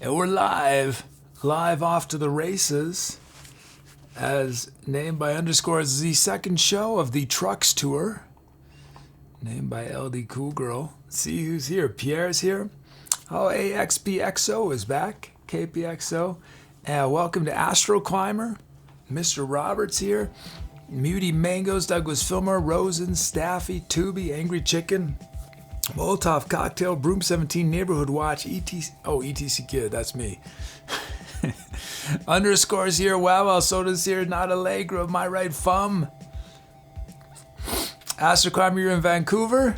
And we're live off to the races, as named by Underscore as the second show of the Trucks Tour, named by Ldcoolgirl. See who's here. Pierre's here. Oh, AXPXO is back. KPXO. And welcome to Astro Climber. Mr. Roberts here. Muty Mangoes, Douglas Filmer, Rosen, Staffy, Tubi, Angry Chicken, Molotov Cocktail, Broom 17, Neighborhood Watch, ETC Kid, that's me. Underscores here, Wow, Soda's here, Not Allegra, My Right Thumb. Astro Climber, you're in Vancouver.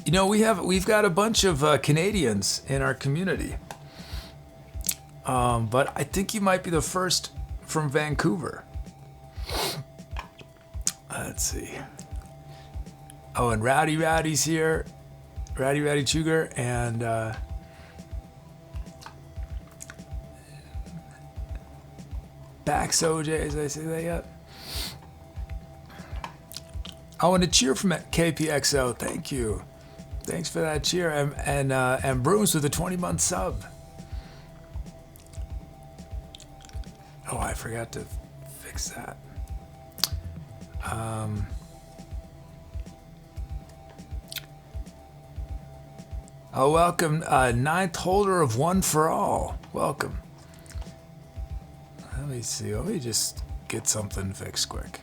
You know, we've got a bunch of Canadians in our community. But I think you might be the first from Vancouver. Let's see. Oh, and Rowdy's here. Rowdy Sugar, and Bax OJ, as I say that yet. I want to cheer from KPXO. Thank you. Thanks for that cheer. And Brooms with a 20-month sub. Oh, I forgot to fix that. Oh, welcome, ninth holder of One for All. Welcome. Let me see. Let me just get something fixed quick.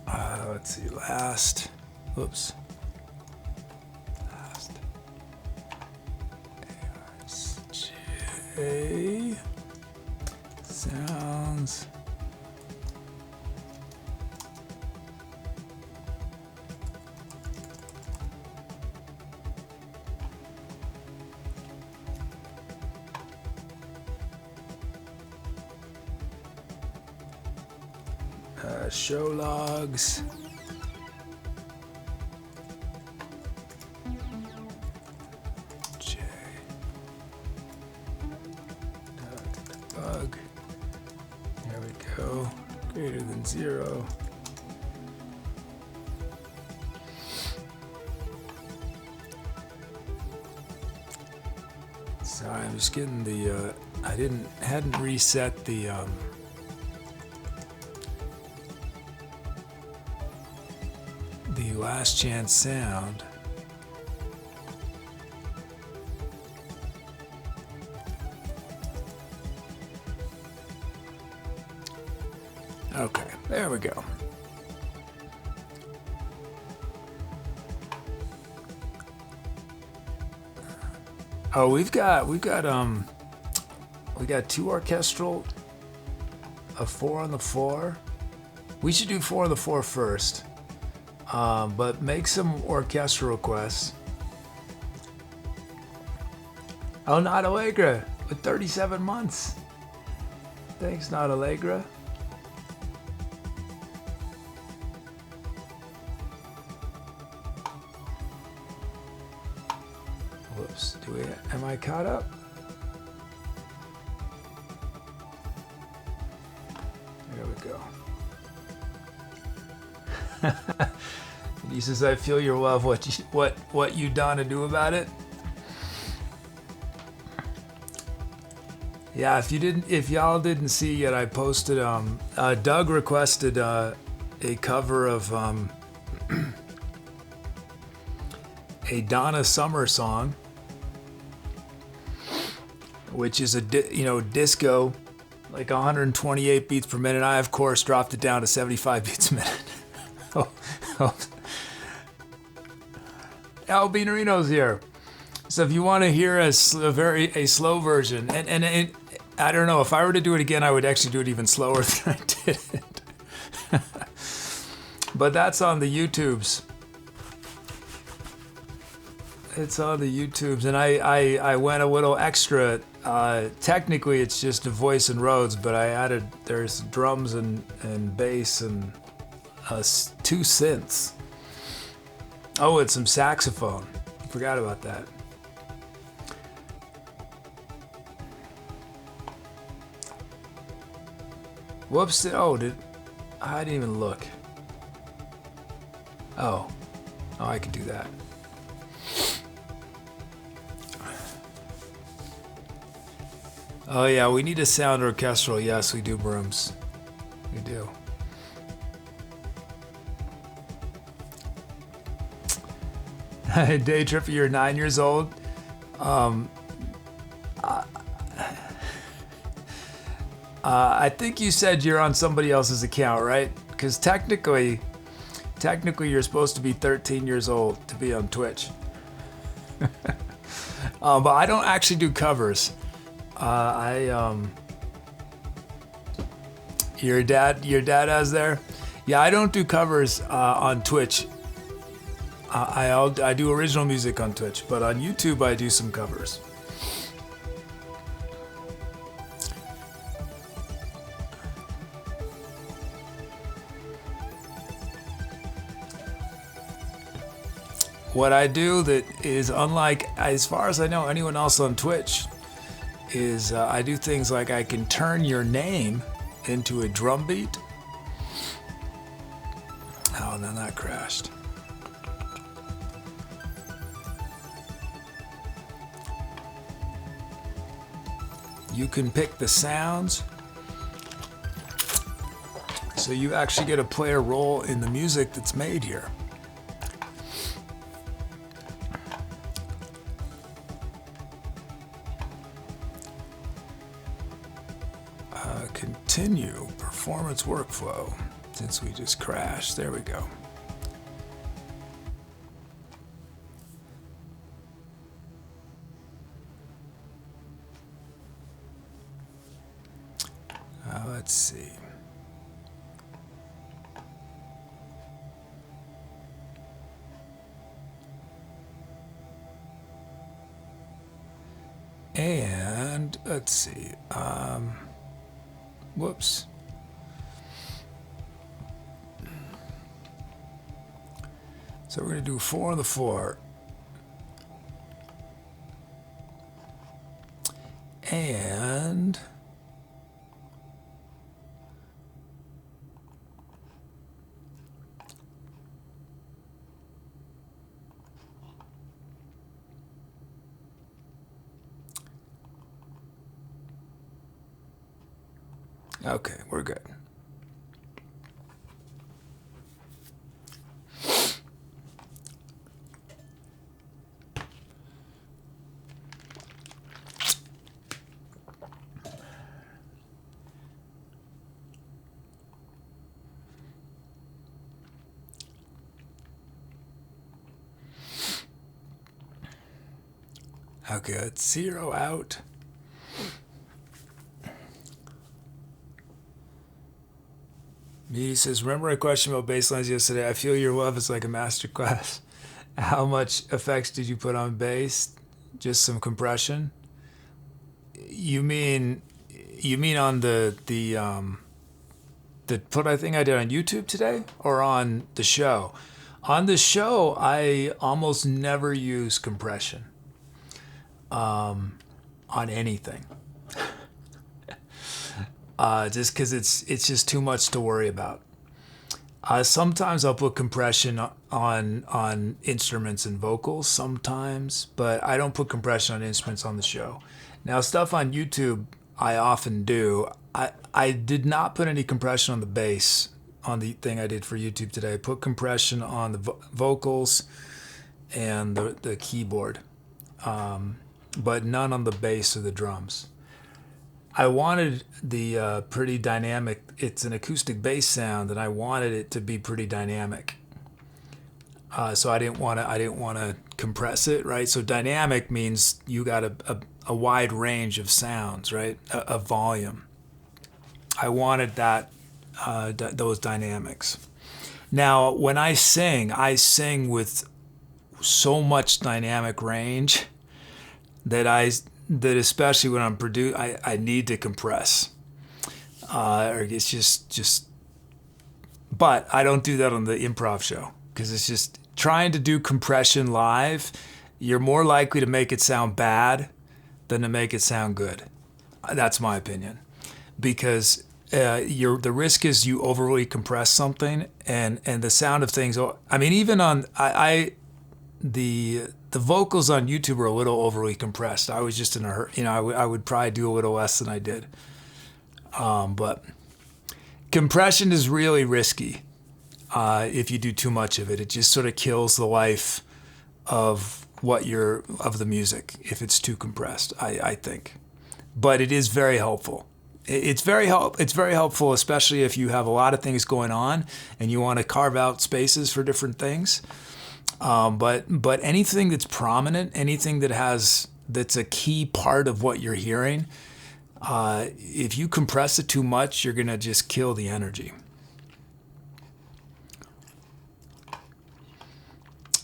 Let's see. Last. J. Sounds. Show logs. J. dugDbug. There we go. Greater than 0. Sorry, I'm just getting the. I hadn't reset the. The last chance sound. Okay, there we go. Oh, we got 2 orchestral, a 4 on the 4. We should do 4 on the 4 first. But make some orchestral requests. Oh, Not Allegra with 37 months. Thanks, Not Allegra. Whoops, am I caught up? There we go. He says, "I feel your love. What you done to do about it?" Yeah, if y'all didn't see yet, I posted. Doug requested a cover of a Donna Summer song, which is a disco, like 128 beats per minute. I of course dropped it down to 75 beats a minute. Oh. Albinarino's here. So if you want to hear a slow version, and I don't know, if I were to do it again, I would actually do it even slower than I did it. But that's on the YouTubes. It's on the YouTubes, and I went a little extra. Technically, it's just a voice and Rhodes, but there's drums and bass and 2 synths. Oh, and some saxophone. Forgot about that. Whoops. I didn't even look. Oh, I could do that. Oh yeah, we need a sound orchestral. Yes, we do, Brooms. We do. Day Tripper, you're 9 years old. I think you said you're on somebody else's account, right? Because technically you're supposed to be 13 years old to be on Twitch. But I don't actually do covers. Your dad has there? Yeah, I don't do covers on Twitch. I do original music on Twitch, but on YouTube I do some covers. What I do that is unlike, as far as I know, anyone else on Twitch, is I do things like I can turn your name into a drum beat. Oh, and then that crashed. You can pick the sounds, so you actually get to play a role in the music that's made here. Continue performance workflow, since we just crashed. There we go. Let's see. And let's see. Whoops. So we're going to do 4 on the floor. And okay, we're good. Okay, let's 0 out. He says, remember a question about bass lines yesterday? I feel your love is like a master class. How much effects did you put on bass? Just some compression? You mean on the put I think I did on YouTube today, or on the show? On the show, I almost never use compression on anything. Just because it's just too much to worry about. Sometimes I'll put compression on instruments and vocals sometimes, but I don't put compression on instruments on the show. Now, stuff on YouTube, I often do. I did not put any compression on the bass on the thing I did for YouTube today. I put compression on the vocals and the keyboard, but none on the bass or the drums. I wanted the pretty dynamic. It's an acoustic bass sound, and I wanted it to be pretty dynamic. So I didn't want to compress it, right? So dynamic means you got a wide range of sounds, right? A volume. I wanted that those dynamics. Now, when I sing with so much dynamic range that especially when I'm I need to compress. Or it's just, but I don't do that on the improv show, because it's just trying to do compression live. You're more likely to make it sound bad than to make it sound good. That's my opinion, because the risk is you overly compress something, and the sound of things. I mean, even on the the vocals on YouTube are a little overly compressed. I was just in a hurry. I would probably do a little less than I did. But compression is really risky if you do too much of it. It just sort of kills the life of the music if it's too compressed, I think. But it is very helpful. It's very helpful, especially if you have a lot of things going on and you want to carve out spaces for different things. But anything that's prominent, anything that's a key part of what you're hearing, if you compress it too much, you're gonna just kill the energy.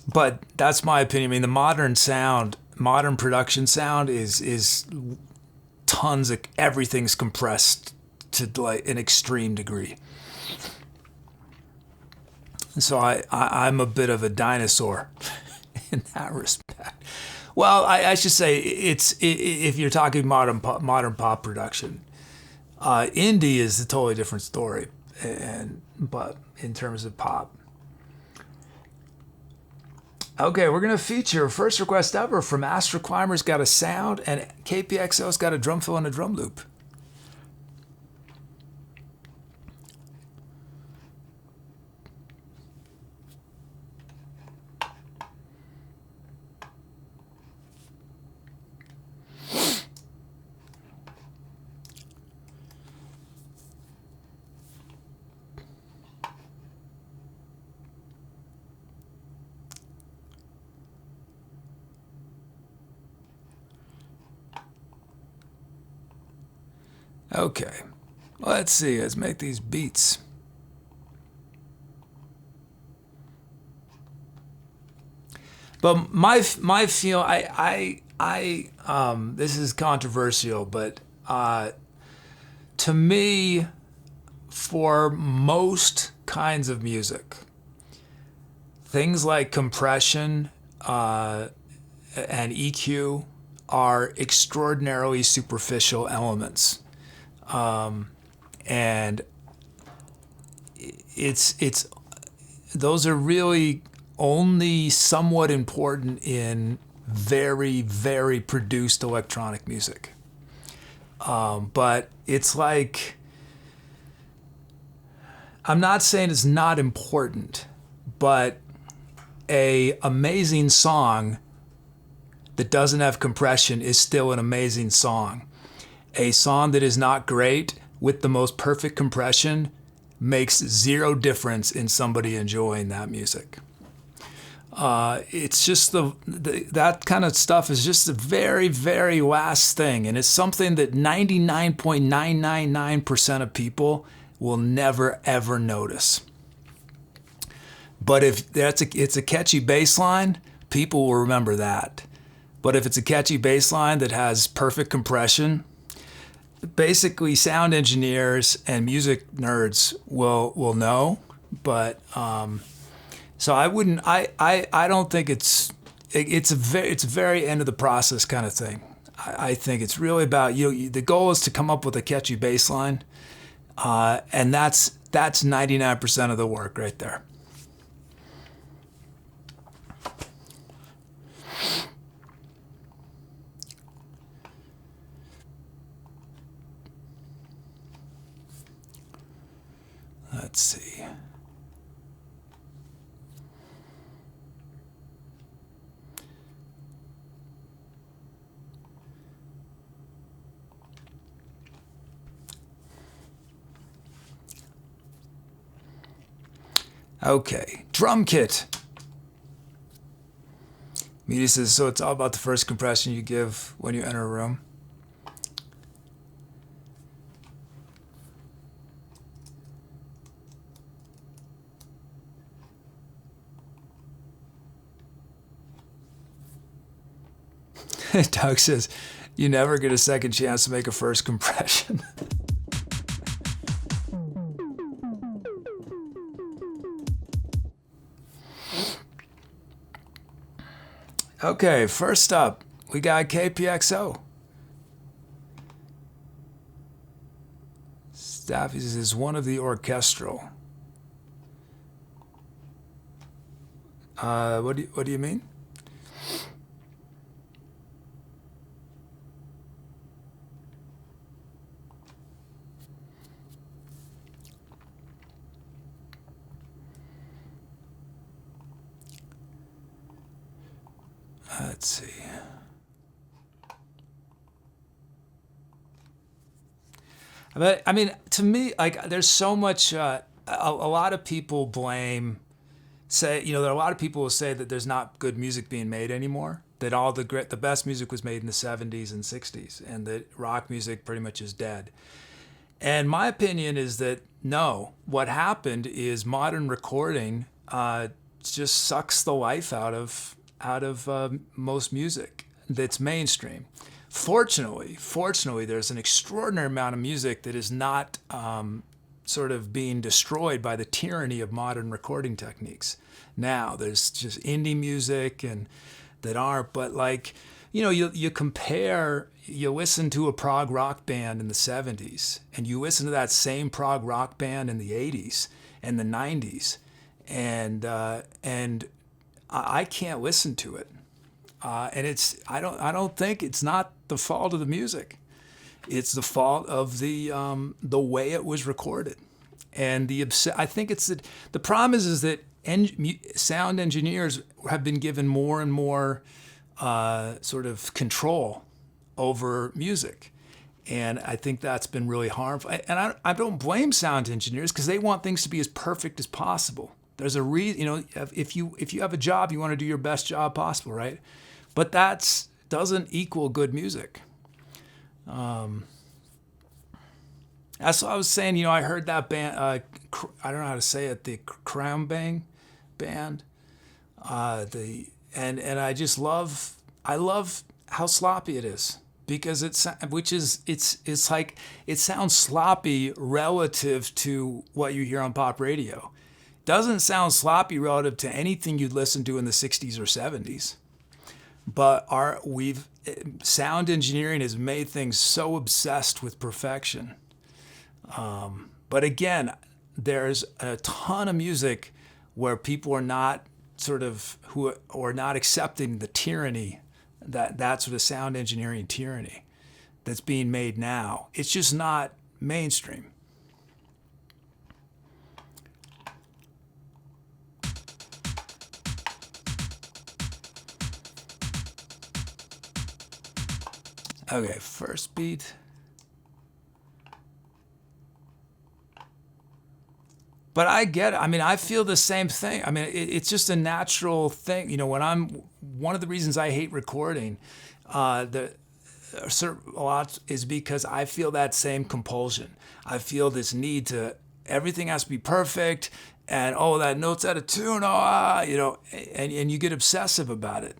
But that's my opinion. I mean, the modern production sound is tons of everything's compressed to like an extreme degree. So I'm a bit of a dinosaur in that respect. Well, I should say if you're talking modern pop production, indie is a totally different story. But in terms of pop. Okay, we're gonna feature first request ever from Astra Climber's got a sound, and KPXO's got a drum fill and a drum loop. Okay, let's see. Let's make these beats. But my feel, this is controversial, but to me, for most kinds of music, things like compression and EQ are extraordinarily superficial elements. And those are really only somewhat important in very, very produced electronic music. But it's like, I'm not saying it's not important, but a amazing song that doesn't have compression is still an amazing song. A song that is not great with the most perfect compression makes zero difference in somebody enjoying that music. It's just that kind of stuff is just the very, very last thing, and it's something that 99.999% of people will never ever notice. But if it's a catchy bass line, people will remember that. But if it's a catchy bass line that has perfect compression, basically sound engineers and music nerds will know. But so I wouldn't. I don't think it's a very end of the process kind of thing. I think it's really about the goal is to come up with a catchy bass line, and that's 99% of the work right there. Let's see. Okay, drum kit. Media says, so it's all about the first compression you give when you enter a room. Doug says, you never get a second chance to make a first compression. Okay, first up, we got KPXO. Staffy is one of the orchestral. What do you mean? Let's see. But I mean, to me, like, there's so much. A lot of people there are a lot of people who say that there's not good music being made anymore. That all the best music was made in the 70s and 60s, and that rock music pretty much is dead. And my opinion is that no, what happened is modern recording just sucks the life out of most music that's mainstream. Fortunately, there's an extraordinary amount of music that is not sort of being destroyed by the tyranny of modern recording techniques. Now there's just indie music and that aren't, but like, you listen to a prog rock band in the 70s, and you listen to that same prog rock band in the 80s and the 90s, and I can't listen to it. And I don't think it's not the fault of the music. It's the fault of the way it was recorded, and I think it's the problem is that sound engineers have been given more and more sort of control over music, and I think that's been really harmful. And I don't blame sound engineers, because they want things to be as perfect as possible. There's a reason, if you have a job, you want to do your best job possible, right? But that doesn't equal good music. That's what I was saying. I heard that band. I don't know how to say it. The Crown Bang band. And I just love. I love how sloppy it is, because it's like it sounds sloppy relative to what you hear on pop radio. It doesn't sound sloppy relative to anything you'd listen to in the 60s or 70s. But sound engineering has made things so obsessed with perfection. But again, there's a ton of music where people are not who are not accepting the tyranny, that sort of sound engineering tyranny that's being made now. It's just not mainstream. Okay, first beat. But I get it. I mean, I feel the same thing. I mean, it's just a natural thing. One of the reasons I hate recording a lot is because I feel that same compulsion. I feel this need everything has to be perfect, and that note's out of tune, and you get obsessive about it.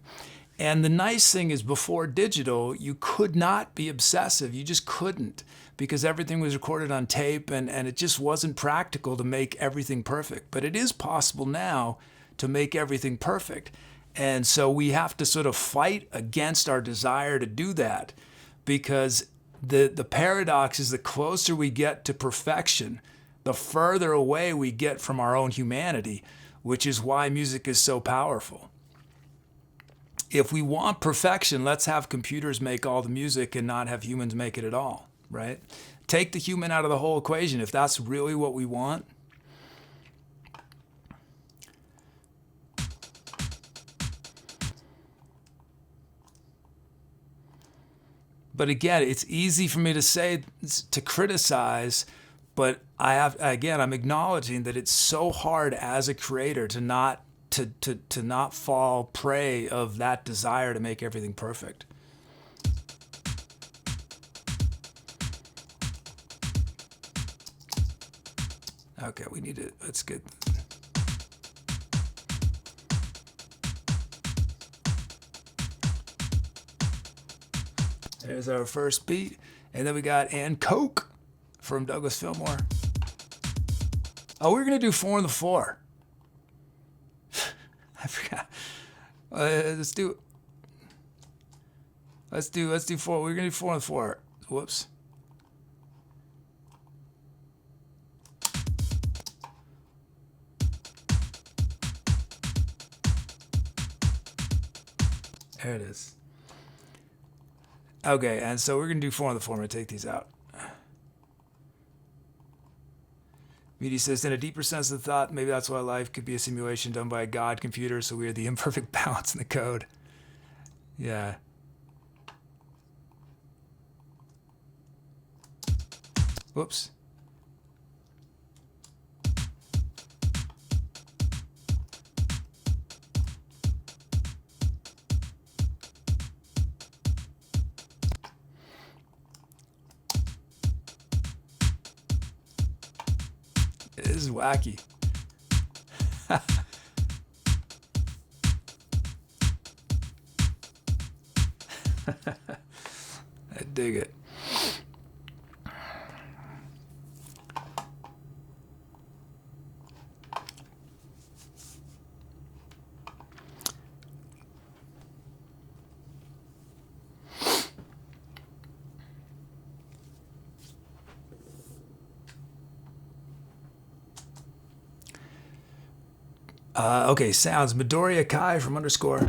And the nice thing is, before digital, you could not be obsessive. You just couldn't, because everything was recorded on tape, and it just wasn't practical to make everything perfect. But it is possible now to make everything perfect. And so we have to sort of fight against our desire to do that, because the paradox is, the closer we get to perfection, the further away we get from our own humanity, which is why music is so powerful. If we want perfection, let's have computers make all the music and not have humans make it at all, right? Take the human out of the whole equation if that's really what we want. But again, it's easy for me to say, to criticize, but I'm acknowledging that it's so hard as a creator to not fall prey of that desire to make everything perfect. Okay, that's good. There's our first beat. And then we got "And Coke" from Douglas Fillmore. Oh, we're going to do 4 on the 4. I forgot. Let's do 4. We're going to do 4 on the 4. Whoops. There it is. Okay, and so we're going to do 4 on the 4. I'm going to take these out. Meaty says, in a deeper sense of thought, maybe that's why life could be a simulation done by a god computer, so we are the imperfect balance in the code. Yeah. Whoops. This is wacky. I dig it. Okay, sounds. Midoriya Kai from Underscore.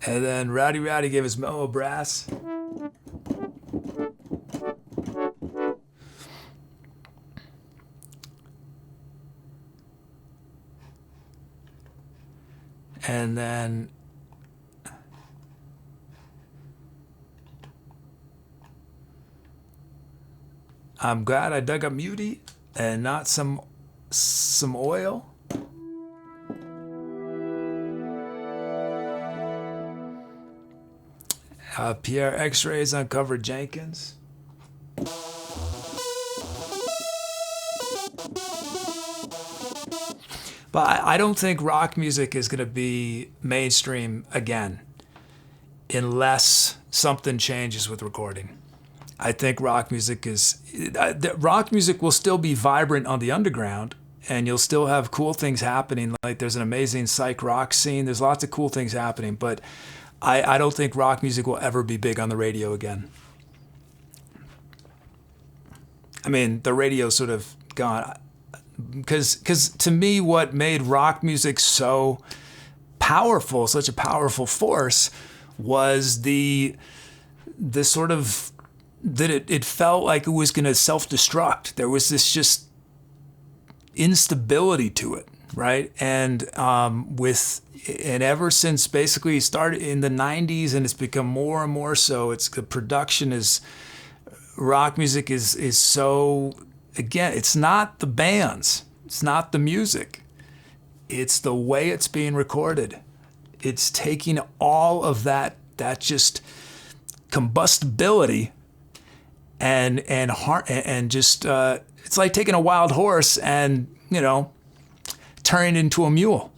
And then Rowdy gave us mellow brass. And then I'm glad I dug up Muty and not some oil. Pierre X-Rays uncovered Jenkins. But I don't think rock music is going to be mainstream again unless something changes with recording. I think rock music will still be vibrant on the underground, and you'll still have cool things happening. Like there's an amazing psych rock scene. There's lots of cool things happening, but I don't think rock music will ever be big on the radio again. I mean, the radio's sort of gone. Because to me, what made rock music so powerful, such a powerful force, was the sort of that it felt like it was going to self-destruct. There was this just instability to it, right? And ever since basically it started in the 90s, and it's become more and more so. The production is rock music is so. Again, it's not the bands, it's not the music, it's the way it's being recorded. It's taking all of that just combustibility and just it's like taking a wild horse and turning it into a mule.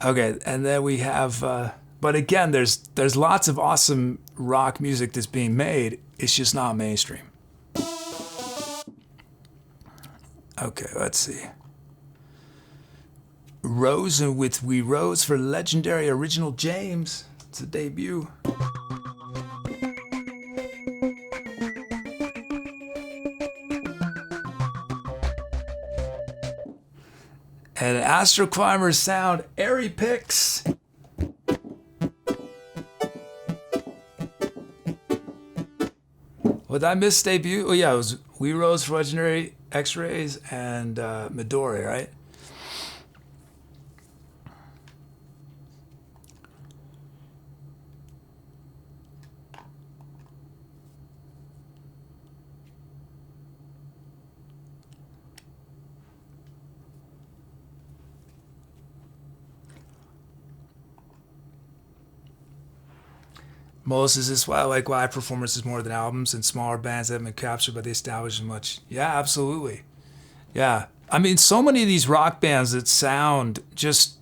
Okay, and then we have. But again, there's lots of awesome rock music that's being made. It's just not mainstream. Okay, let's see. Rose with We Rose for legendary original James. It's a debut. And Astro Climber's sound, Airy Picks. What did I miss debut? Oh yeah, it was We Rose for Legendary X-Rays and Midori, right? Most is this why I like live performances more than albums, and smaller bands that have been captured by the established much. Yeah, absolutely. Yeah. I mean, so many of these rock bands that sound just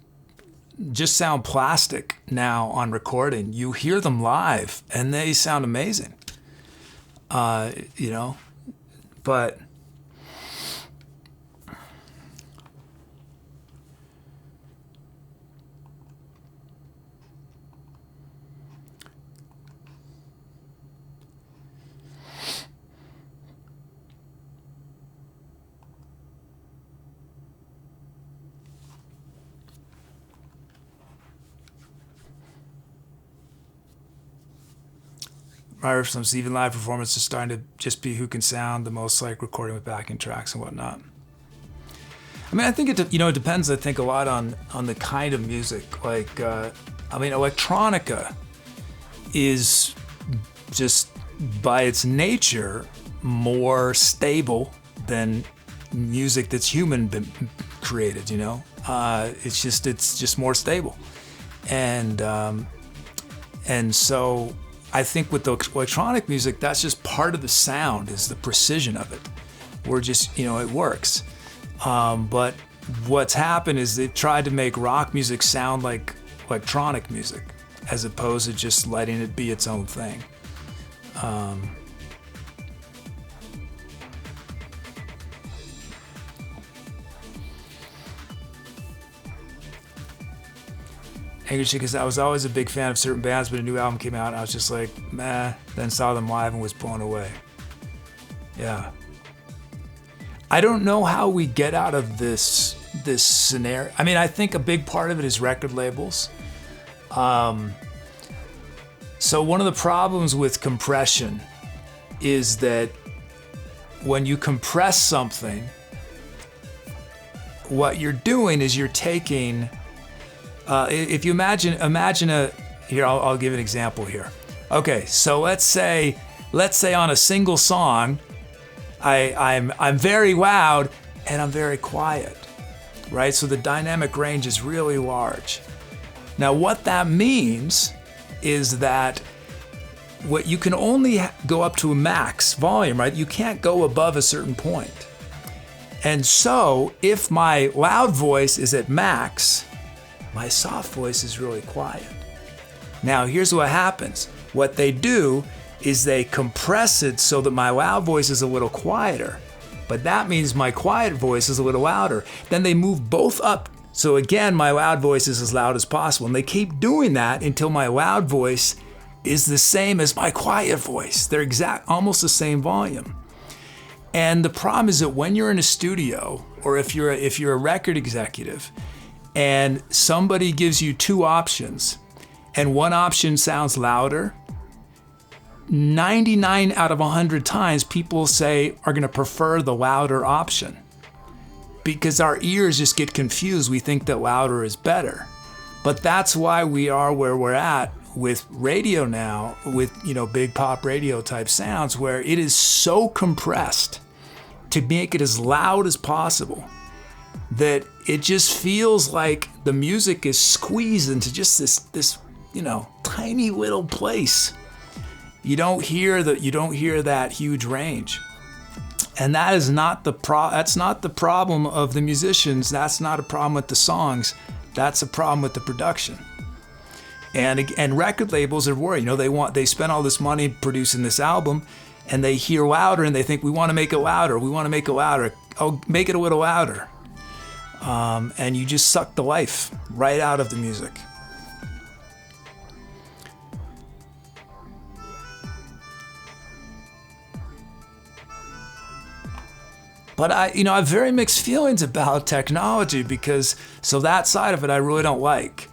sound plastic now on recording. You hear them live and they sound amazing. But Some even live performance is starting to just be who can sound the most like recording with backing tracks and whatnot. I mean, I think it depends. I think a lot on the kind of music. Like, electronica is just by its nature more stable than music that's human created. It's just more stable, and so I think with the electronic music, that's just part of the sound, is the precision of it. We're just, it works. But what's happened is they've tried to make rock music sound like electronic music, as opposed to just letting it be its own thing. Because I was always a big fan of certain bands, but a new album came out and I was just like, meh, then saw them live and was blown away. Yeah. I don't know how we get out of this scenario. I mean, I think a big part of it is record labels. So one of the problems with compression is that when you compress something, what you're doing is you're taking, if you imagine here, I'll give an example here. Okay, so let's say on a single song, I'm very loud and I'm very quiet, right? So the dynamic range is really large. Now what that means is that what you can only go up to a max volume, right? You can't go above a certain point. And so if my loud voice is at max, my soft voice is really quiet. Now here's what happens. What they do is they compress it so that my loud voice is a little quieter, but that means my quiet voice is a little louder. Then they move both up. So again, my loud voice is as loud as possible. And they keep doing that until my loud voice is the same as my quiet voice. They're almost the same volume. And the problem is that when you're in a studio, or if you're a record executive, and somebody gives you two options, and one option sounds louder, 99 out of 100 times people are going to prefer the louder option, because our ears just get confused. We think that louder is better. But that's why we are where we're at with radio now, with big pop radio type sounds, where it is so compressed to make it as loud as possible that it just feels like the music is squeezed into just this tiny little place. You don't hear that huge range. And that is not that's not the problem of the musicians. That's not a problem with the songs. That's a problem with the production. And record labels are worried. They spend all this money producing this album, and they hear louder and they think, we want to make it louder. We want to make it louder. Oh, make it a little louder. And you just suck the life right out of the music. But I have very mixed feelings about technology, because that side of it I really don't like.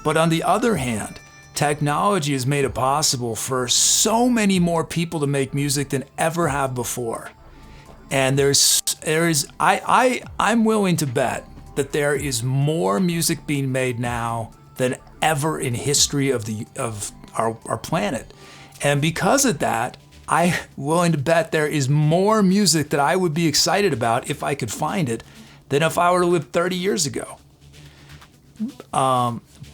But on the other hand, technology has made it possible for so many more people to make music than ever have before. And I'm willing to bet that there is more music being made now than ever in history of our planet. And because of that, I'm willing to bet there is more music that I would be excited about if I could find it than if I were to live 30 years ago.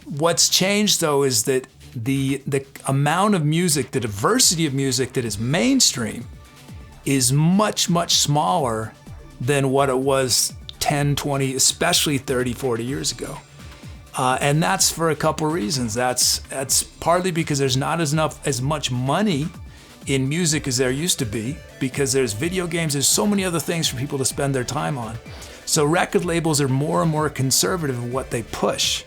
What's changed, though, is that the amount of music, the diversity of music that is mainstream is much, much smaller than what it was 10, 20, especially 30, 40 years ago. And that's for a couple reasons. That's partly because there's not as much money in music as there used to be, because there's video games, there's so many other things for people to spend their time on. So record labels are more and more conservative in what they push.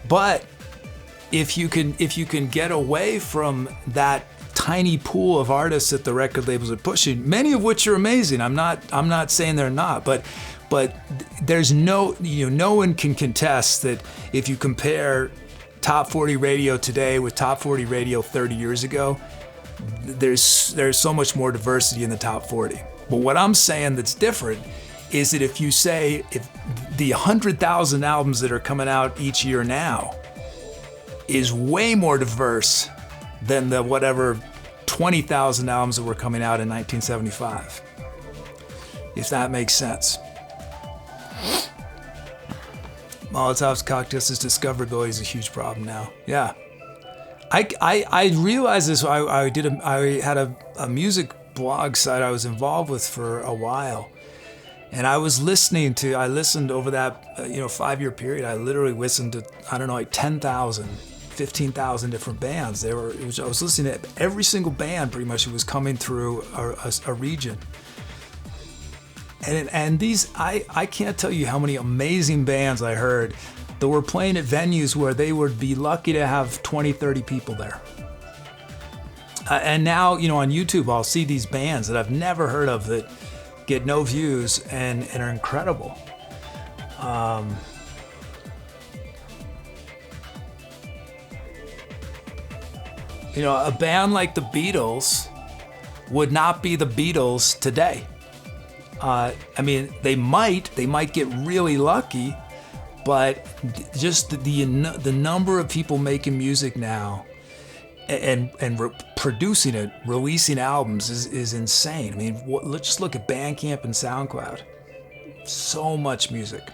But if you can get away from that tiny pool of artists that the record labels are pushing, many of which are amazing. I'm not saying they're not, but there's no one can contest that if you compare top 40 radio today with top 40 radio 30 years ago, there's so much more diversity in the top 40. But what I'm saying that's different is that if the 100,000 albums that are coming out each year now is way more diverse than the whatever 20,000 albums that were coming out in 1975, if that makes sense. Molotov's cocktails is discoverability is a huge problem now. Yeah, I realized this. I had a music blog site I was involved with for a while, and I listened over that 5-year period. I literally listened to like 10,000, 15,000 different bands. I was listening to every single band pretty much who was coming through a region. And these, I can't tell you how many amazing bands I heard that were playing at venues where they would be lucky to have 20, 30 people there. And now, on YouTube, I'll see these bands that I've never heard of that get no views and are incredible. A band like the Beatles would not be the Beatles today. They might get really lucky, but just the number of people making music now and producing it, releasing albums is insane. Let's just look at Bandcamp and SoundCloud. So much music.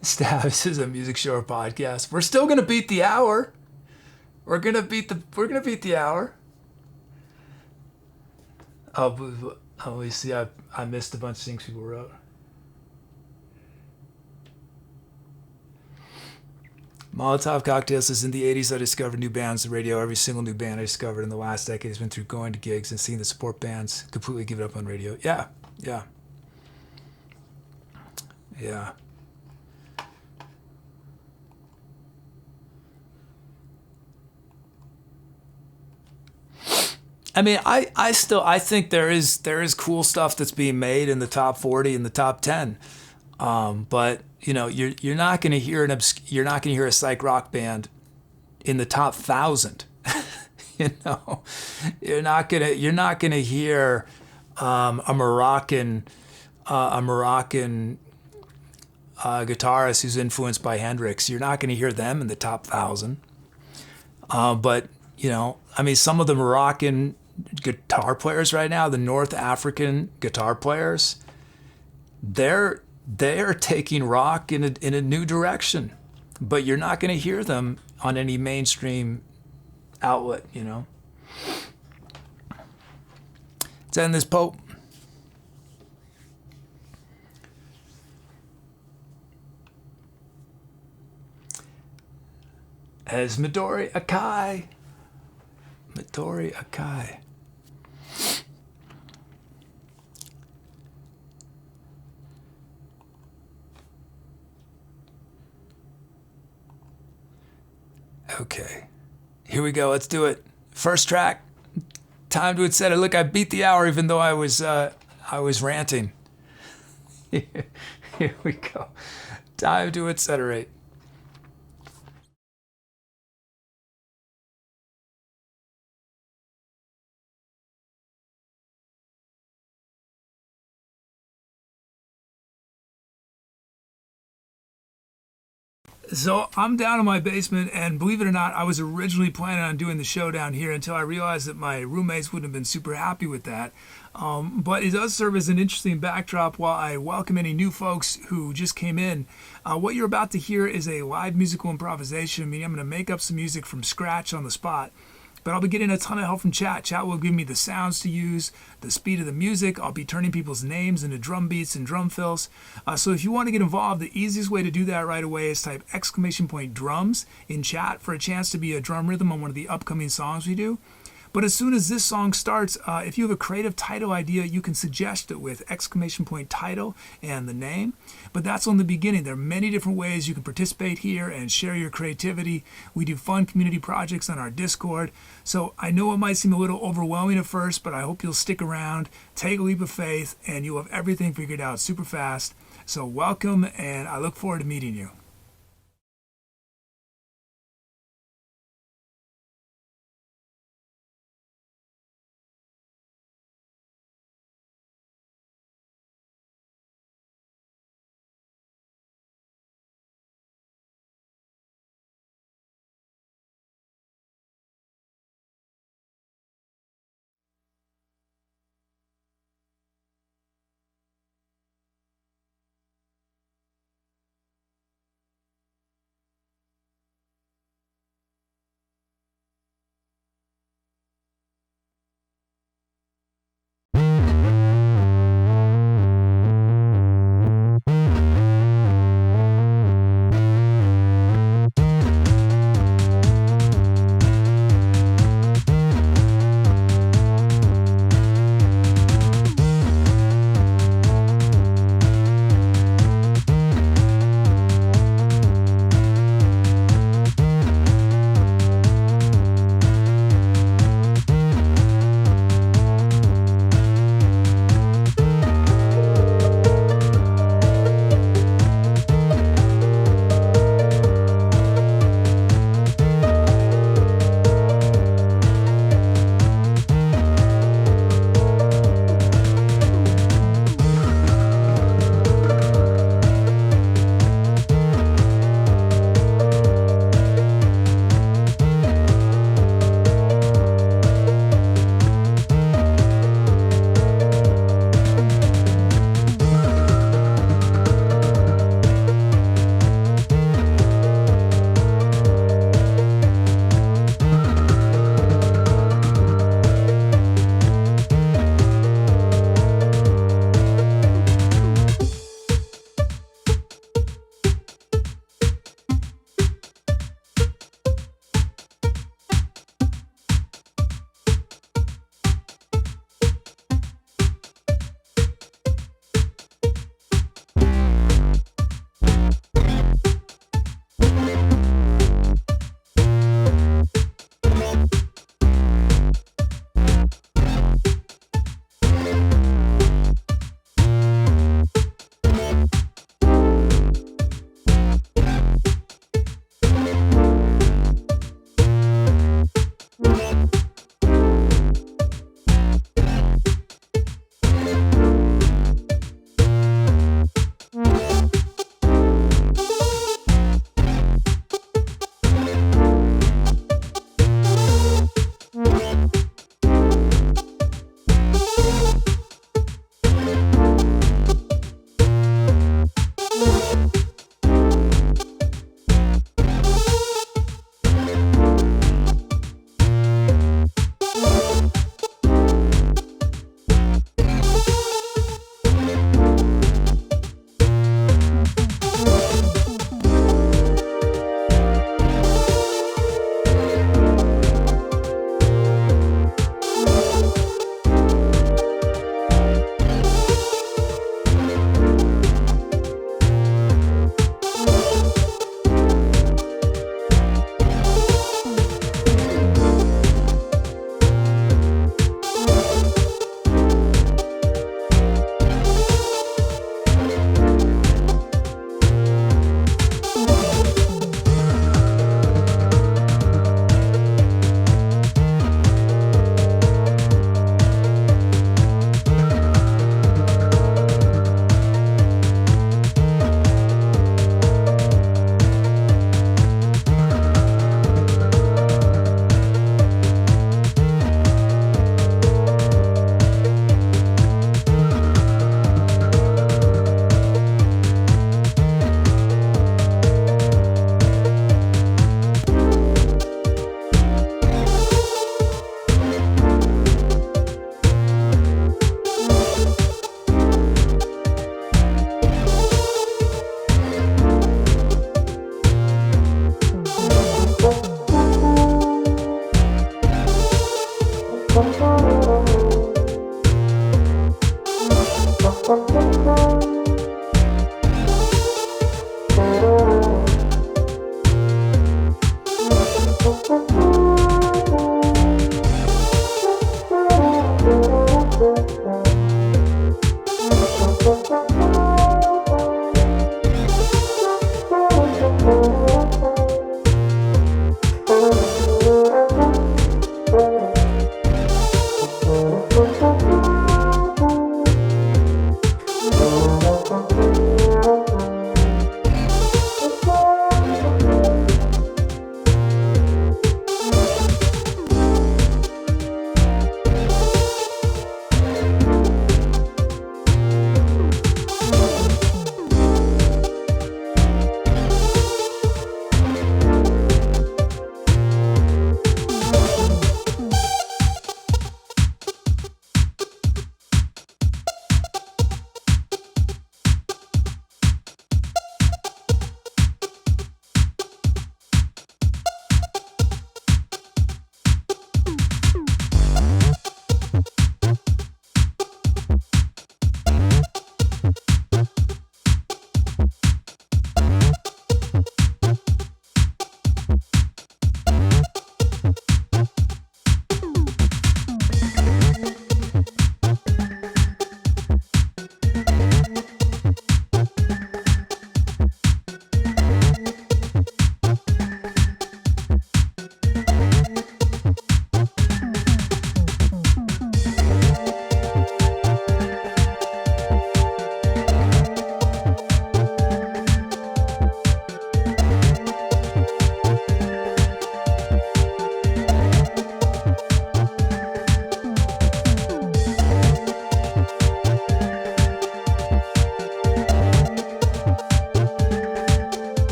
This is a music show or podcast. We're still gonna beat the hour. We're gonna beat the hour. Oh, we see. I missed a bunch of things people wrote. Molotov cocktails says in the 80s I discovered new bands on the radio. Every single new band I discovered in the last decade has been through going to gigs and seeing the support bands completely give it up on radio. Yeah. I think there is cool stuff that's being made in the top 40 and the top 10, but you're not going to hear a psych rock band in the top 1,000. You're not gonna hear a Moroccan guitarist who's influenced by Hendrix. You're not going to hear them in the top 1,000. But some of the Moroccan guitar players right now, the North African guitar players, they're taking rock in a new direction, but you're not going to hear them on any mainstream outlet. Let's end this Pope. As Midori Akai. Okay, here we go. Let's do it. First track. Time to etc. Look, I beat the hour even though I was ranting. Here we go. Time to etc. So I'm down in my basement, and believe it or not, I was originally planning on doing the show down here until I realized that my roommates wouldn't have been super happy with that. But it does serve as an interesting backdrop while I welcome any new folks who just came in. What you're about to hear is a live musical improvisation, meaning I'm going to make up some music from scratch on the spot. But I'll be getting a ton of help from chat. Chat will give me the sounds to use, the speed of the music. I'll be turning people's names into drum beats and drum fills. So if you want to get involved, the easiest way to do that right away is type !drums in chat for a chance to be a drum rhythm on one of the upcoming songs we do. But as soon as this song starts, if you have a creative title idea, you can suggest it with exclamation point title and the name. But that's on the beginning. There are many different ways you can participate here and share your creativity. We do fun community projects on our Discord. So I know it might seem a little overwhelming at first, but I hope you'll stick around, take a leap of faith, and you'll have everything figured out super fast. So welcome, and I look forward to meeting you.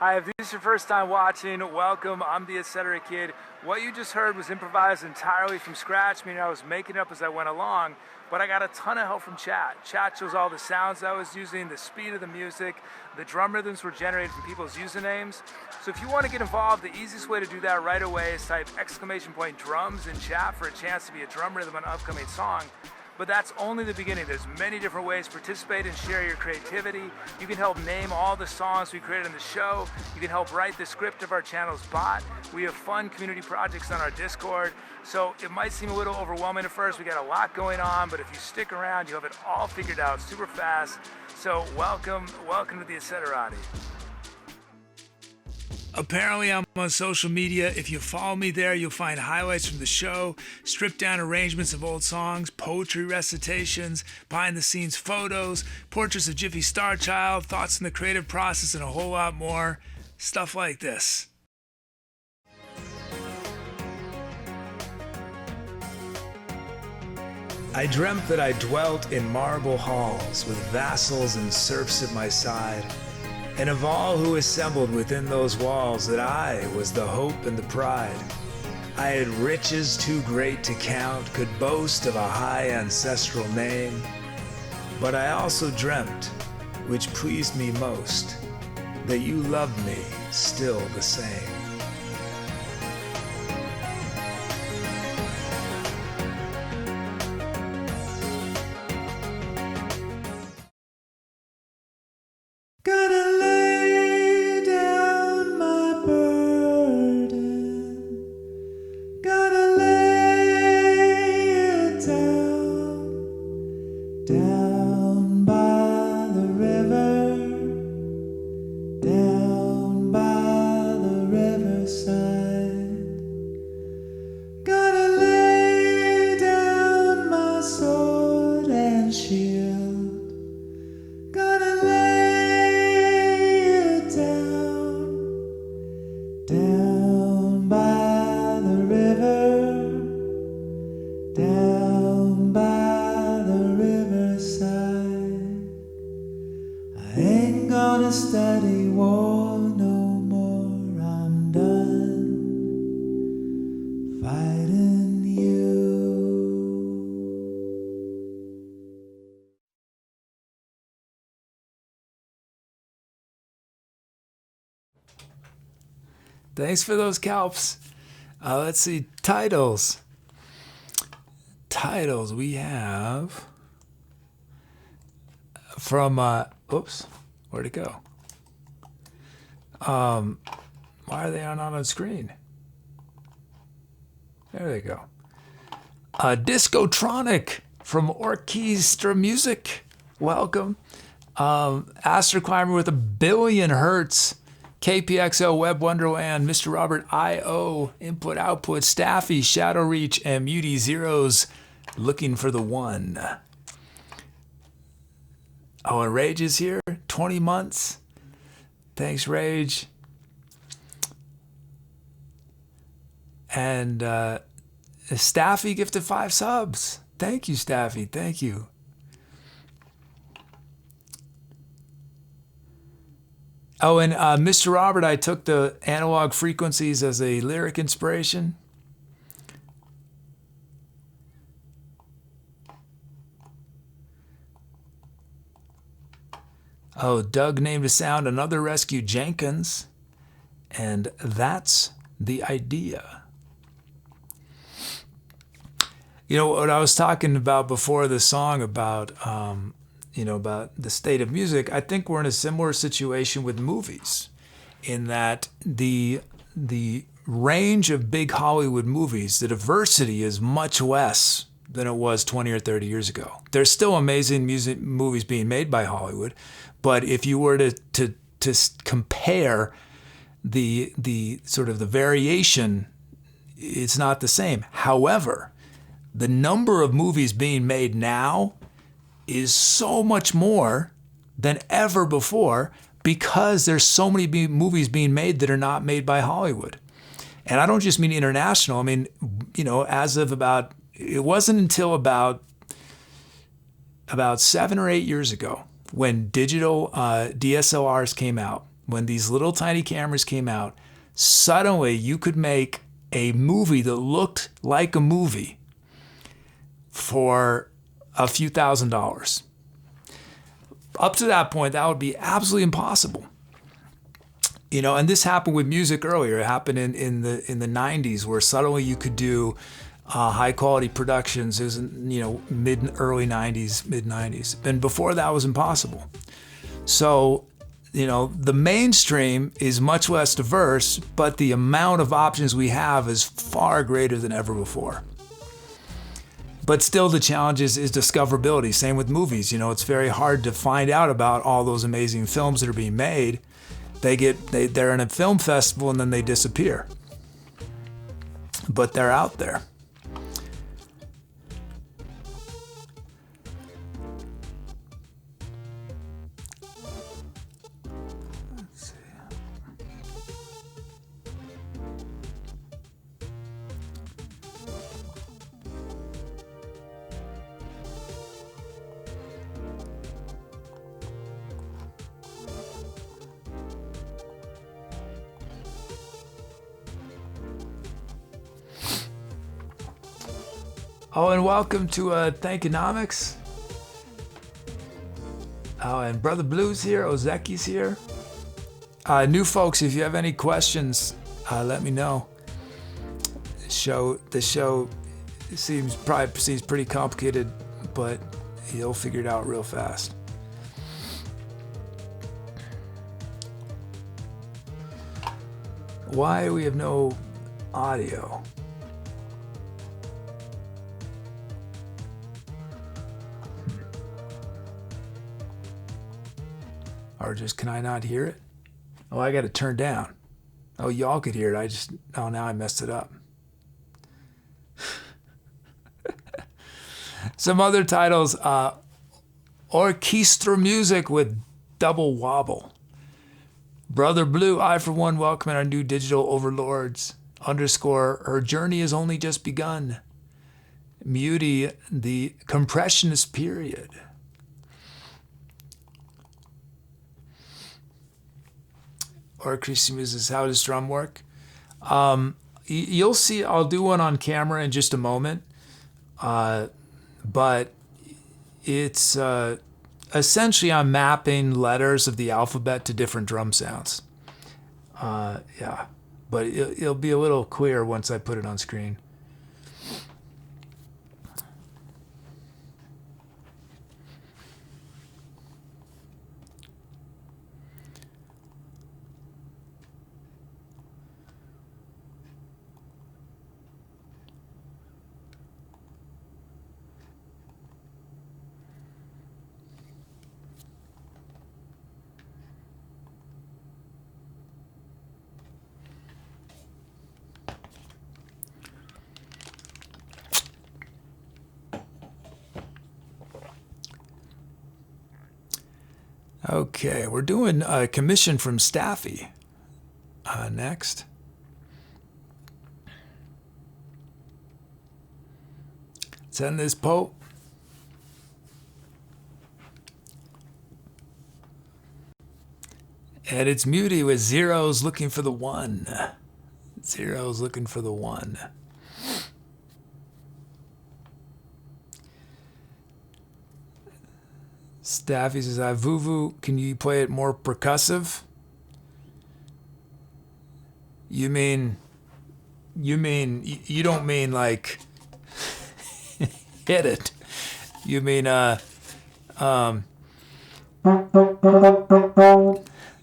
Hi, if this is your first time watching, welcome. I'm the Etc. Kid. What you just heard was improvised entirely from scratch, meaning I was making it up as I went along, but I got a ton of help from chat. Chat shows all the sounds I was using, the speed of the music, the drum rhythms were generated from people's usernames. So if you want to get involved, the easiest way to do that right away is type !drums in chat for a chance to be a drum rhythm on an upcoming song. But that's only the beginning. There's many different ways to participate and share your creativity. You can help name all the songs we created in the show. You can help write the script of our channel's bot. We have fun community projects on our Discord. So it might seem a little overwhelming at first. We got a lot going on, but if you stick around, you'll have it all figured out super fast. So welcome to the Etceterati. Apparently, I'm on social media. If you follow me there, you'll find highlights from the show, stripped down arrangements of old songs, poetry recitations, behind-the-scenes photos, portraits of Jiffy Star Child, thoughts on the creative process, and a whole lot more. Stuff like this. I dreamt that I dwelt in marble halls with vassals and serfs at my side, and of all who assembled within those walls that I was the hope and the pride. I had riches too great to count, could boast of a high ancestral name. But I also dreamt, which pleased me most, that you loved me still the same. Gotta lay down my burden. Gotta lay it down, down by the river, down by the riverside. Gotta lay down my sword and shield. Gotta lay down by the river, down by the riverside. I ain't gonna study war no more. I'm done fighting you. Thanks for those calps. Let's see, titles. Titles we have from, oops, where'd it go? Why are they not on screen? There they go. Discotronic from Orchestra Music. Welcome. Astro Climber with 1,000,000,000 hertz. KPXO, Web Wonderland, Mr. Robert I.O., Input Output, Staffy, Shadow Reach, and Muty Zeros, looking for the one. Oh, and Rage is here, 20 months. Thanks, Rage. And Staffy gifted 5 subs. Thank you, Staffy, thank you. Oh, and Mr. Robert, I took the analog frequencies as a lyric inspiration. Oh, Doug named a sound Another Rescue Jenkins. And that's the idea. You know, what I was talking about before the song about about the state of music, I think we're in a similar situation with movies, in that the range of big Hollywood movies, the diversity is much less than it was 20 or 30 years ago. There's still amazing movies being made by Hollywood, but if you were to compare the sort of the variation, it's not the same. However, the number of movies being made now is so much more than ever before, because there's so many movies being made that are not made by Hollywood. And I don't just mean international. I mean, as of it wasn't until about 7 or 8 years ago, when digital DSLRs came out, when these little tiny cameras came out, suddenly you could make a movie that looked like a movie for a few $1,000s. Up to that point, that would be absolutely impossible. You know, and this happened with music earlier. It happened in the 90s, where suddenly you could do high quality productions. It was in, you know, early 90s, mid 90s. And before that was impossible. So, you know, the mainstream is much less diverse, but the amount of options we have is far greater than ever before. But still, the challenge is discoverability. Same with movies. You know, it's very hard to find out about all those amazing films that are being made. They're in a film festival and then they disappear. But they're out there. Oh, and welcome to Thankonomics. Oh, and Brother Blue's here, Ozeki's here. New folks, if you have any questions, let me know. The show seems pretty complicated, but you'll figure it out real fast. Why we have no audio? Or just, can I not hear it? Oh, I got it turned down. Oh, y'all could hear it. Now I messed it up. Some other titles, orchestra music with double wobble. Brother Blue, I for one welcome our new digital overlords. _ her journey has only just begun. Muty, the compressionist period. Orchestra music, how does drum work? You'll see, I'll do one on camera in just a moment. But it's essentially I'm mapping letters of the alphabet to different drum sounds. Yeah, but it'll be a little clearer once I put it on screen. Okay, we're doing a commission from Staffy next. Send this Pope. And it's Muty with zeros looking for the one. Zeros looking for the one. Staffy says, Vuvu, can you play it more percussive? You don't mean like hit it. You mean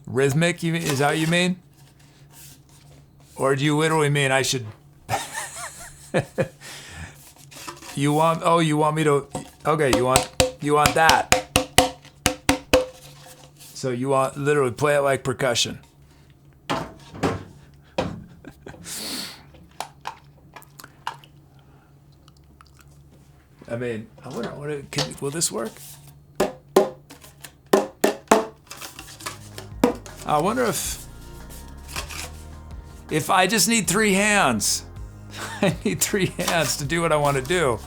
rhythmic, is that what you mean? Or do you literally mean I should you want me to, okay, you want that. So you want literally play it like percussion. I mean, I wonder, will this work? I wonder if I just need 3 hands. I need 3 hands to do what I want to do.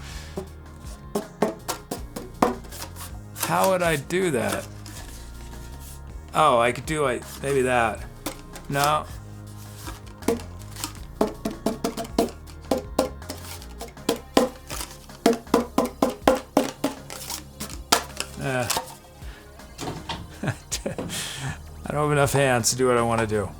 How would I do that? Oh, I could do like maybe that. No. I don't have enough hands to do what I want to do.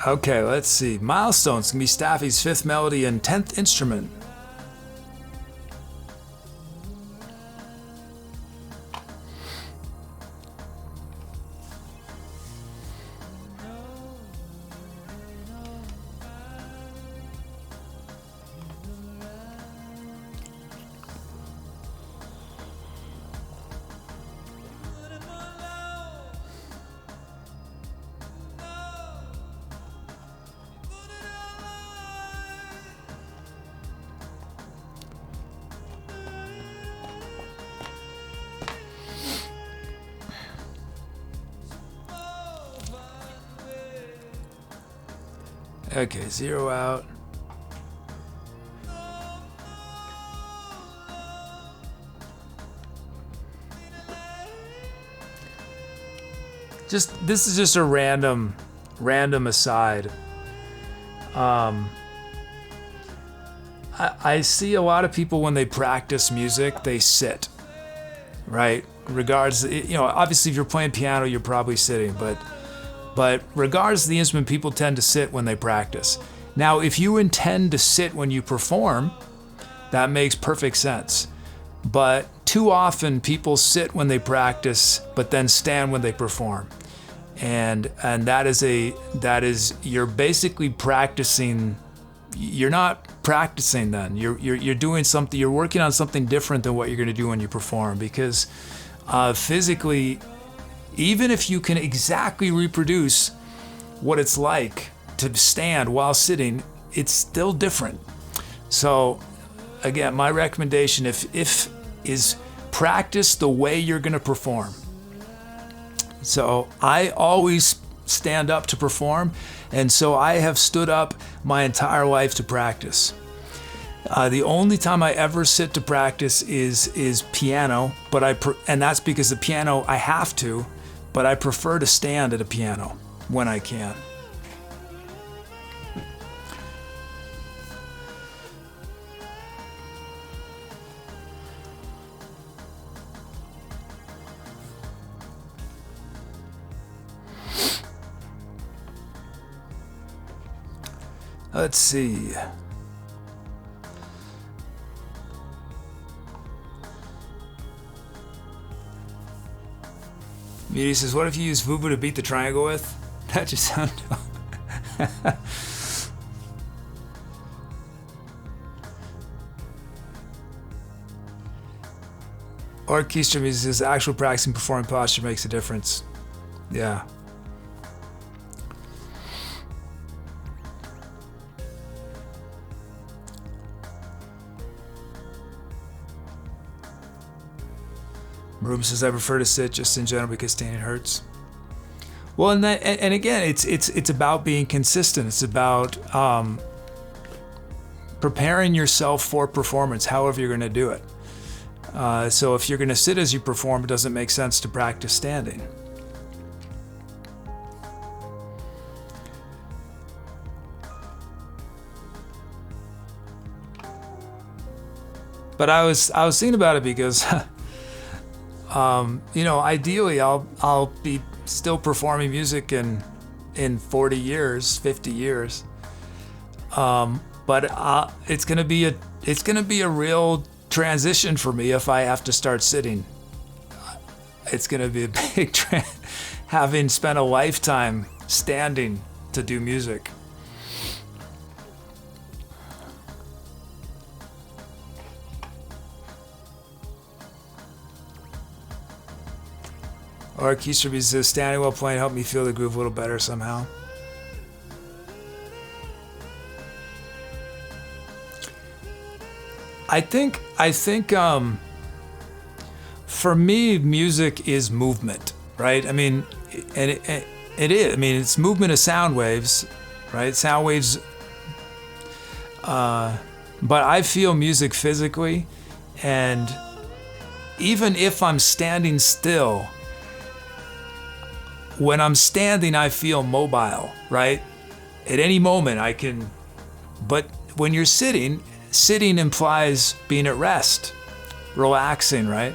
Okay, let's see. Milestones can be Staffy's 5th melody and 10th instrument. Okay, 0 out. This is just a random aside. I see a lot of people when they practice music, they sit, right? Regards, obviously if you're playing piano, you're probably sitting, but regardless of the instrument, people tend to sit when they practice. Now, if you intend to sit when you perform, that makes perfect sense. But too often people sit when they practice, but then stand when they perform. And that is you're basically practicing. You're not practicing then. You're doing something. You're working on something different than what you're going to do when you perform, because physically, even if you can exactly reproduce what it's like to stand while sitting, it's still different. So again, my recommendation is practice the way you're going to perform. So I always stand up to perform, and so I have stood up my entire life to practice. The only time I ever sit to practice is piano, and that's because the piano I have to, but I prefer to stand at a piano when I can. Let's see. Meaty says, what if you use Vuvu to beat the triangle with? That just sounds dumb. Orchestra music says, actual practicing performing posture makes a difference. Yeah. Ruben says, I prefer to sit just in general because standing hurts. Well, and again, it's about being consistent. It's about preparing yourself for performance, however you're going to do it. So if you're going to sit as you perform, it doesn't make sense to practice standing. But I was thinking about it because ideally I'll be still performing music in 40 years, 50 years. But it's gonna be a real transition for me if I have to start sitting. It's gonna be a big having spent a lifetime standing to do music. Or Keisha says, standing while playing helped me feel the groove a little better somehow. I think for me, music is movement, right? I mean, and it is. I mean, it's movement of sound waves, right? Sound waves, but I feel music physically, and even if I'm standing still, when I'm standing, I feel mobile, right? At any moment I can, but when you're sitting implies being at rest, relaxing, right?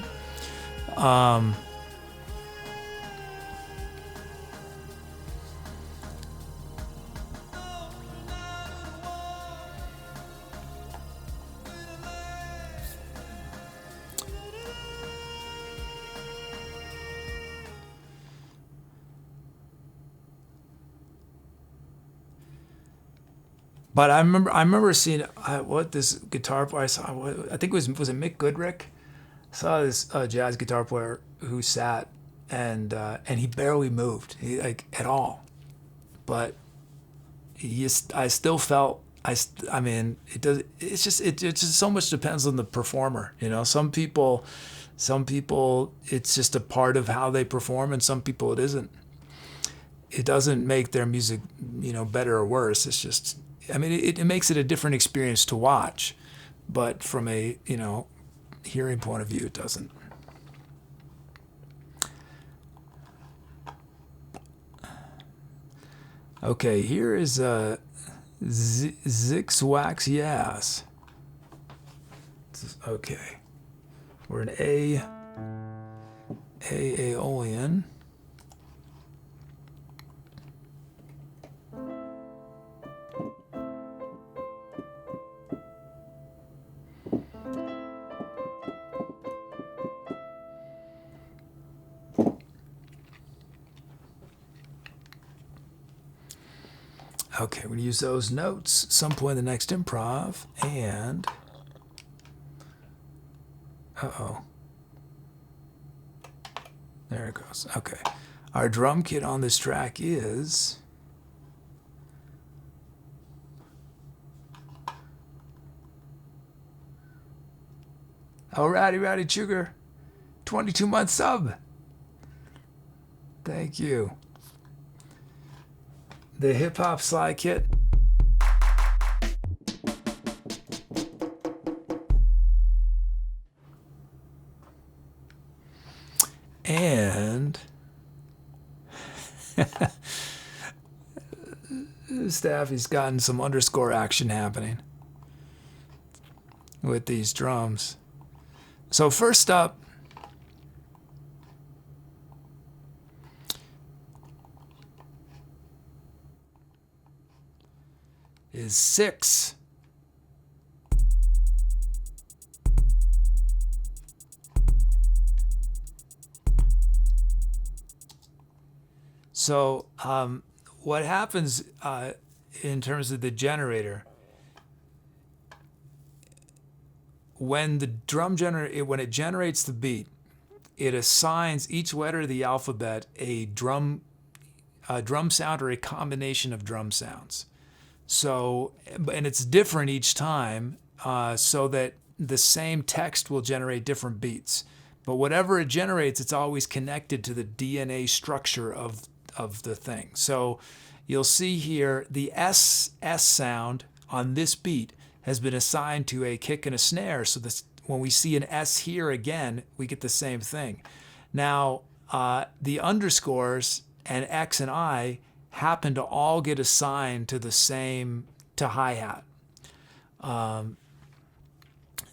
But I remember seeing what this guitar player I saw. I think was it Mick Goodrick? I saw this jazz guitar player who sat and he barely moved, at all. But I still felt I mean it does. It's just so much depends on the performer. You know, some people it's just a part of how they perform, and some people it isn't. It doesn't make their music, better or worse. It's just, I mean, it makes it a different experience to watch, but from a, hearing point of view, it doesn't. Okay, here is Zix Wax Yas. Okay, we're an Aeolian. Okay, we're going to use those notes some point in the next improv, and... Uh-oh. There it goes. Okay. Our drum kit on this track is... Oh, Rowdy Sugar, 22-month sub. Thank you. The hip hop slide kit. And Staffy's gotten some underscore action happening with these drums. So first up is 6. So what happens in terms of the generator, when the drum generator, when it generates the beat, it assigns each letter of the alphabet a drum sound or a combination of drum sounds. So, and it's different each time, so that the same text will generate different beats. But whatever it generates, it's always connected to the DNA structure of the thing. So you'll see here the S sound on this beat has been assigned to a kick and a snare. So this, when we see an S here again, we get the same thing. Now, the underscores and X and I happen to all get assigned to the same, to hi-hat.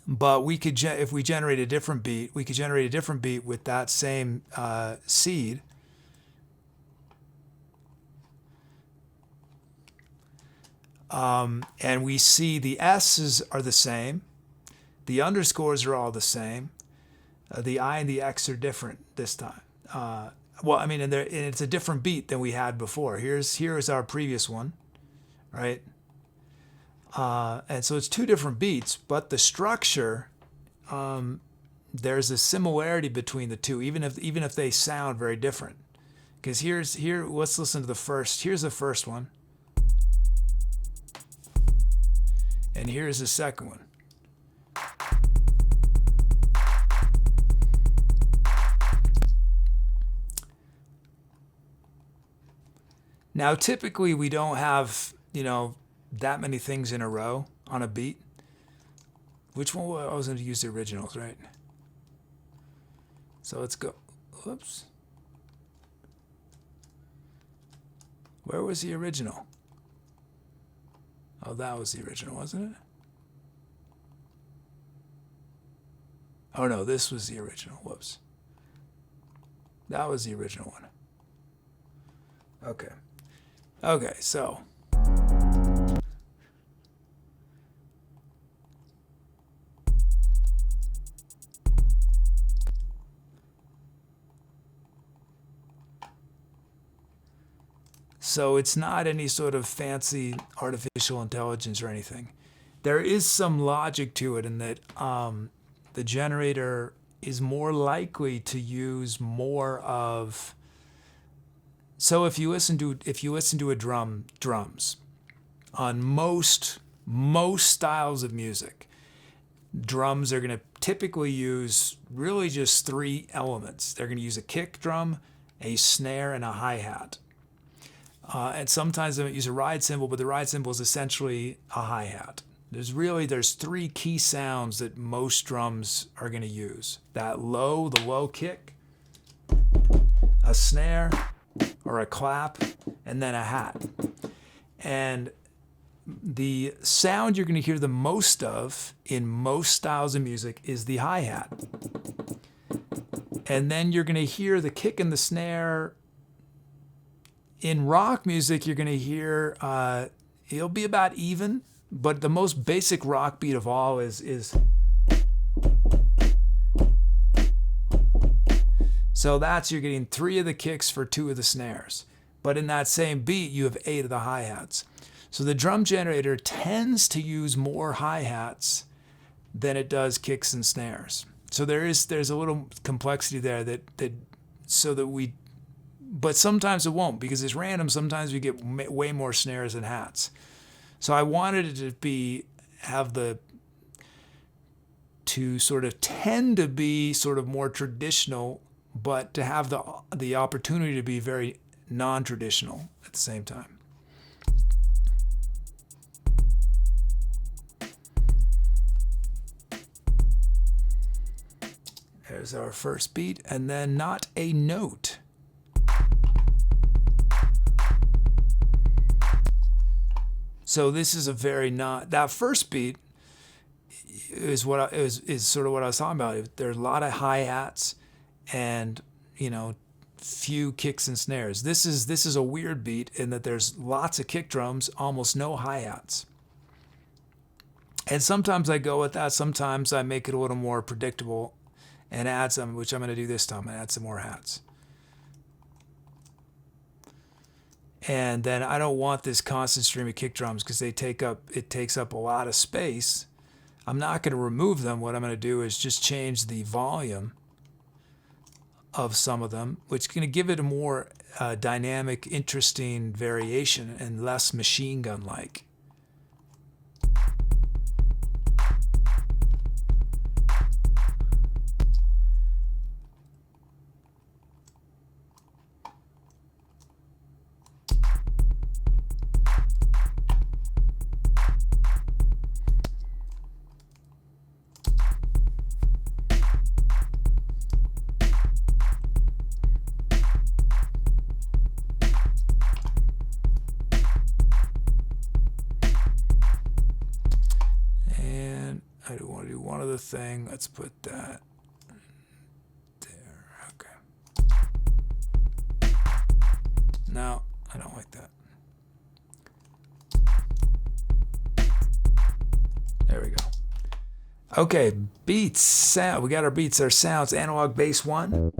But we could, if we generate a different beat, we could generate a different beat with that same seed. And we see the S's are the same. The underscores are all the same. The I and the X are different this time. Well, I mean, and it's a different beat than we had before. Here's our previous one, right? And so it's two different beats, but the structure, there's a similarity between the two, even if they sound very different. Because let's listen to the first. Here's the first one, and here's the second one. Now, typically we don't have that many things in a row on a beat. Which one? I was going to use the originals, right? So let's go. Whoops. Where was the original? Oh, that was the original, wasn't it? Oh no, this was the original. Whoops. That was the original one. Okay. Okay, so. So it's not any sort of fancy artificial intelligence or anything. There is some logic to it in that the generator is more likely to use more of. So if you listen to a drums on most styles of music, drums are going to typically use really just three elements. They're going to use a kick drum, a snare, and a hi-hat. And sometimes they use a ride cymbal, but the ride cymbal is essentially a hi-hat. There's three key sounds that most drums are going to use. The low kick, a snare, or a clap, and then a hat. And the sound you're going to hear the most of in most styles of music is the hi-hat. And then you're going to hear the kick and the snare. In rock music, you're going to hear, it'll be about even, but the most basic rock beat of all is. So you're getting 3 of the kicks for 2 of the snares. But in that same beat, you have 8 of the hi-hats. So the drum generator tends to use more hi-hats than it does kicks and snares. So there's a little complexity there but sometimes it won't because it's random. Sometimes we get way more snares than hats. So I wanted it to sort of tend to be sort of more traditional, but to have the opportunity to be very non-traditional at the same time. There's our first beat, and then not a note. So this is that first beat is sort of what I was talking about. There's a lot of hi-hats and, few kicks and snares. This is a weird beat in that there's lots of kick drums, almost no hi-hats. And sometimes I go with that. Sometimes I make it a little more predictable and add some, which I'm going to do this time, and add some more hats. And then I don't want this constant stream of kick drums because it takes up a lot of space. I'm not going to remove them. What I'm going to do is just change the volume of some of them, which is going to give it a more dynamic, interesting variation and less machine gun-like. I do want to do one other thing. Let's put that there. Okay. No, I don't like that. There we go. Okay, beats, sound. We got our beats, our sounds. Analog bass 1.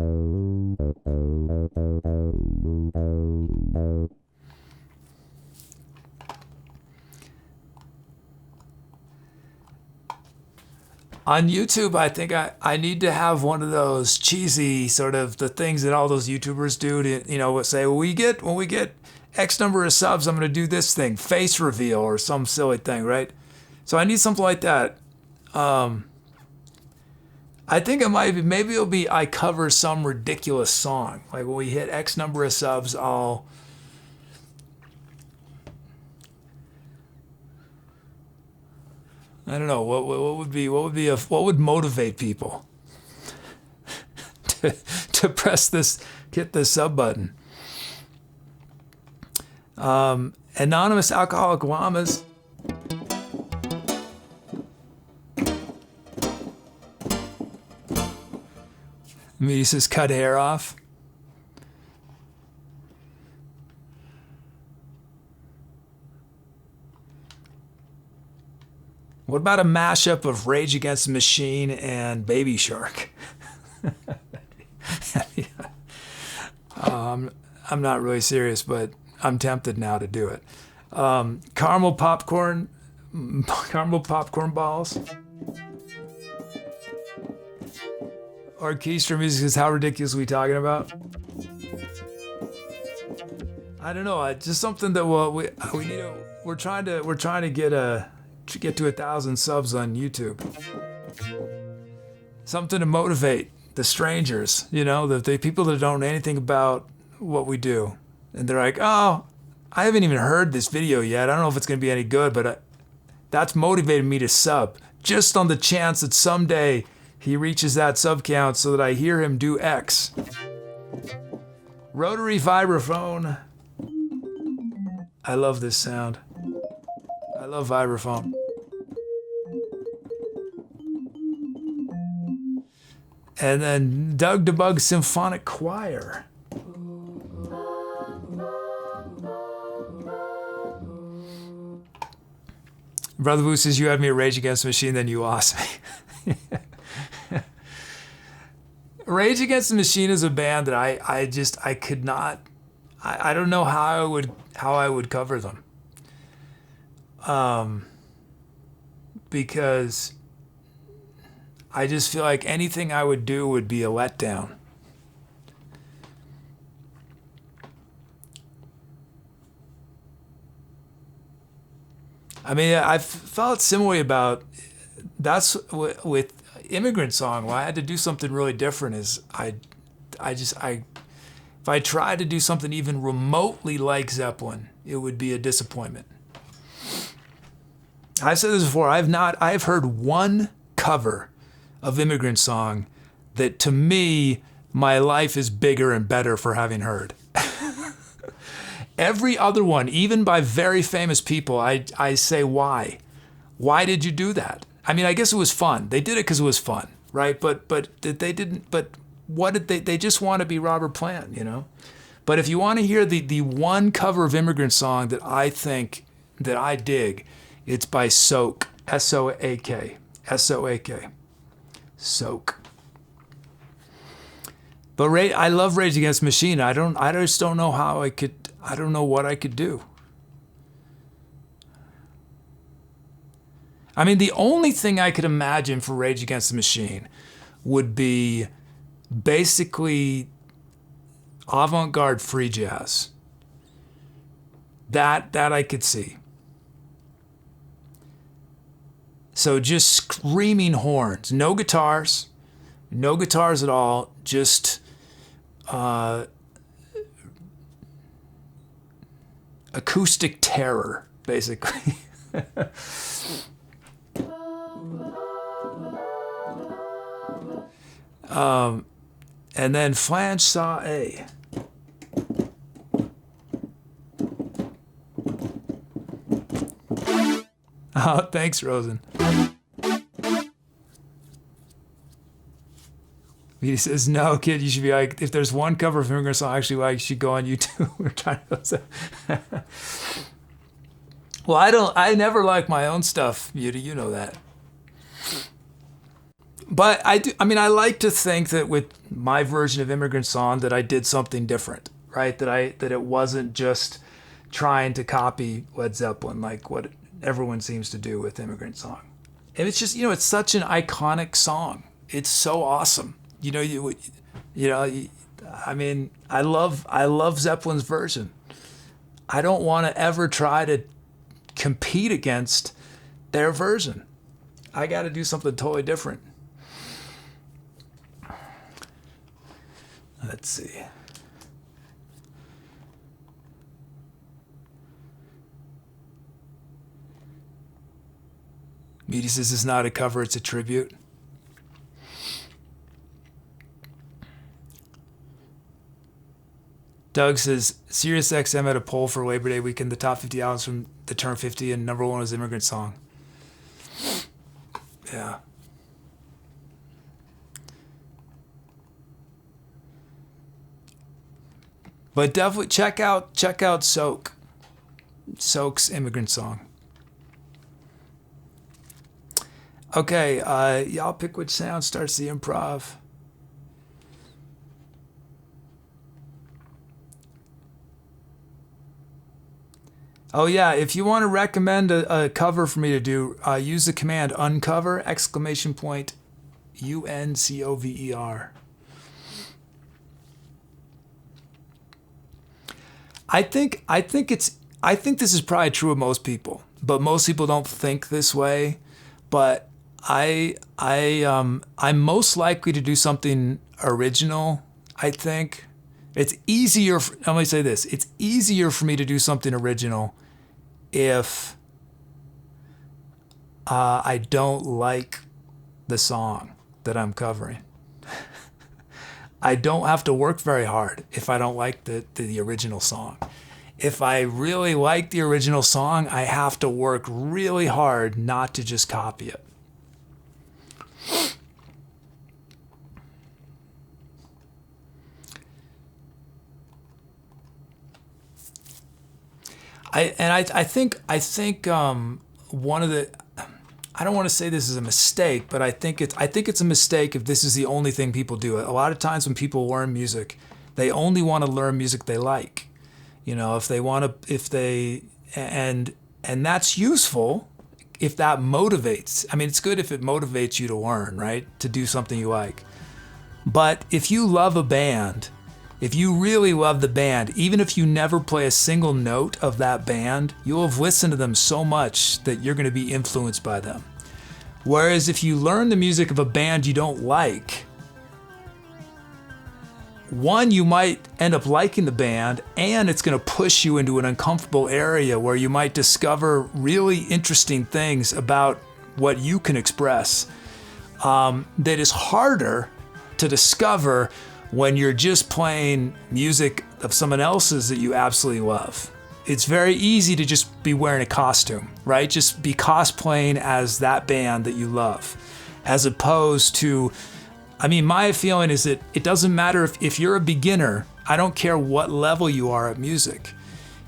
On YouTube, I think I need to have one of those cheesy sort of the things that all those YouTubers do to, say, when we get X number of subs, I'm going to do this thing, face reveal or some silly thing, right? So I need something like that. I think maybe it'll be I cover some ridiculous song. Like when we hit X number of subs, I don't know what would motivate people to press this, hit the sub button. Anonymous Alcoholic Llamas. He says cut hair off. What about a mashup of Rage Against the Machine and Baby Shark? I'm not really serious, but I'm tempted now to do it. Caramel popcorn balls. Orchestra music is how ridiculous are we talking about? I don't know. Just something that we need. We're trying to get to 1,000 subs on YouTube. Something to motivate the strangers, the people that don't know anything about what we do. And they're like, oh, I haven't even heard this video yet. I don't know if it's going to be any good, but that's motivated me to sub. Just on the chance that someday he reaches that sub count so that I hear him do X. Rotary vibraphone. I love this sound. I love vibraphone. And then dugDbug Symphonic Choir. Brother Boo says, you had me at Rage Against the Machine, then you lost me. Rage Against the Machine is a band that I could not, I don't know how I would cover them. Because I just feel like anything I would do would be a letdown. I mean, I felt similarly about, that's with Immigrant Song. Well, I had to do something really different. If I tried to do something even remotely like Zeppelin, it would be a disappointment. I've said this before. I've heard one cover of Immigrant Song that, to me, my life is bigger and better for having heard. Every other one, even by very famous people, I say, why? Why did you do that? I mean, I guess it was fun. They did it because it was fun, right? But they didn't. But what did they just want to be Robert Plant, But if you want to hear the one cover of Immigrant Song that I think that I dig, it's by Soak, S-O-A-K, S-O-A-K, Soak. But I love Rage Against the Machine. I just don't know how I don't know what I could do. I mean, the only thing I could imagine for Rage Against the Machine would be basically avant-garde free jazz. That I could see. So just screaming horns, no guitars at all, just acoustic terror, basically. And then Flange Saw A. Oh, thanks, Rosen. He says, no, kid, you should be like, if there's one cover of Immigrant Song I actually like, you should go on YouTube. We're trying to Well, I never like my own stuff, you know that. But I like to think that with my version of Immigrant Song that I did something different, right? That it wasn't just trying to copy Led Zeppelin like what everyone seems to do with Immigrant Song. And it's just, it's such an iconic song. It's so awesome. I love Zeppelin's version. I don't want to ever try to compete against their version. I got to do something totally different. Let's see. Meaty says it's not a cover, it's a tribute. Doug says, Sirius XM had a poll for Labor Day weekend, the top 50 albums from the Turn 50, and number one was Immigrant Song. Yeah. But definitely check out Soak's Immigrant Song. Okay, y'all pick which sound starts the improv. Oh yeah, if you want to recommend a cover for me to do, use the command uncover, ! UNCOVER. I think this is probably true of most people, but most people don't think this way. But I'm most likely to do something original. I think it's easier. Let me say this: it's easier for me to do something original if I don't like the song that I'm covering. I don't have to work very hard if I don't like the original song. If I really like the original song, I have to work really hard not to just copy it. I think one of the, I don't want to say this is a mistake, but I think it's a mistake if this is the only thing people do. A lot of times when people learn music, they only want to learn music they like. You know, and that's useful if that motivates. I mean, it's good if it motivates you to learn, right? To do something you like. But if you love a band, if you really love the band, even if you never play a single note of that band, you'll have listened to them so much that you're going to be influenced by them. Whereas if you learn the music of a band you don't like, one, you might end up liking the band, and it's going to push you into an uncomfortable area where you might discover really interesting things about what you can express that is harder to discover when you're just playing music of someone else's that you absolutely love. It's very easy to just be wearing a costume, right? Just be cosplaying as that band that you love, as opposed to, I mean, my feeling is that it doesn't matter if you're a beginner. I don't care what level you are at music.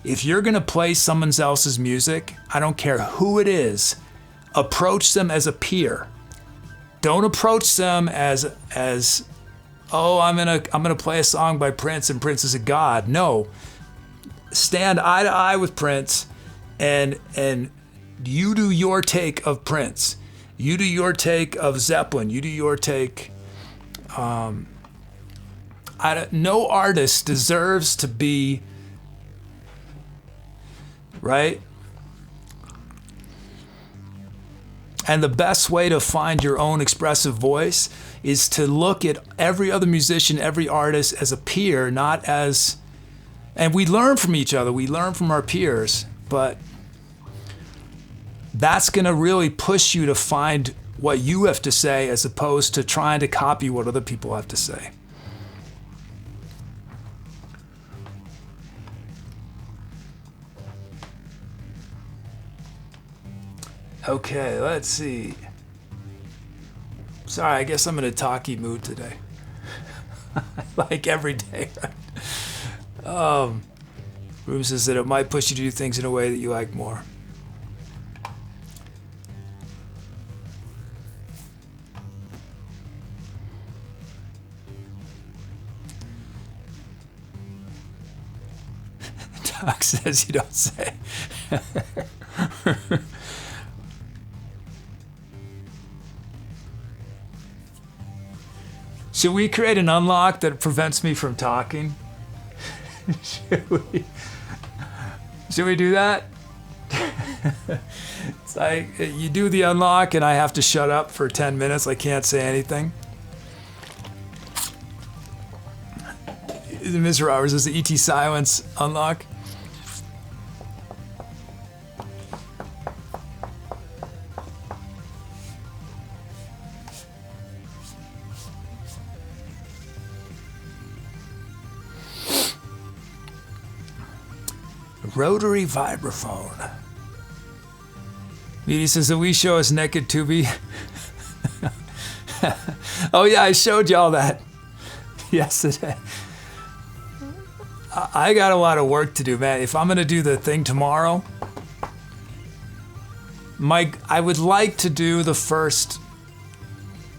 If you're gonna play someone else's music, I don't care who it is, approach them as a peer. Don't approach them as oh, I'm gonna play a song by Prince and Prince is a god. No, stand eye to eye with Prince, and you do your take of Prince. You do your take of Zeppelin. You do your take. No artist deserves to be right. And the best way to find your own expressive voice is to look at every other musician, every artist as a peer, not as, and we learn from each other, we learn from our peers, but that's gonna really push you to find what you have to say as opposed to trying to copy what other people have to say. Okay, let's see. Sorry, I guess I'm in a talky mood today. Like every day, right? Ruben says that it might push you to do things in a way that you like more. Doc says you don't say. Should we create an unlock that prevents me from talking? Should we do that? It's like you do the unlock and I have to shut up for 10 minutes. I can't say anything. Mr. Roberts, is the ET silence unlock? rotary vibraphone. Meaty says that we show us naked Tubi. Oh yeah, I showed y'all that yesterday. I got a lot of work to do, man. If I'm gonna do the thing tomorrow, Mike, I would like to do the first,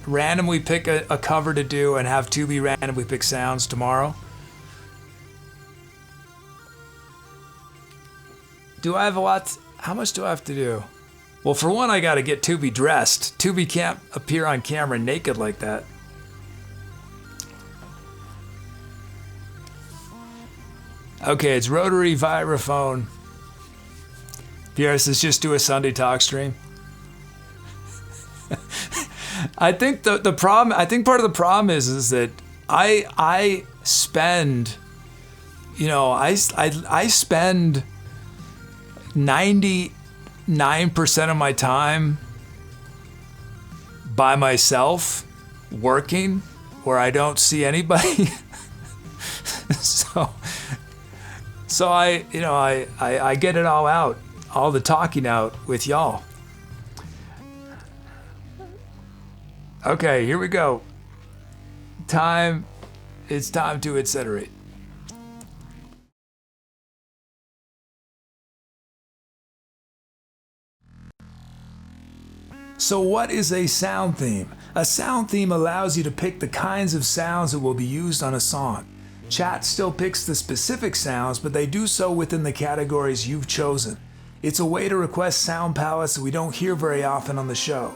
randomly pick a cover to do and have Tubi randomly pick sounds tomorrow. Do I have a lot? How much do I have to do? Well, for one, I gotta get Tubi dressed. Tubi can't appear on camera naked like that. Okay, it's rotary vibraphone. Pierre says just do a Sunday talk stream. I think the problem. I think part of the problem is that I spend, you know, I spend 99% of my time by myself working, where I don't see anybody. So I get it all out, all the talking out with y'all. Okay, here we go. It's time to iterate. So what is a sound theme? A sound theme allows you to pick the kinds of sounds that will be used on a song. Chat still picks the specific sounds, but they do so within the categories you've chosen. It's a way to request sound palettes that we don't hear very often on the show.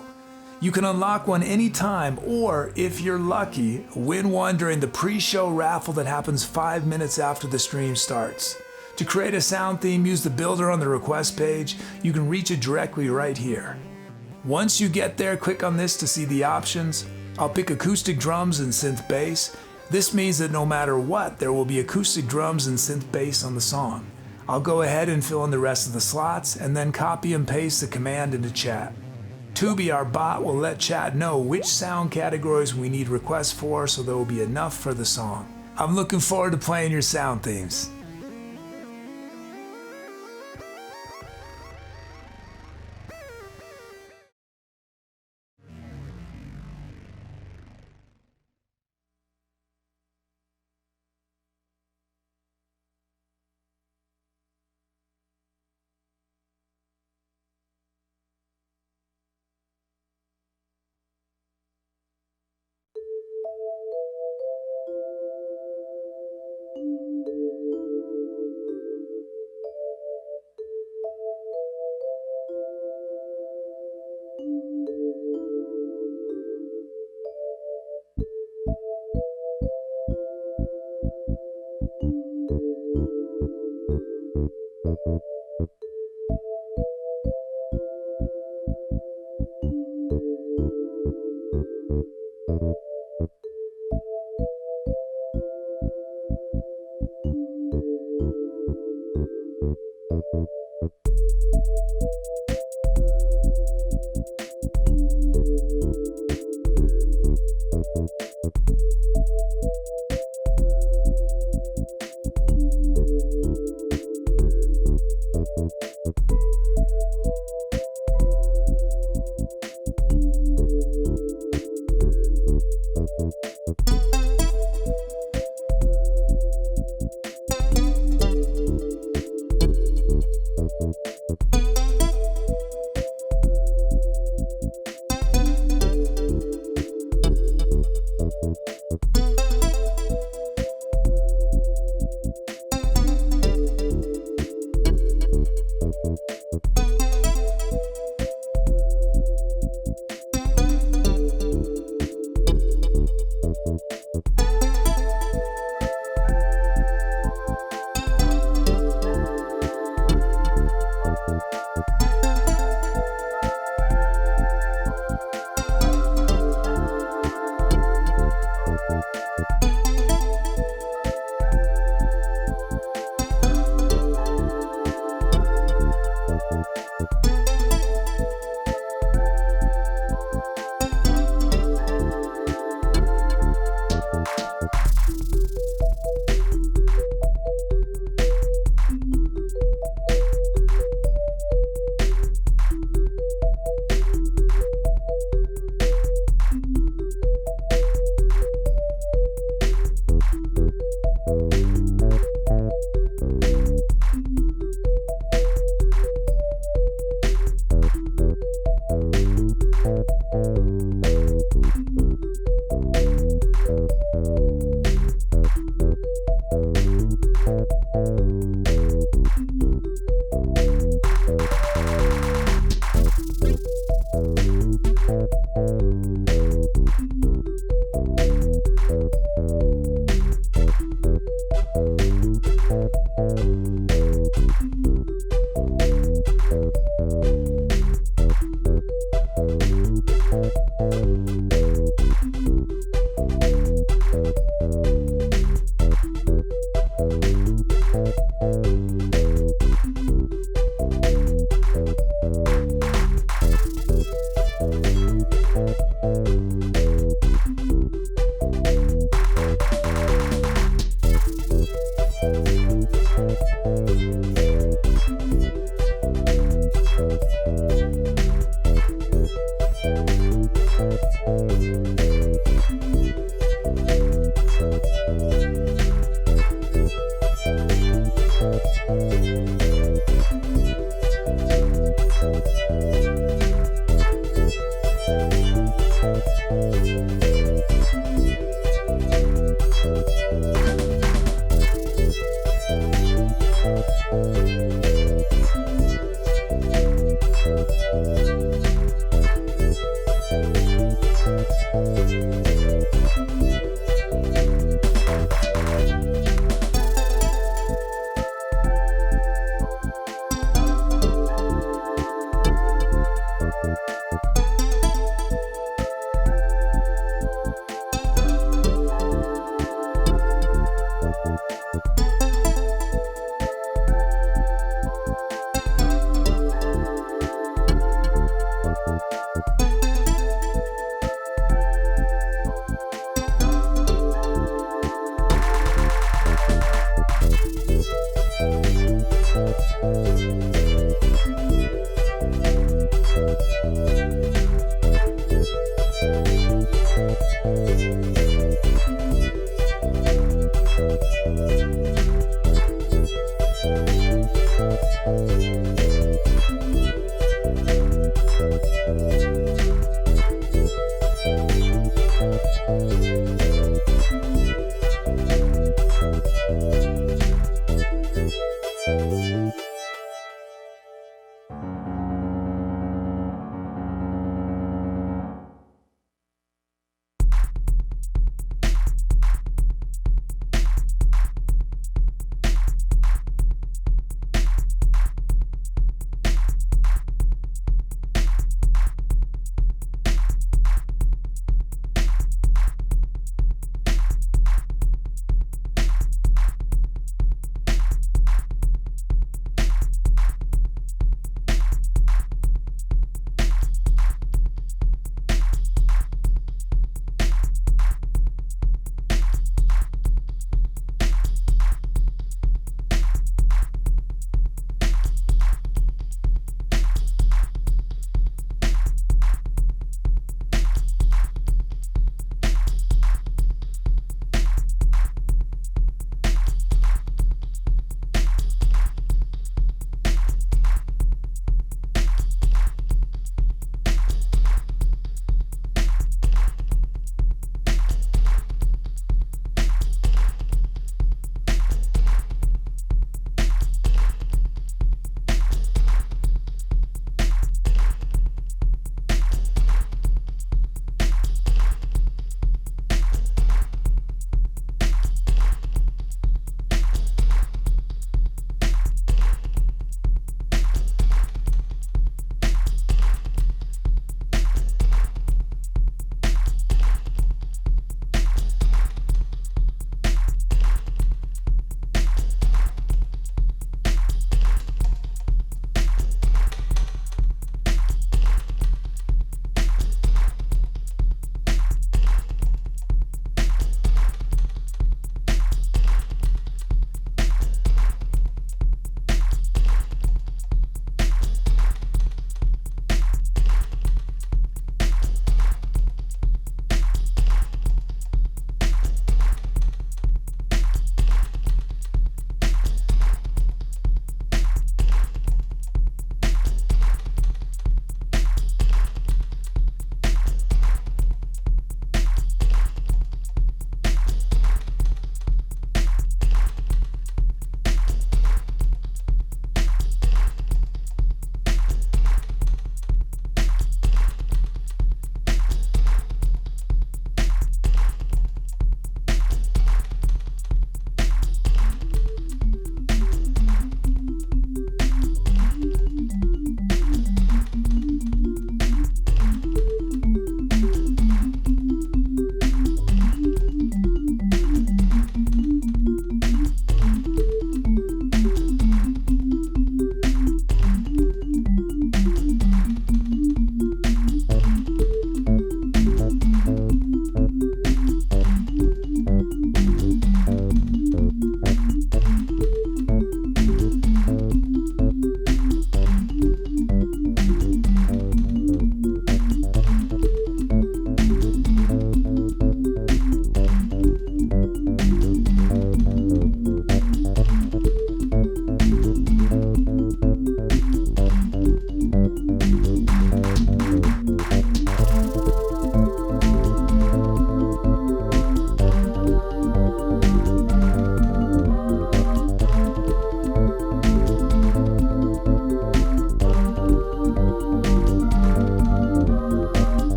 You can unlock one anytime, or if you're lucky, win one during the pre-show raffle that happens 5 minutes after the stream starts. To create a sound theme, use the builder on the request page. You can reach it directly right here. Once you get there, click on this to see the options. I'll pick acoustic drums and synth bass. This means that no matter what, there will be acoustic drums and synth bass on the song. I'll go ahead and fill in the rest of the slots and then copy and paste the command into chat. Tubi, our bot, will let chat know which sound categories we need requests for, so there will be enough for the song. I'm looking forward to playing your sound themes.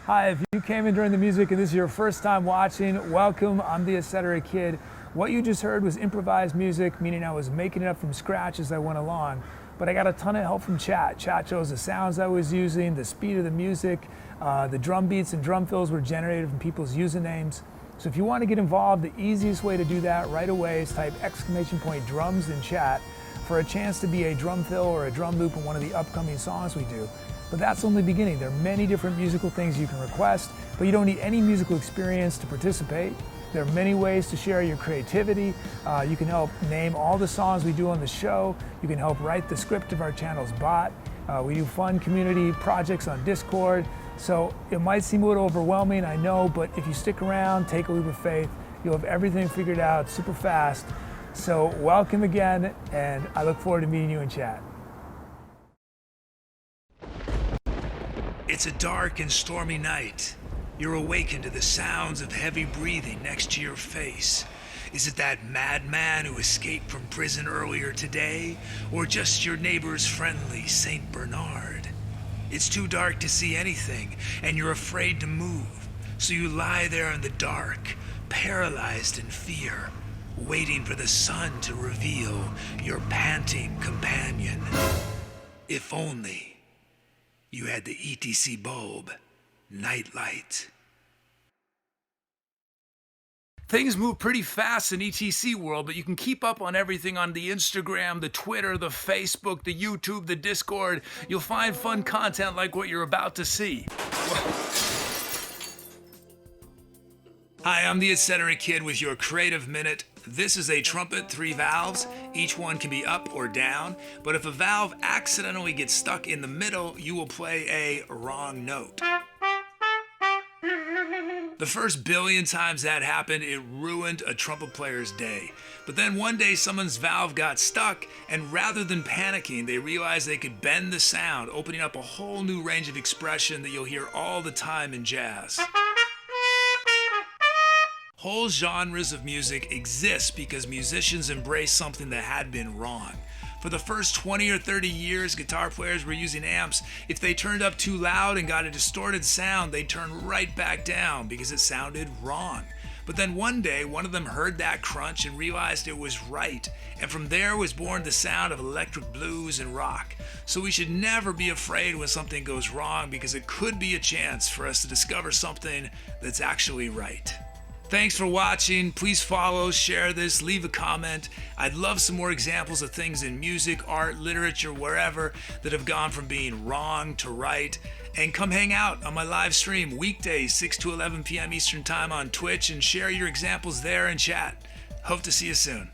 Hi, if you came in during the music and this is your first time watching, welcome. I'm the Etc. Kid. What you just heard was improvised music, meaning I was making it up from scratch as I went along. But I got a ton of help from chat. Chat chose the sounds I was using, the speed of the music, the drum beats and drum fills were generated from people's usernames. So if you want to get involved, the easiest way to do that right away is type !drums in chat for a chance to be a drum fill or a drum loop in one of the upcoming songs we do. But that's only the beginning. There are many different musical things you can request, but you don't need any musical experience to participate. There are many ways to share your creativity. You can help name all the songs we do on the show. You can help write the script of our channel's bot. We do fun community projects on Discord. So it might seem a little overwhelming, I know, but if you stick around, take a leap of faith, you'll have everything figured out super fast. So welcome again, and I look forward to meeting you in chat. It's a dark and stormy night. You're awakened to the sounds of heavy breathing next to your face. Is it that madman who escaped from prison earlier today, or just your neighbor's friendly Saint Bernard? It's too dark to see anything, and you're afraid to move, so you lie there in the dark, paralyzed in fear, waiting for the sun to reveal your panting companion. If only you had the ETC bulb nightlight. Things move pretty fast in ETC world, but you can keep up on everything on the Instagram, the Twitter, the Facebook, the YouTube, the Discord. You'll find fun content like what you're about to see. Hi, I'm the Etc. Kid with your Creative Minute. This is a trumpet, 3 valves. Each one can be up or down, but if a valve accidentally gets stuck in the middle, you will play a wrong note. The first billion times that happened, it ruined a trumpet player's day. But then one day someone's valve got stuck, and rather than panicking, they realized they could bend the sound, opening up a whole new range of expression that you'll hear all the time in jazz. Whole genres of music exist because musicians embraced something that had been wrong. For the first 20 or 30 years, guitar players were using amps. If they turned up too loud and got a distorted sound, they'd turn right back down because it sounded wrong. But then one day, one of them heard that crunch and realized it was right. And from there was born the sound of electric blues and rock. So we should never be afraid when something goes wrong, because it could be a chance for us to discover something that's actually right. Thanks for watching. Please follow, share this, leave a comment. I'd love some more examples of things in music, art, literature, wherever, that have gone from being wrong to right. And come hang out on my live stream weekdays, 6 to 11 p.m. Eastern Time on Twitch, and share your examples there in chat. Hope to see you soon.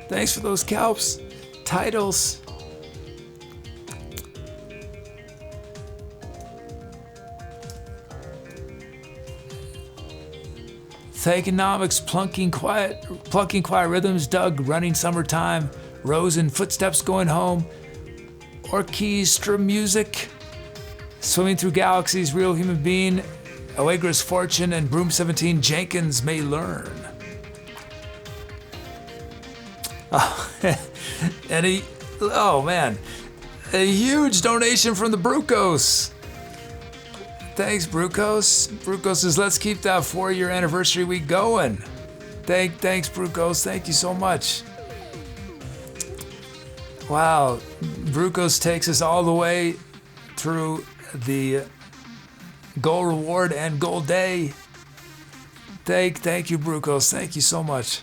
Thanks for those calps, titles. Thankonomics, Plucking Quiet Rhythms, Doug, Running Summertime, Rose and Footsteps Going Home, Orchestra Music, Swimming Through Galaxies, Real Human Being, Allegra's Fortune, and Broom 17, Jenkins May Learn. Oh man, a huge donation from the Brucos. Thanks, Brucos. Brucos says, let's keep that 4-year anniversary week going. Thanks, Brucos. Thank you so much. Wow, Brucos takes us all the way through the Gold Reward and Gold Day. Thank you, Brucos. Thank you so much.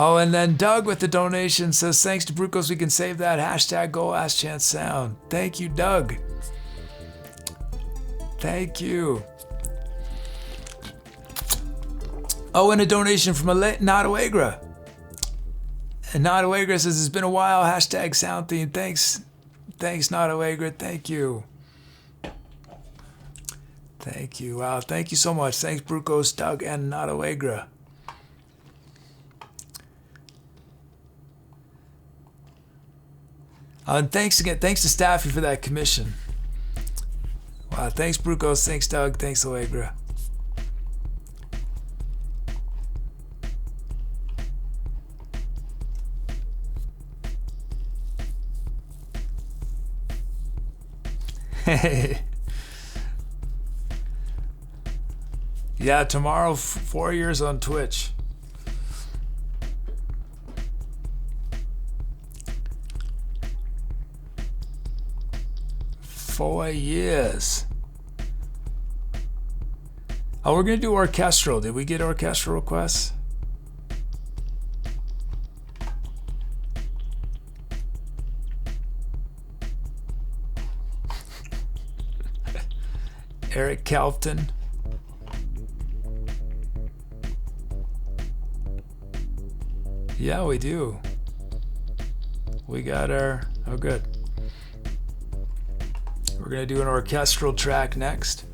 Oh, and then Doug with the donation says, thanks to Brucos, we can save that hashtag Go Last Chance sound. Thank you, Doug. Thank you. Oh, and a donation from Nadawegra. And Nadawegra says, it's been a while, hashtag sound theme. Thanks, Nadawegra. Thank you. Thank you. Wow, thank you so much. Thanks, Brucos, Doug, and Nadawegra. And thanks again. Thanks to Staffy for that commission. Wow, thanks, Brucos. Thanks, Doug. Thanks, Allegra. Hey. Yeah, tomorrow, 4 years on Twitch. For years. Oh, we're gonna do orchestral. Did we get orchestral requests? Eric Calton. Yeah, we do. We got our... Oh, good. We're going to do an orchestral track next.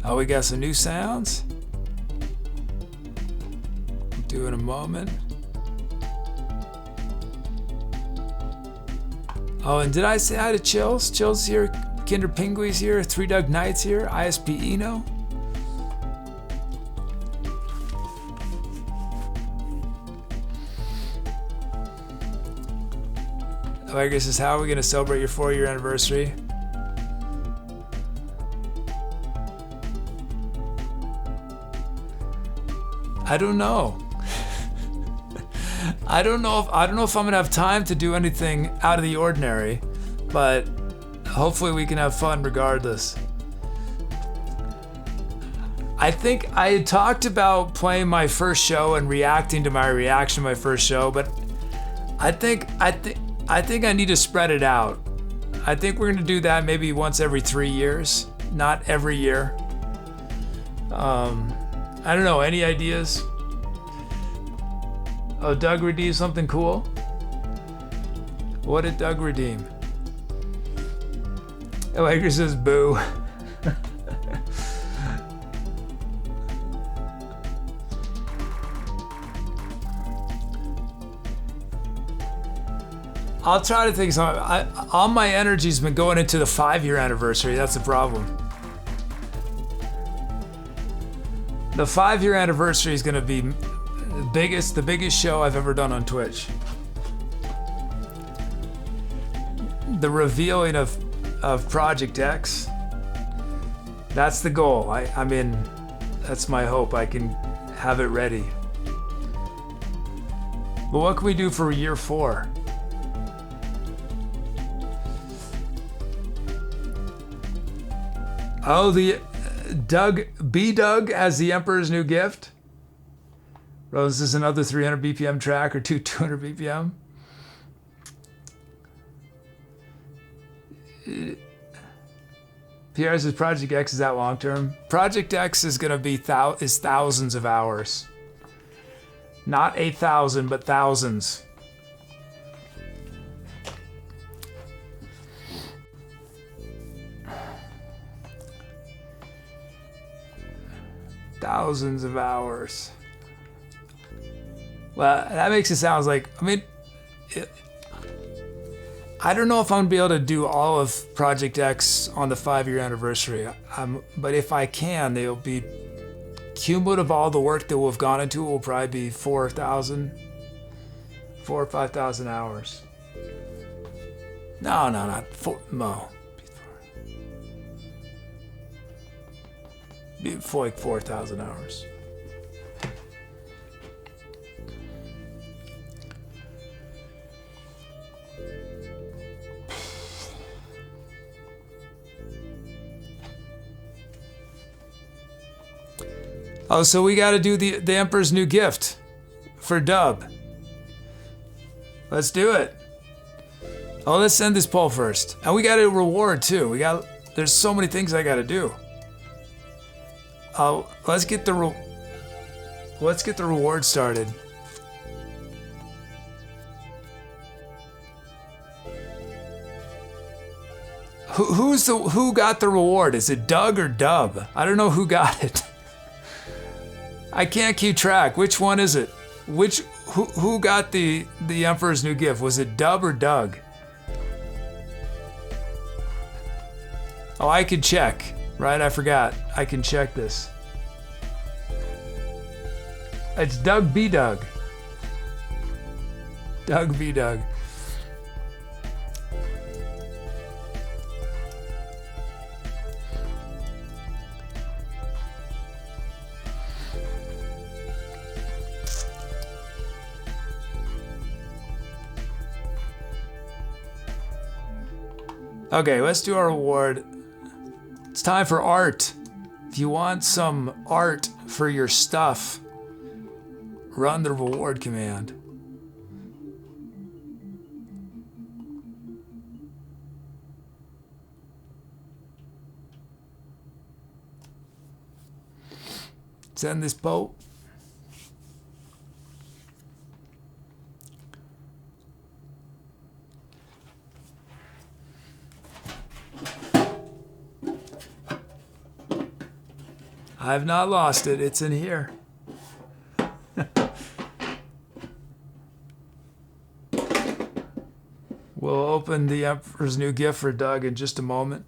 Oh, we got some new sounds. We'll do in a moment. Oh, and did I say hi to Chills? Chills here, Kinder Pingui's here, 3 Doug Knights here, ISP Eno. Oh, I guess is how are we gonna celebrate your 4-year anniversary? I don't know. I don't know if I'm gonna have time to do anything out of the ordinary, but hopefully we can have fun regardless. I think I had talked about playing my first show and reacting to my reaction to my first show, but I think I need to spread it out. I think we're gonna do that maybe once every 3 years, not every year. I don't know, any ideas? Oh, Doug redeemed something cool? What did Doug redeem? Oh, Edgar says boo. I'll try to think of something. All my energy's been going into the 5-year anniversary. That's the problem. The 5-year anniversary is going to be the biggest show I've ever done on Twitch. The revealing of Project X. That's the goal. I mean, that's my hope. I can have it ready. But what can we do for year 4? Oh, the Doug as the Emperor's New Gift. Rhodes is another 300 BPM track or 200 BPM. PR says Project X is that long term. Project X is gonna be thousands of hours. Not 8,000, but thousands. Thousands of hours. Well, that makes it sound like, I mean, I don't know if I'm gonna be able to do all of Project X on the 5-year anniversary. But if I can, they'll be cumulative. All the work that will have gone into it will probably be 4,000 or 5,000 hours. No, not 4. No. For like 4,000 hours. Oh, so we got to do the Emperor's New Gift for dub. Let's do it. Oh, let's send this poll first. And we got a reward too. There's so many things I got to do. Let's get the reward started. Who got the reward? Is it Doug or Dub? I don't know who got it. I can't keep track. Which one is it? Who got the Emperor's New Gift? Was it Dub or Doug? Oh, I could check. Right, I forgot. I can check this. It's dugDbug. dugDbug. Okay, let's do our reward. It's time for art. If you want some art for your stuff, run the reward command. Send this boat. I've not lost it. It's in here. We'll open the Emperor's New Gift for Doug in just a moment.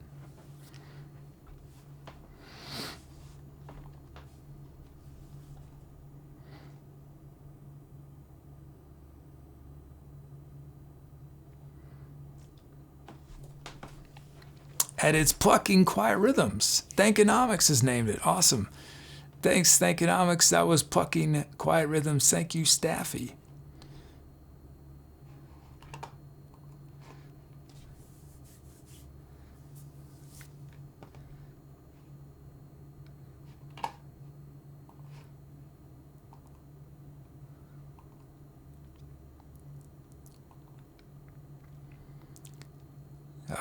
And it's Plucking Quiet Rhythms. Thankonomics has named it. Awesome. Thanks, Thankonomics. That was Plucking Quiet Rhythms. Thank you, Staffy.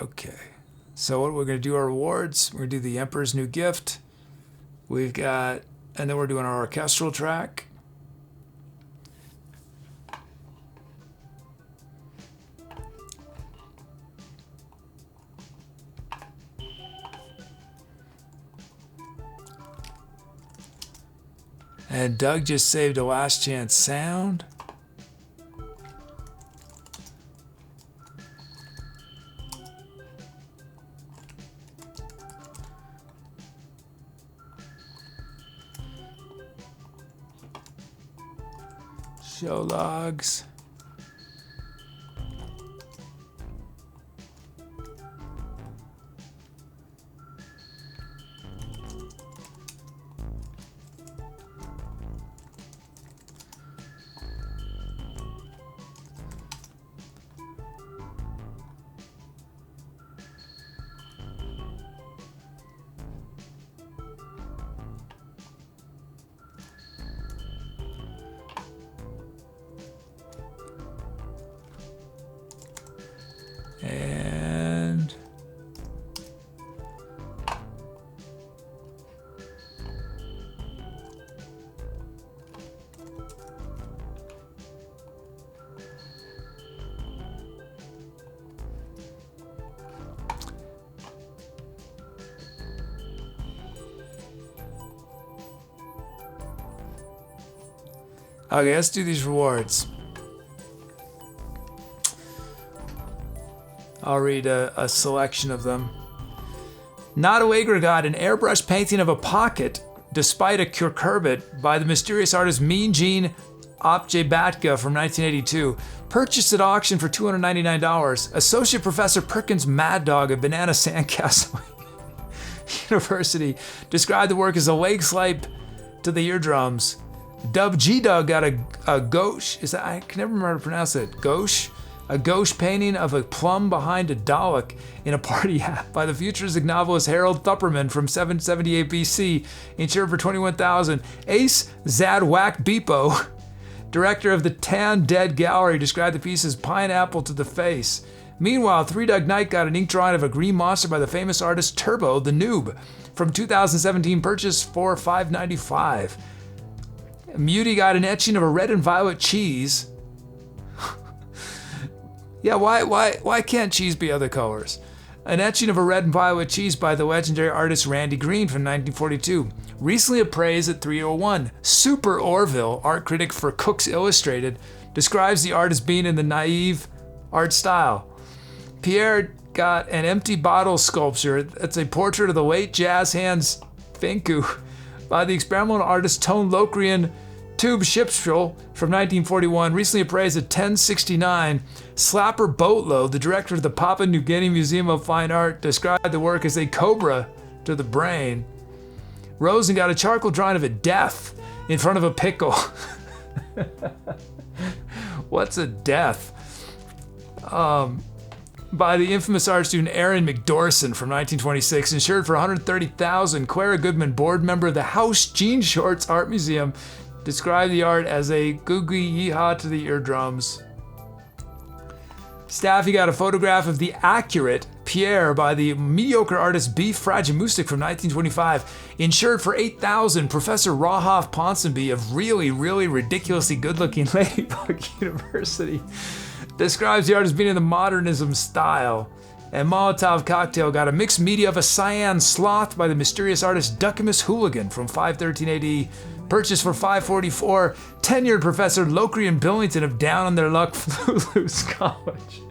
Okay. So what we're going to do our rewards. We're going to do the Emperor's New Gift. We've got, and then we're doing our orchestral track. And Doug just saved a last chance sound. Show logs. And okay, let's do these rewards. I'll read a selection of them. Notawager got an airbrush painting of a pocket despite a cucurbit by the mysterious artist Mean Gene Opjebatka from 1982. Purchased at auction for $299. Associate Professor Perkins Mad Dog of Banana Sandcastle University described the work as a leg swipe to the eardrums. dugDbug got a gauche. I can never remember how to pronounce it. Gauche? a gauche painting of a plum behind a Dalek in a party hat by the futuristic novelist Harold Thupperman from 778 BC, insured for $21,000. Ace Zadwak Beepo, director of the Tan Dead Gallery, described the piece as pineapple to the face. Meanwhile, 3Doug Knight got an ink drawing of a green monster by the famous artist Turbo the Noob from 2017, purchased for $5.95. Muty got an etching of a red and violet cheese. Yeah, why can't cheese be other colors? An etching of a red and violet cheese by the legendary artist Randy Green from 1942. Recently appraised at $301. Super Orville, art critic for Cooks Illustrated, describes the art as being in the naive art style. Pierre got an empty bottle sculpture. That's a portrait of the late jazz hands Finku by the experimental artist Tone Locrian Tube Shipshill from 1941, recently appraised at $1069. Slapper Boatload, the director of the Papua New Guinea Museum of Fine Art, described the work as a cobra to the brain. Rosen got a charcoal drawing of a death in front of a pickle. What's a death? By the infamous art student Aaron McDorson from 1926, insured for $130,000. Clara Goodman, board member of the House Jean Shorts Art Museum, described the art as a googly yeehaw to the eardrums. Staffy got a photograph of the accurate Pierre by the mediocre artist B. Fragimustic from 1925, insured for $8,000. Professor Rahoff Ponsonby of really, really ridiculously good-looking Ladybug University describes the art as being in the modernism style. And Molotov Cocktail got a mixed media of a cyan sloth by the mysterious artist Ducimus Hooligan from 513 AD, purchased for $544. Tenured Professor Locrian Billington of Down on Their Luck Flute College.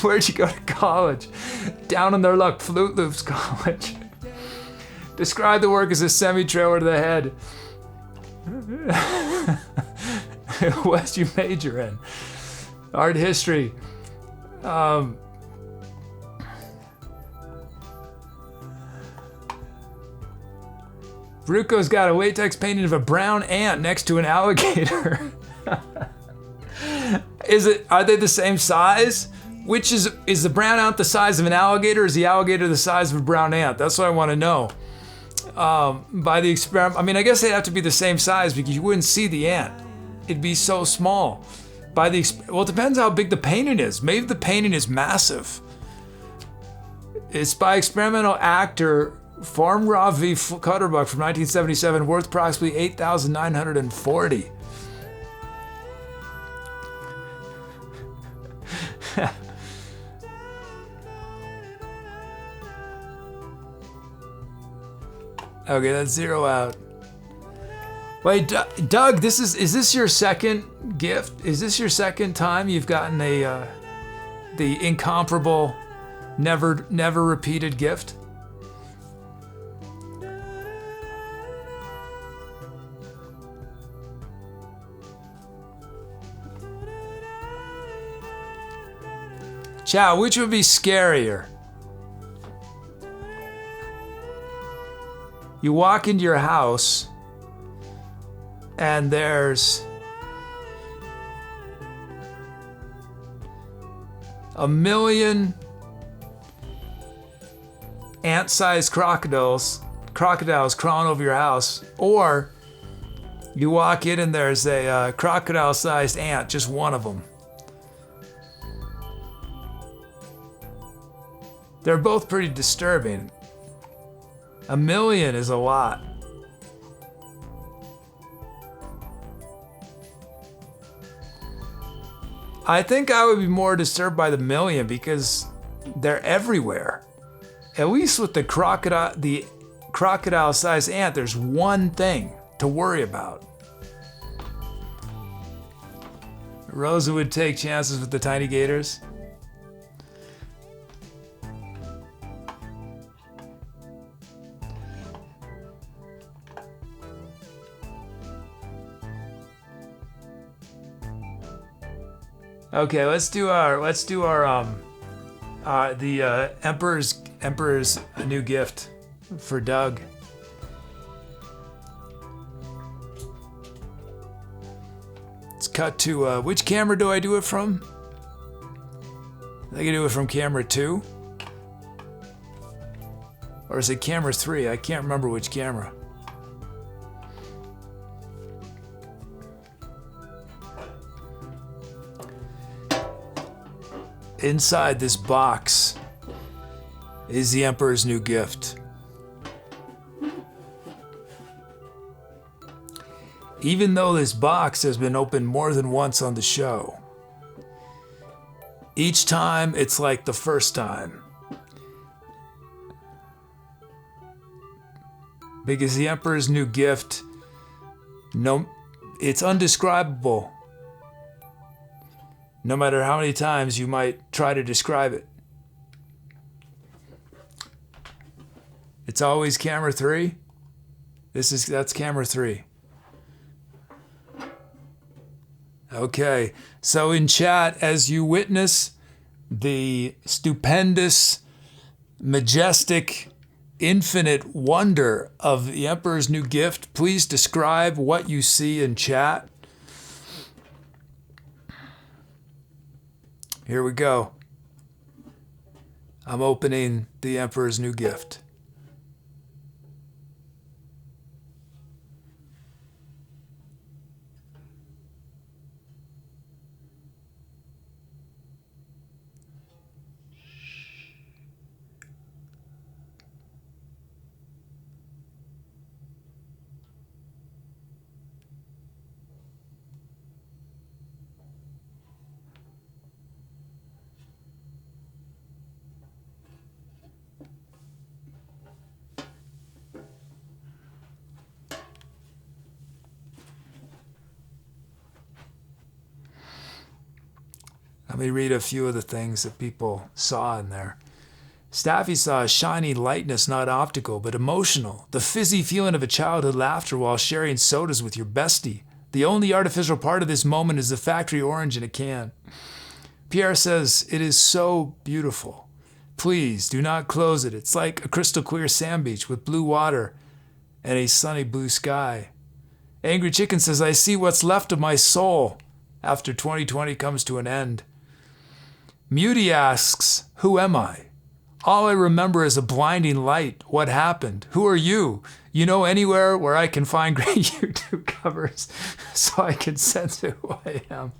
Where'd you go to college? Down on Their Luck Flute Loops College. Described the work as a semi-trailer to the head. What you major in? Art history. Bruco's got a latex painting of a brown ant next to an alligator. Are they the same size? Which is the brown ant the size of an alligator, or is the alligator the size of a brown ant? That's what I want to know. By the experiment, I mean, I guess they'd have to be the same size because you wouldn't see the ant. It'd be so small. Well, it depends how big the painting is. Maybe the painting is massive. It's by experimental actor Farm Ravi Cutterbuck from 1977, worth approximately $8,940. Okay, that's zero out. Wait, Doug, is this your second gift? Is this your second time you've gotten the incomparable, never repeated gift? Chow, which would be scarier? You walk into your house and there's a million ant-sized crocodiles crawling over your house, or you walk in and there's a crocodile-sized ant, just one of them. They're both pretty disturbing. A million is a lot. I think I would be more disturbed by the million because they're everywhere. At least with the crocodile-sized ant, there's one thing to worry about. Rosa would take chances with the tiny gators. Okay, let's do our the Emperor's new gift for Doug. cut to, which camera do I do it from? I can do it from camera 2. Or is it camera 3? I can't remember which camera. Inside this box is the Emperor's New Gift. Even though this box has been opened more than once on the show, each time it's like the first time. Because the Emperor's New Gift, it's undescribable. No matter how many times you might try to describe it. It's always camera 3. That's camera 3. Okay, so in chat, as you witness the stupendous, majestic, infinite wonder of the Emperor's New Gift, please describe what you see in chat. Here we go. I'm opening the Emperor's New Gift. Let me read a few of the things that people saw in there. Staffy saw a shiny lightness, not optical, but emotional. The fizzy feeling of a childhood laughter while sharing sodas with your bestie. The only artificial part of this moment is the factory orange in a can. Pierre says, it is so beautiful. Please do not close it. It's like a crystal clear sand beach with blue water and a sunny blue sky. Angry Chicken says, I see what's left of my soul after 2020 comes to an end. Muty asks, who am I? All I remember is a blinding light. What happened? Who are you? You know anywhere where I can find great YouTube covers so I can censor who I am?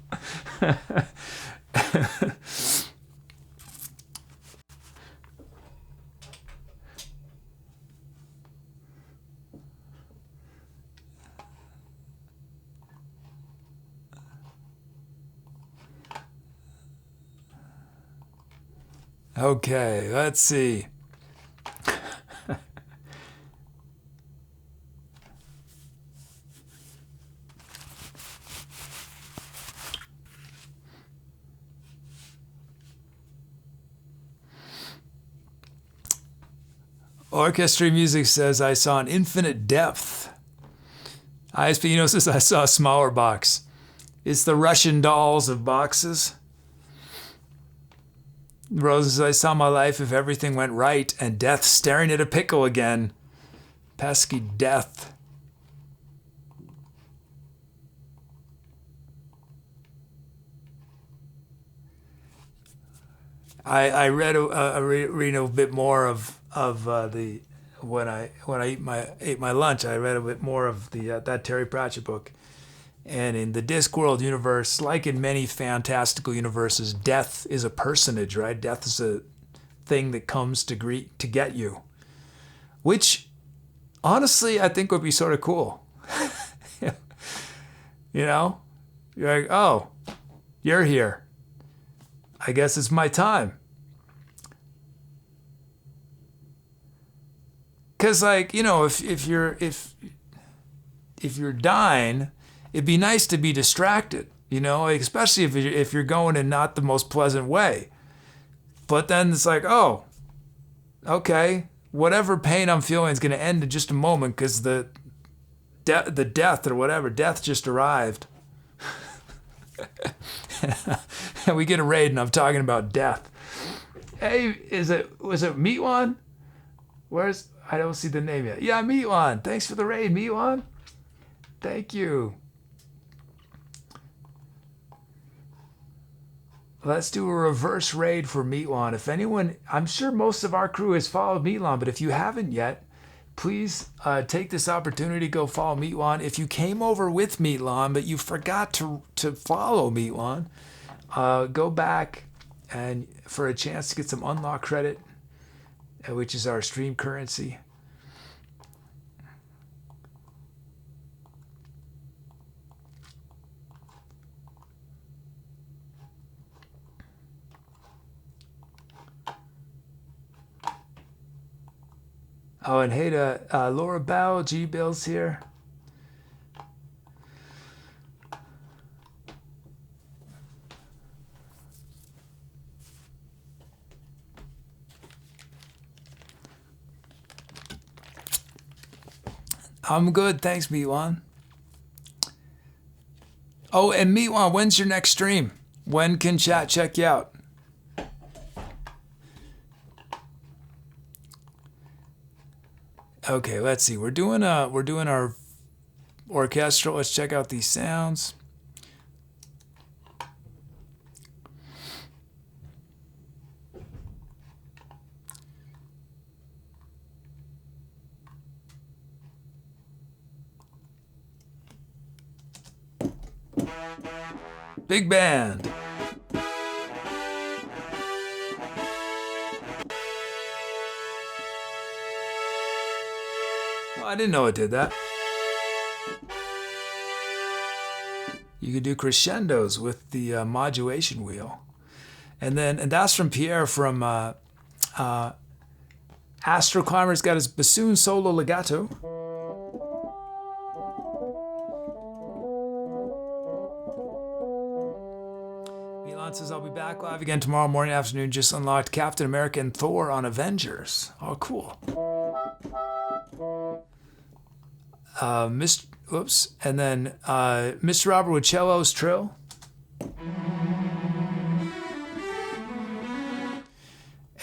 Okay, let's see. Orchestra Music says, I saw an infinite depth. ISP says, I saw a smaller box. It's the Russian dolls of boxes. Rhodes says, I saw my life if everything went right, and death staring at a pickle again. Pesky death. I read a bit more of the when I ate my lunch. I read a bit more of the that Terry Pratchett book. And in the Discworld universe, like in many fantastical universes, death is a personage, right? Death is a thing that comes to get you. Which, honestly, I think would be sort of cool. You know? You're like, oh, you're here. I guess it's my time. Because, like, if you're dying, it'd be nice to be distracted, like, especially if you're going in not the most pleasant way. But then it's like, oh, okay, whatever pain I'm feeling is going to end in just a moment because the death or whatever, death just arrived. And we get a raid and I'm talking about death. Hey, was it Meatwan? I don't see the name yet. Yeah, Meatwan. Thanks for the raid, Meatwan. Thank you. Let's do a reverse raid for Meatlawn. If anyone, I'm sure most of our crew has followed Meatlawn, but if you haven't yet, please take this opportunity to go follow Meatlawn. If you came over with Meatlawn, but you forgot to follow Meatlawn, go back and for a chance to get some unlock credit, which is our stream currency. Oh, and hey to Laura Bell, G Bill's here. I'm good, thanks, Meatwan. Oh, and Meatwan, when's your next stream? When can chat check you out? Okay, let's see. We're doing our orchestral. Let's check out these sounds. Big band. Oh, I didn't know it did that. You could do crescendos with the modulation wheel. And that's from Pierre from Astro Climber's got his bassoon solo legato. Elon says, I'll be back live again tomorrow morning, afternoon. Just unlocked Captain America and Thor on Avengers. Oh, cool. And then Mr. Robert with cello's trill.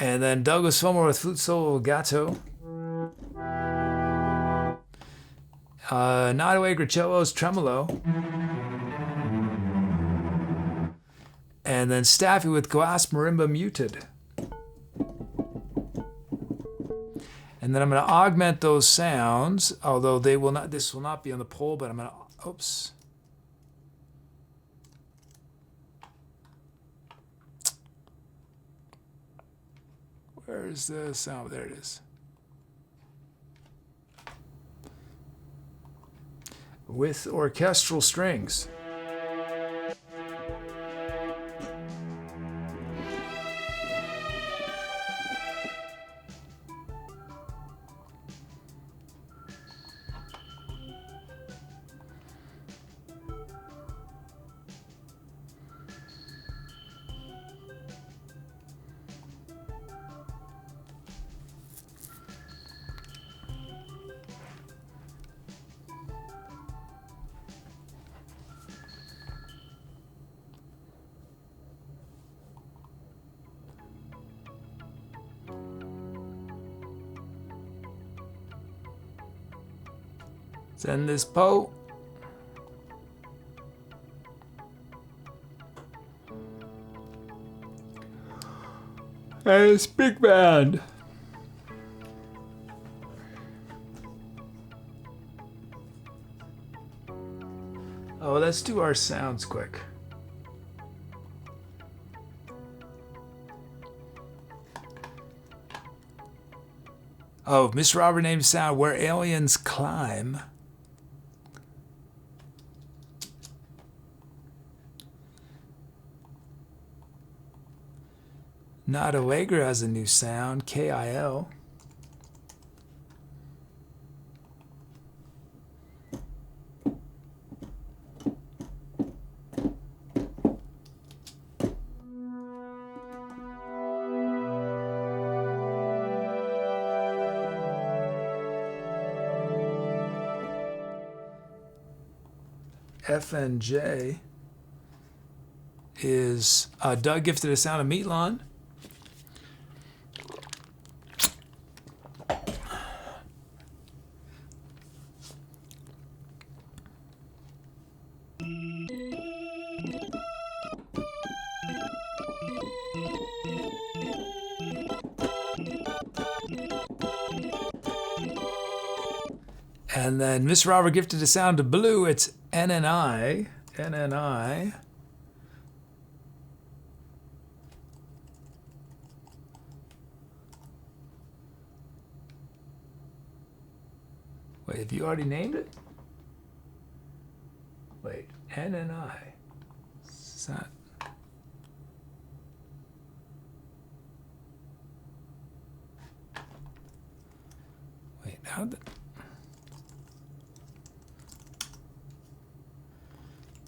And then Douglas Fillmore with flute solo legato. Nato Agricello's tremolo. And then Staffy with glass marimba muted. And then I'm going to augment those sounds, although they will not. This will not be on the poll, but I'm going to. Oops. Where is the sound? There it is. With orchestral strings. Send this Poe. And it's big band. Oh, let's do our sounds quick. Oh, Mr. Robert named sound Where Aliens Climb. Not Allegra has a new sound, KIL. FNJ is Doug gifted a sound of Meatlawn. And then Miss Robert gifted a sound to Blue. It's NNI. NNI. Wait, have you already named it? Wait, NNI. Sound. Wait, how did...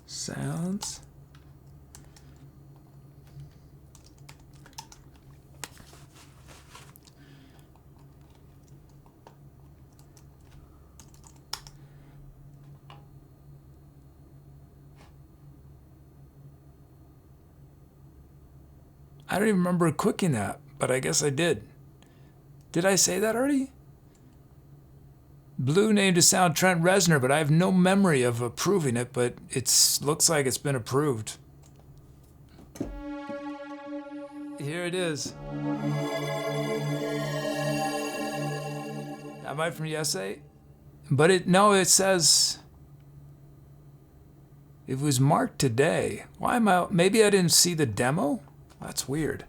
Sounds. I don't even remember clicking that, but I guess I did. Did I say that already? Blue named a sound Trent Reznor, but I have no memory of approving it, but it looks like it's been approved. Here it is. Am I from USA? But it says it was marked today. Why am I, maybe I didn't see the demo? That's weird.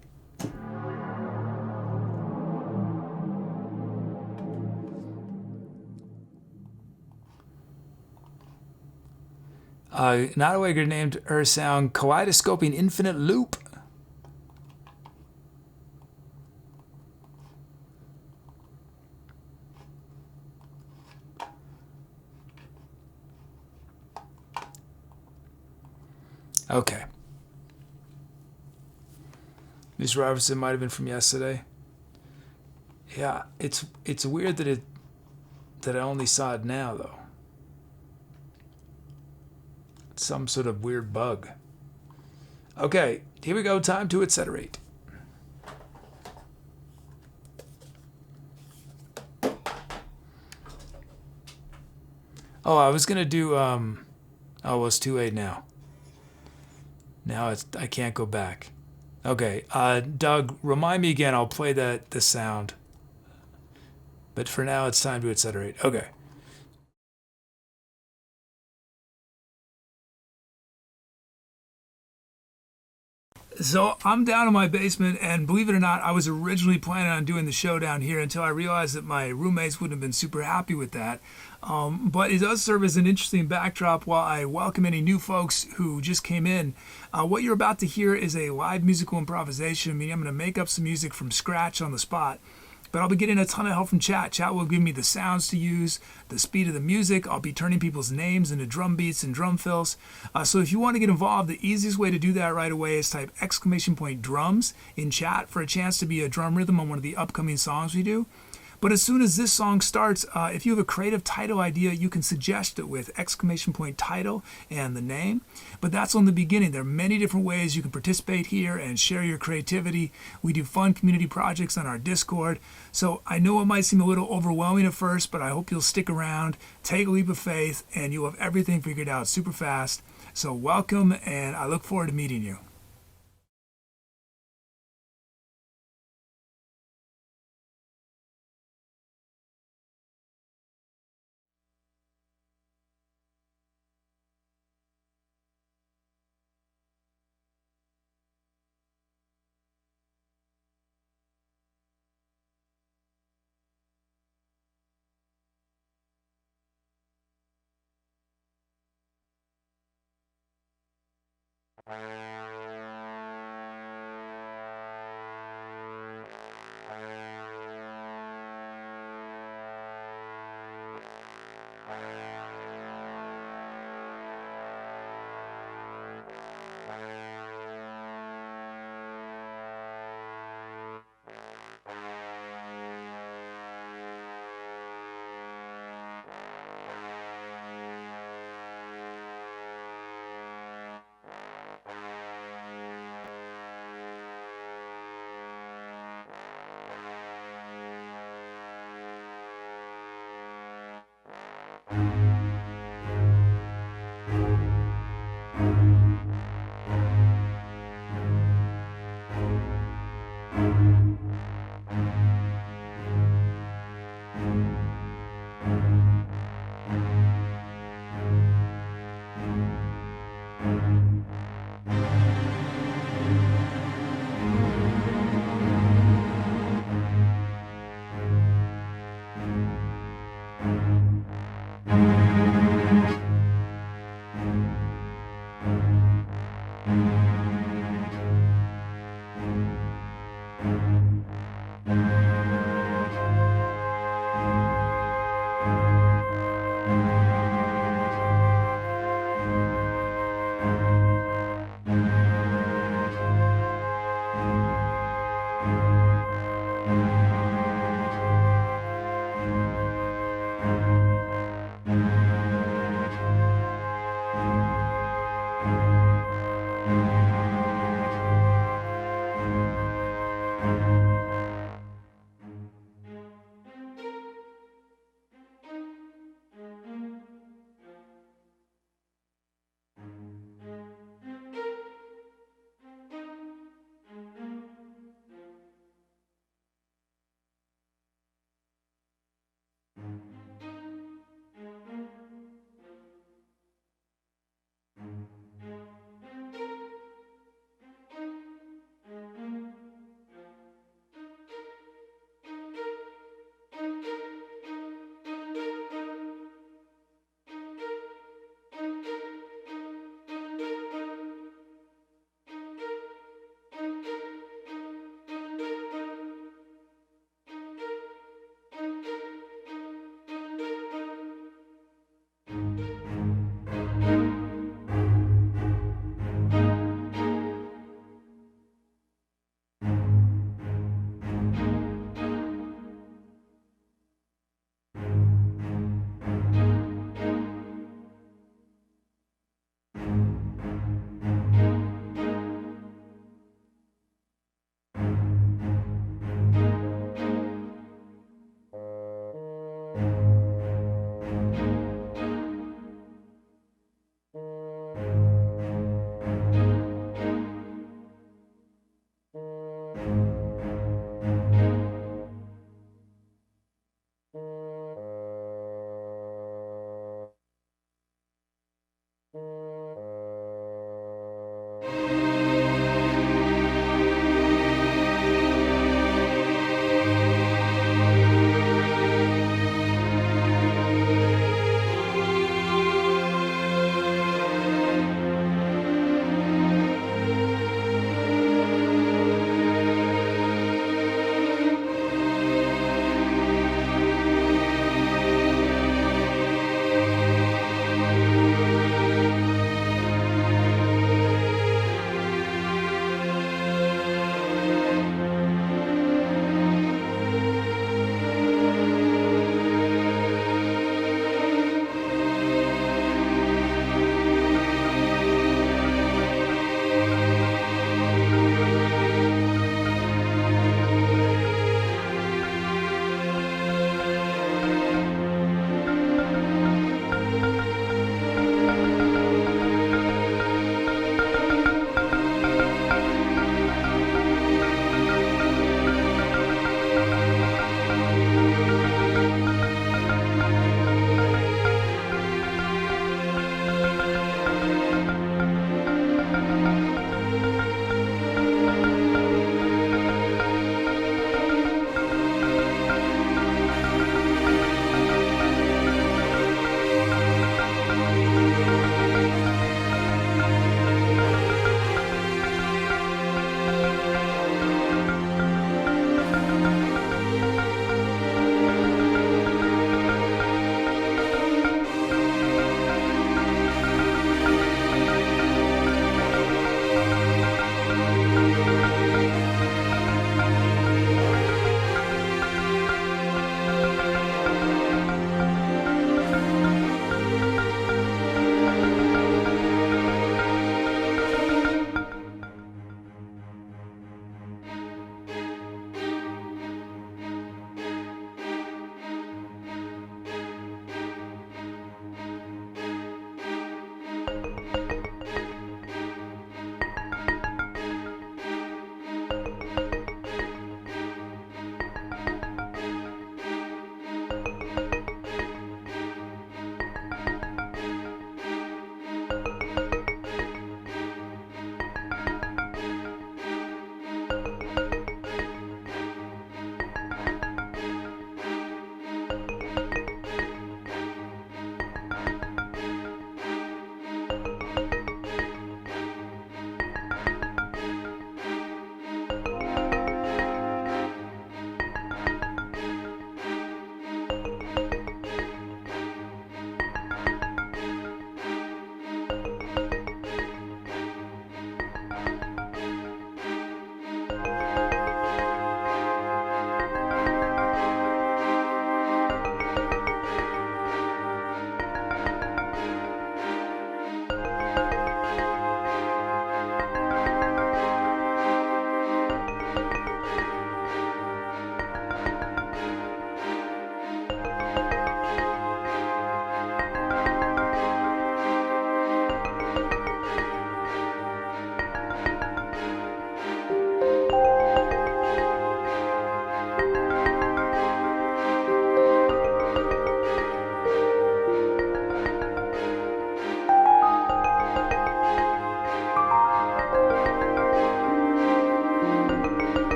Notawager named her sound Kaleidoscoping Infinite Loop. Okay. Miss Robertson might have been from yesterday. Yeah, it's weird that I only saw it now though. Some sort of weird bug. Okay, here we go. Time to etceterate. Oh, I was gonna do oh, well, it's too late now. Now I can't go back. Okay, Doug, remind me again. I'll play the sound. But for now, it's time to etceterate. Okay. So I'm down in my basement, and believe it or not, I was originally planning on doing the show down here until I realized that my roommates wouldn't have been super happy with that. But it does serve as an interesting backdrop while I welcome any new folks who just came in. What you're about to hear is a live musical improvisation, meaning I'm going to make up some music from scratch on the spot. But I'll be getting a ton of help from chat. Chat will give me the sounds to use, the speed of the music. I'll be turning people's names into drum beats and drum fills. So if you want to get involved, the easiest way to do that right away is type !drums in chat for a chance to be a drum rhythm on one of the upcoming songs we do. But as soon as this song starts, if you have a creative title idea, you can suggest it with !title and the name. But that's on the beginning. There are many different ways you can participate here and share your creativity. We do fun community projects on our Discord. So I know it might seem a little overwhelming at first, but I hope you'll stick around, take a leap of faith, and you'll have everything figured out super fast. So welcome, and I look forward to meeting you.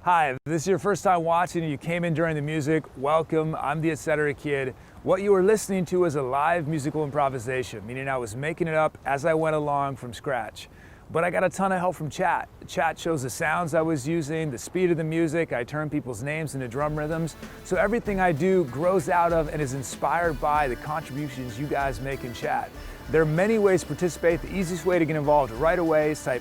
Hi, if this is your first time watching and you came in during the music, welcome. I'm the Etc. Kid. What you were listening to is a live musical improvisation, meaning I was making it up as I went along from scratch. But I got a ton of help from chat. Chat shows the sounds I was using, the speed of the music, I turn people's names into drum rhythms. So everything I do grows out of and is inspired by the contributions you guys make in chat. There are many ways to participate. The easiest way to get involved right away is type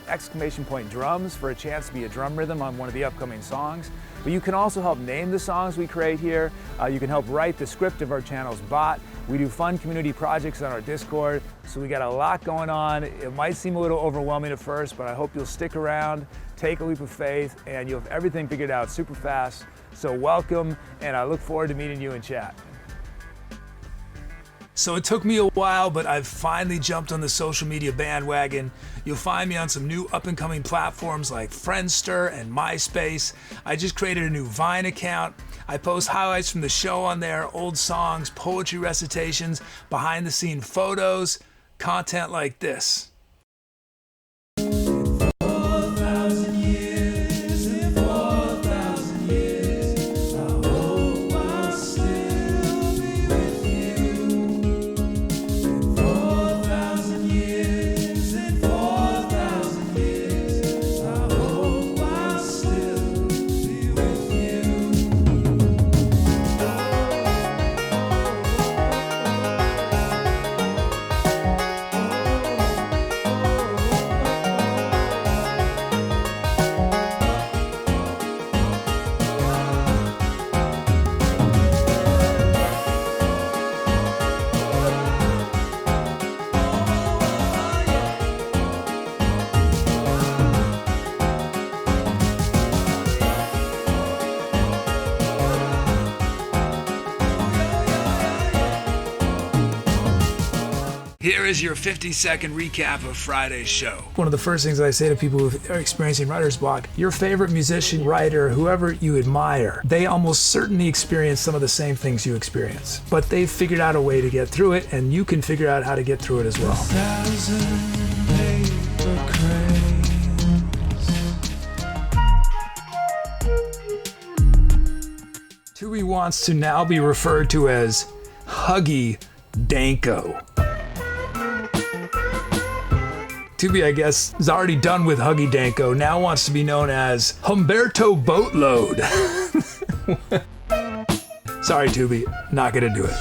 !drums for a chance to be a drum rhythm on one of the upcoming songs. But you can also help name the songs we create here. You can help write the script of our channel's bot. We do fun community projects on our Discord. So we got a lot going on. It might seem a little overwhelming at first, but I hope you'll stick around, take a leap of faith, and you'll have everything figured out super fast. So welcome, and I look forward to meeting you in chat. So it took me a while, but I've finally jumped on the social media bandwagon. You'll find me on some new up-and-coming platforms like Friendster and MySpace. I just created a new Vine account. I post highlights from the show on there, old songs, poetry recitations, behind-the-scene photos, content like this. Here is your 50-second recap of Friday's show. One of the first things I say to people who are experiencing writer's block, your favorite musician, writer, whoever you admire, they almost certainly experience some of the same things you experience. But they've figured out a way to get through it, and you can figure out how to get through it as well. Tui wants to now be referred to as Huggy Danko. Tubi, I guess, is already done with Huggy Danko, now wants to be known as Humberto Boatload. Sorry, Tubi, not gonna do it.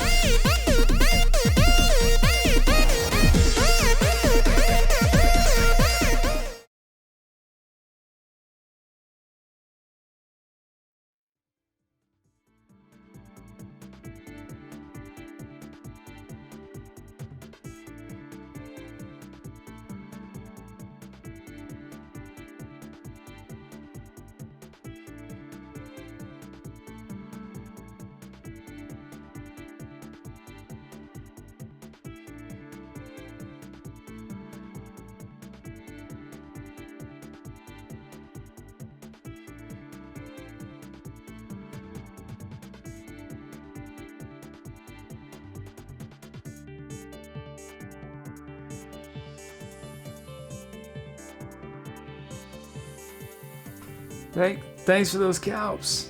Thanks for those calps.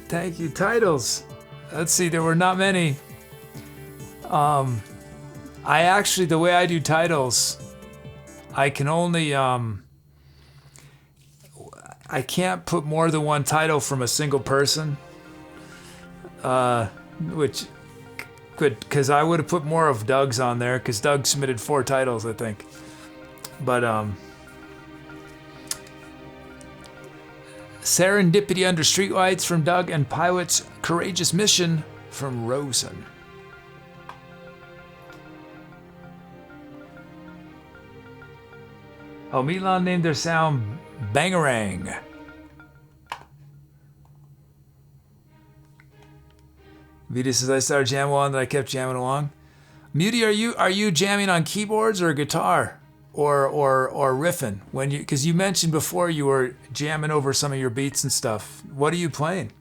Thank you. Titles. Let's see, there were not many. I actually, the way I do titles, I can only, I can't put more than one title from a single person. Which, good, because I would have put more of Doug's on there, because Doug submitted 4 titles, I think. But, Serendipity Under Street Lights from Doug, and Pilot's Courageous Mission from Rosen. Oh, Milan named their sound Bangarang. Vita says I started jamming on, that I kept jamming along. Muty, are you jamming on keyboards or guitar? Or riffing when you, because you mentioned before you were jamming over some of your beats and stuff. What are you playing?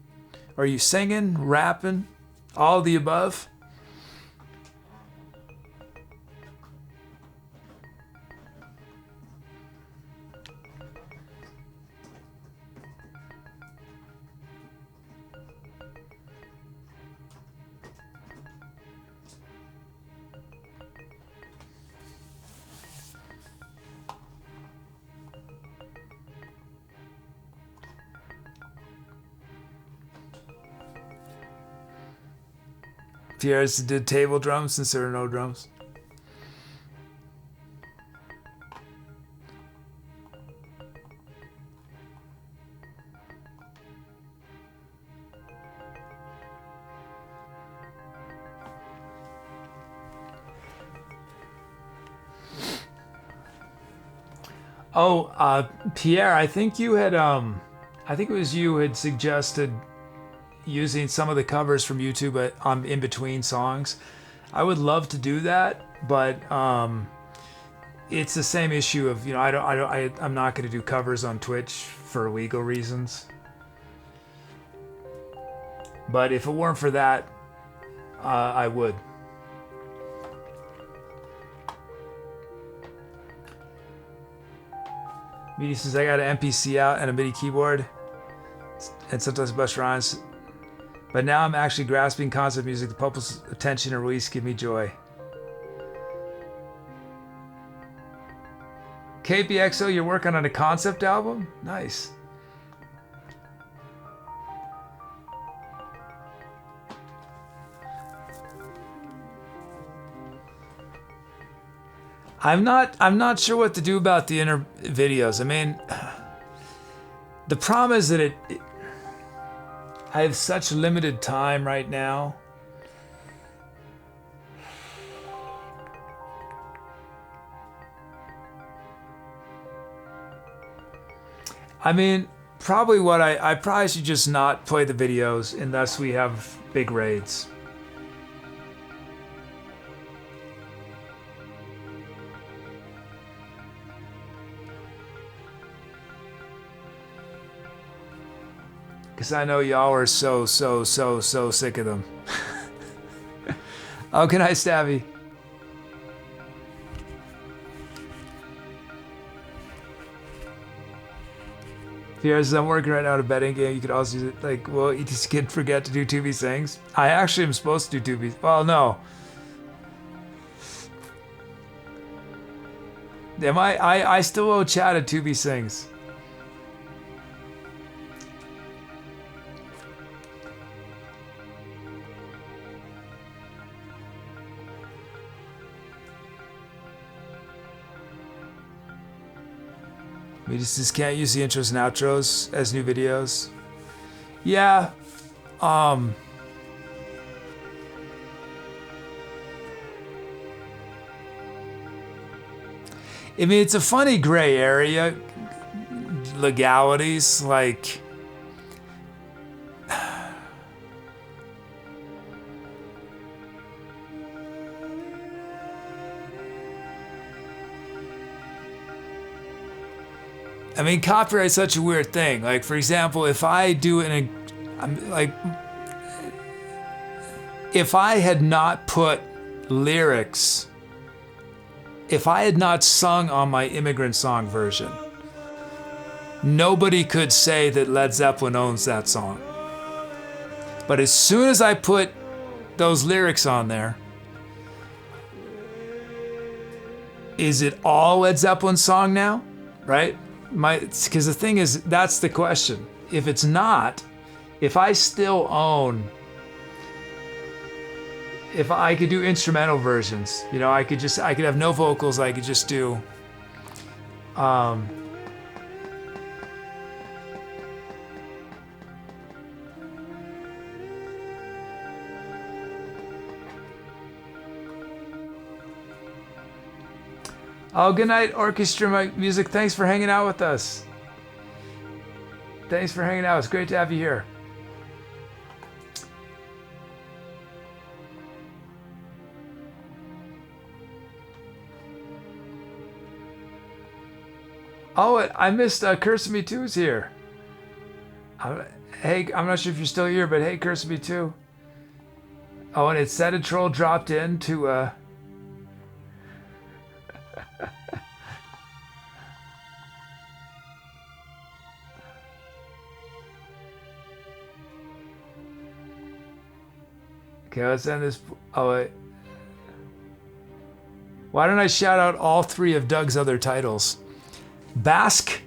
Are you singing, rapping, all of the above? Pierre's did table drums since there are no drums. Oh, Pierre, I think you had, I think it was you who had suggested using some of the covers from YouTube in between songs. I would love to do that, but it's the same issue of, you know, I'm not going to do covers on Twitch for legal reasons. But if it weren't for that, I would. MIDI says, I got an MPC out and a MIDI keyboard, and sometimes bust rhymes. But now I'm actually grasping concept music. The people's attention and release give me joy. KPXO, you're working on a concept album? Nice. I'm not sure what to do about the inner videos. I mean, the problem is that I have such limited time right now. I mean, probably what I probably should just not play the videos unless we have big raids. Because I know y'all are so sick of them. Oh, good night, Stabby. Pierre says, I'm working right now on a betting game. You could also use it, like, well, you just can't forget to do Tubi Sings. I actually am supposed to do Tubi. Well, no. Am I still owe Chad a Tubi Sings. We just can't use the intros and outros as new videos. Yeah. I mean, it's a funny gray area. Legalities, like... I mean, copyright's such a weird thing. Like, for example, if I do if I had not put lyrics, if I had not sung on my Immigrant Song version, nobody could say that Led Zeppelin owns that song. But as soon as I put those lyrics on there, is it all Led Zeppelin song now? Right? Because the thing is, that's the question. If it's not, if I still own, if I could do instrumental versions, you know, I could have no vocals, I could just do, Oh, good night, Orchestra Music. Thanks for hanging out with us. Thanks for hanging out. It's great to have you here. Oh, I missed Curse Me 2's here. Hey, I'm not sure if you're still here, but hey, Curse Me 2. Oh, and it's Set a Troll dropped in to Okay, let's end this. Oh, wait. Why don't I shout out all three of Doug's other titles? Bask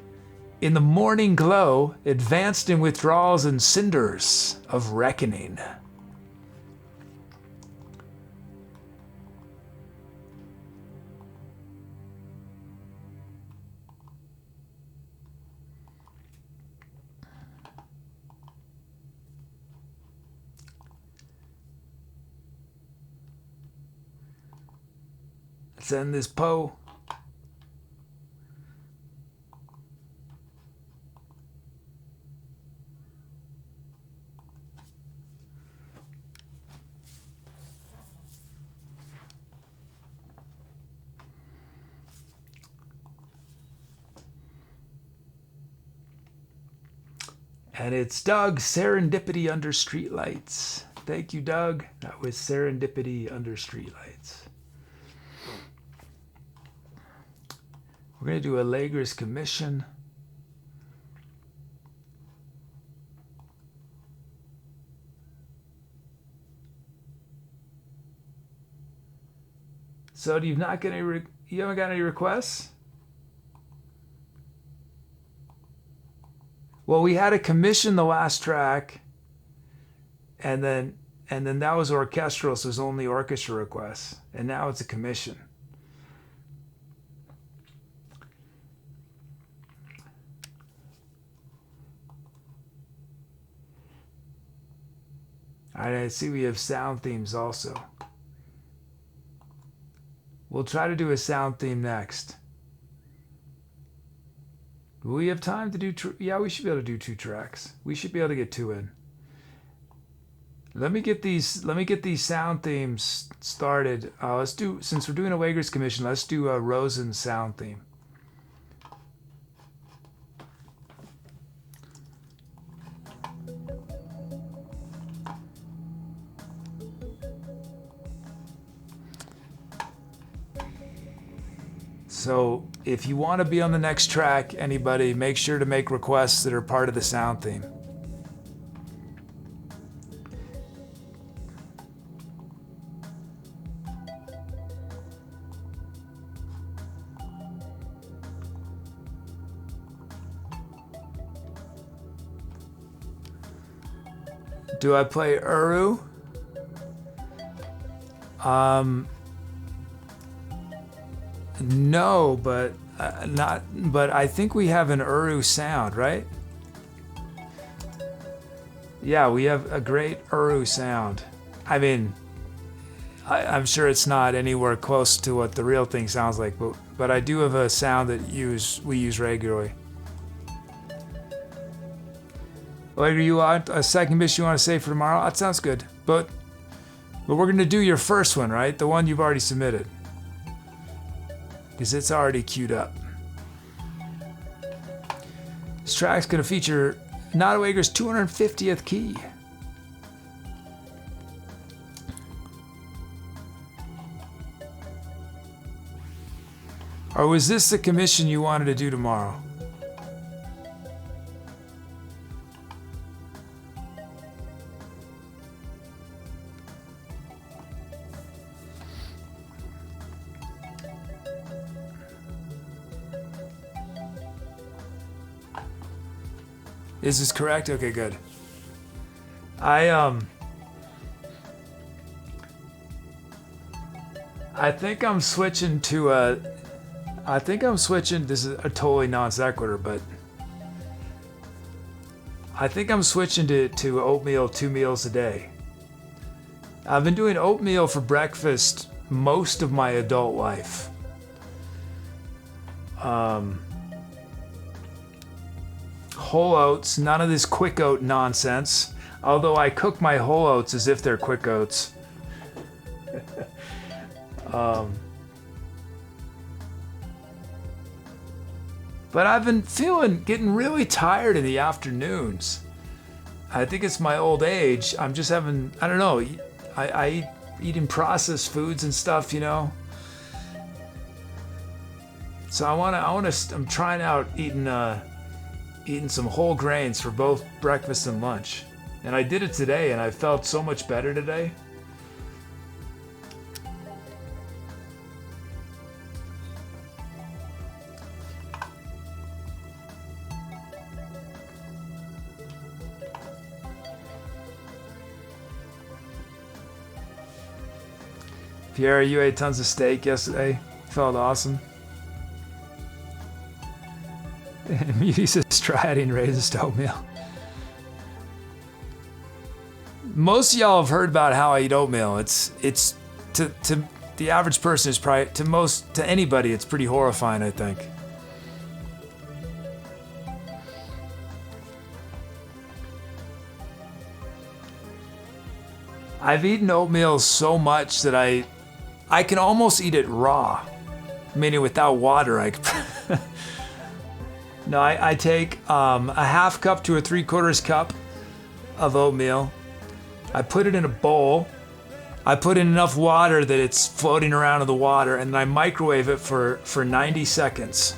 in the Morning Glow, Advanced in Withdrawals and Cinders of Reckoning. Let's end this Poe. And it's Doug, Serendipity Under Street Lights. Thank you, Doug. That was Serendipity Under Street Lights. We're going to do Allegra's Commission. So do you not get any? You haven't got any requests? Well, we had a commission the last track, and then that was orchestral, so it was only orchestra requests, and now it's a commission. All right, I see we have sound themes also. We'll try to do a sound theme next. Will we have time to do... yeah, we should be able to do 2 tracks. We should be able to get 2 in. Let me get these sound themes started. Let's do... since we're doing a Allegra's Commission, let's do a Rosen sound theme. So if you want to be on the next track, anybody, make sure to make requests that are part of the sound theme. Do I play Uru? No, but not. But I think we have an Uru sound, right? Yeah, we have a great Uru sound. I mean, I'm sure it's not anywhere close to what the real thing sounds like, but I do have a sound that we use regularly. Later, you want a second mission you want to say for tomorrow? That sounds good. But we're gonna do your first one, right? The one you've already submitted. Because it's already queued up. This track's going to feature Nottowegger's 250th key. Or was this the commission you wanted to do tomorrow? Is this correct? Okay, good. I think I'm switching to this is a totally non sequitur, but I think I'm switching to oatmeal 2 meals a day. I've been doing oatmeal for breakfast most of my adult life. Whole oats, none of this quick oat nonsense. Although I cook my whole oats as if they're quick oats. But I've been getting really tired in the afternoons. I think it's my old age. I'm just having, I don't know, I eating processed foods and stuff, you know. So I'm trying out eating some whole grains for both breakfast and lunch. And I did it today and I felt so much better today. Pierre, you ate tons of steak yesterday. Felt awesome. He says try adding raisins to oatmeal. Most of y'all have heard about how I eat oatmeal. It's to the average person is probably, to anybody, it's pretty horrifying, I think. I've eaten oatmeal so much that I can almost eat it raw, meaning without water. No, I take a half cup to a 3/4 cup of oatmeal. I put it in a bowl. I put in enough water that it's floating around in the water, and then I microwave it for 90 seconds.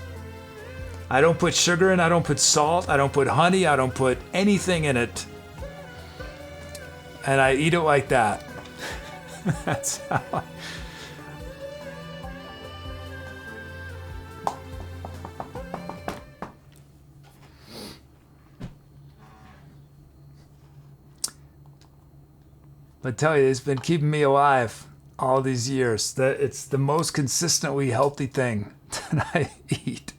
I don't put sugar in, I don't put salt, I don't put honey, I don't put anything in it. And I eat it like that. That's how I tell you, it's been keeping me alive all these years. It's the most consistently healthy thing that I eat.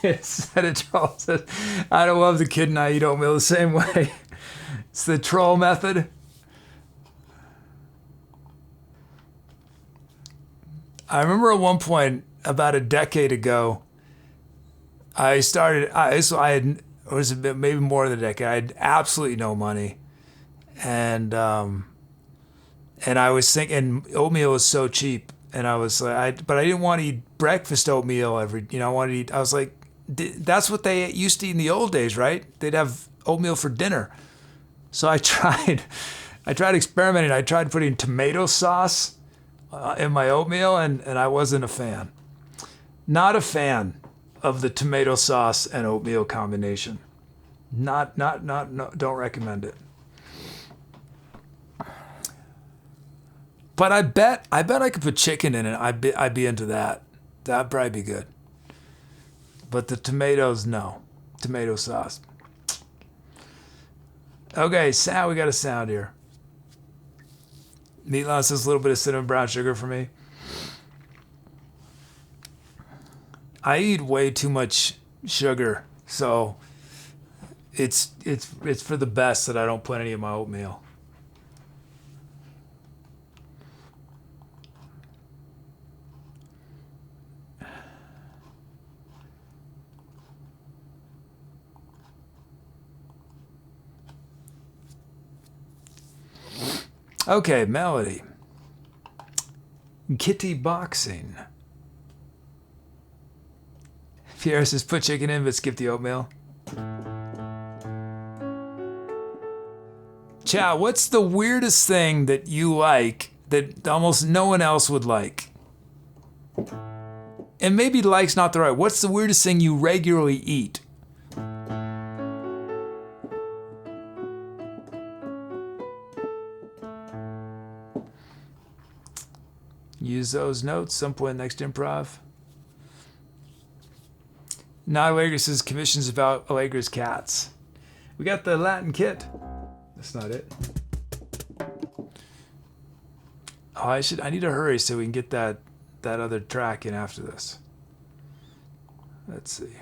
Instead of troll says, I don't love the kid and I eat oatmeal the same way. It's the troll method. I remember at one point, about a decade ago, it was a bit, maybe more than a decade. I had absolutely no money, and I was thinking oatmeal was so cheap, and I was like, but I didn't want to eat breakfast oatmeal I wanted to eat. I was like, that's what they used to eat in the old days, right? They'd have oatmeal for dinner. So I tried experimenting. I tried putting tomato sauce in my oatmeal, and I wasn't a fan. Not a fan of the tomato sauce and oatmeal combination. No, don't recommend it. But I bet I could put chicken in it. I'd be into that. That'd probably be good. But the tomatoes, no. Tomato sauce. Okay, sound. We got a sound here. Meatloaf says a little bit of cinnamon brown sugar for me. I eat way too much sugar, so it's for the best that I don't put any of my oatmeal. Okay, melody. Kitty boxing. Pierre says put chicken in but skip the oatmeal. Chow, what's the weirdest thing that you like that almost no one else would like? And maybe like's not the right. What's the weirdest thing you regularly eat? Use those notes some point next improv. Not Allegra says commissions about Allegra's cats. We got the Latin kit. That's not it. Oh, I need to hurry so we can get that other track in after this. Let's see.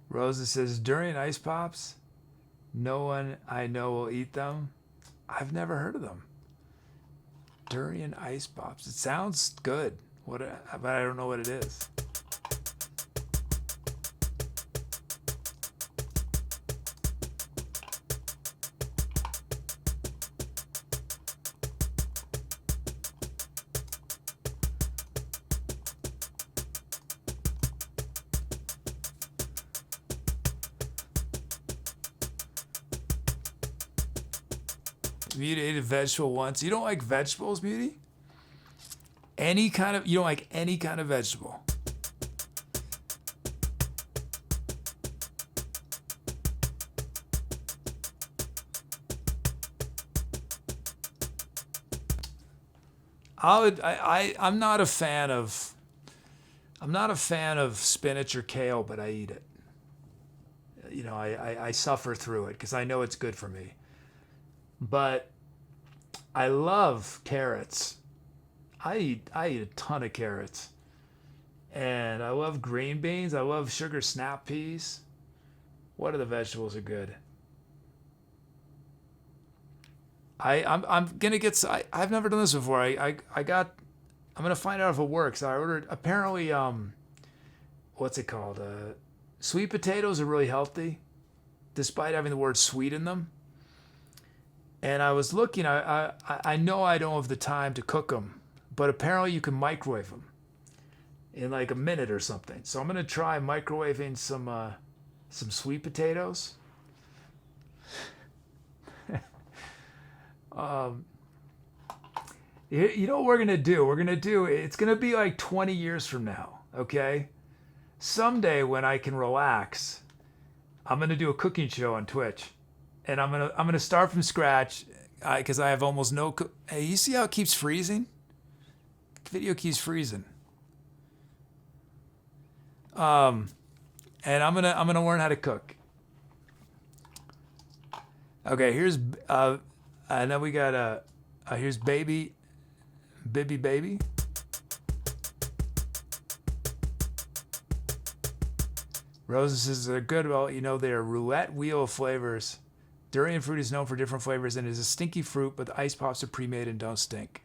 Rosa says durian ice pops. No one I know will eat them. I've never heard of them. Durian ice pops. It sounds good. But I don't know what it is. Muty ate a vegetable once. You don't like vegetables, Muty? You don't like any kind of vegetable. I'm not a fan of spinach or kale, but I eat it. I suffer through it because I know it's good for me. But I love carrots. I eat a ton of carrots. And I love green beans. I love sugar snap peas. What other vegetables are good? I'm gonna get. I've never done this before. I got. I'm gonna find out if it works. I ordered apparently what's it called? Sweet potatoes are really healthy, despite having the word sweet in them. And I was looking. I know I don't have the time to cook them, but apparently you can microwave them in like a minute or something. So I'm gonna try microwaving some sweet potatoes. You know what we're gonna do? It's gonna be like 20 years from now, okay? Someday when I can relax, I'm gonna do a cooking show on Twitch, and I'm gonna start from scratch, because I have almost no. Hey, you see how it keeps freezing? The video keeps freezing. And I'm gonna learn how to cook. Okay, and then we got here's Bibby Baby. Roses says they're good. Well, they're a roulette wheel of flavors. Durian fruit is known for different flavors and is a stinky fruit, but the ice pops are pre-made and don't stink.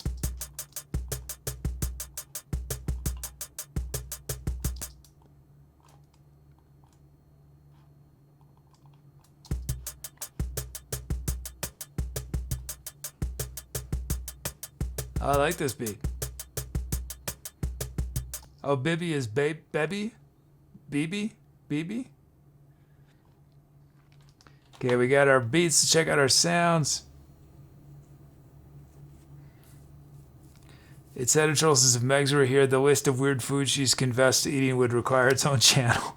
I like this beat. Oh, Bibby is Bebby? BB? Okay, we got our beats to check out our sounds. It's editorial says if Megs were here, the list of weird foods she's confessed to eating would require its own channel.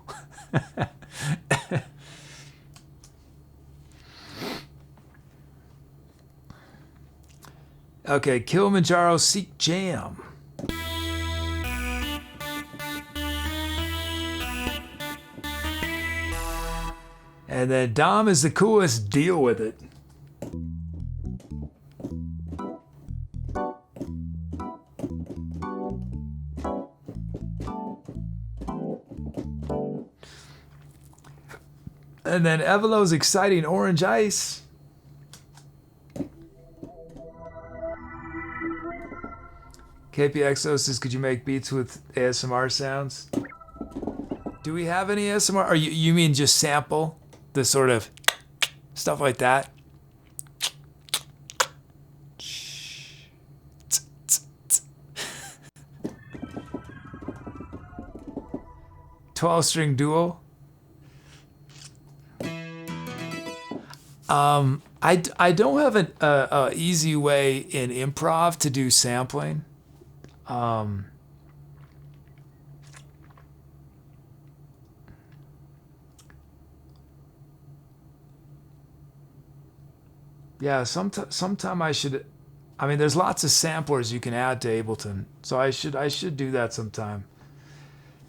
Okay, Kilimanjaro Seek Jam. And then Dom is the coolest, deal with it. And then Evelo's exciting orange ice. KPXO says, could you make beats with ASMR sounds? Do we have any ASMR? Or you mean just sample the sort of stuff like that? 12-string duo. I don't have an easy way in improv to do sampling. Yeah, sometime I should. I mean, there's lots of samplers you can add to Ableton, so I should do that sometime.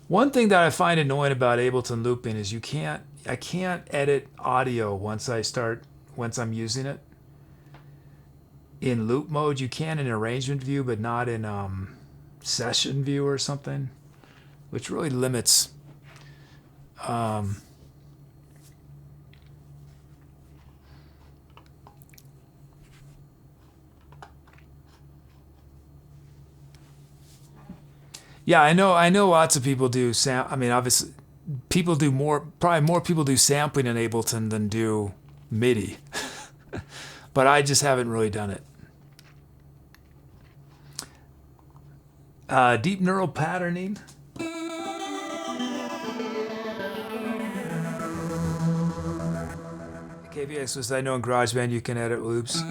One thing that I find annoying about Ableton looping is I can't edit audio once I'm using it. In loop mode, you can in arrangement view, but not in session view or something, which really limits. Yeah, I know lots of people do I mean, obviously people do probably more people do sampling in Ableton than do MIDI. But I just haven't really done it. Deep neural patterning. KVX was, I know in GarageBand you can edit loops.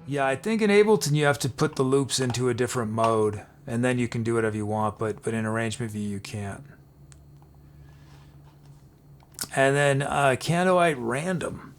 Yeah, I think in Ableton you have to put the loops into a different mode, and then you can do whatever you want, but in arrangement view you can't. And then Candlelight Random.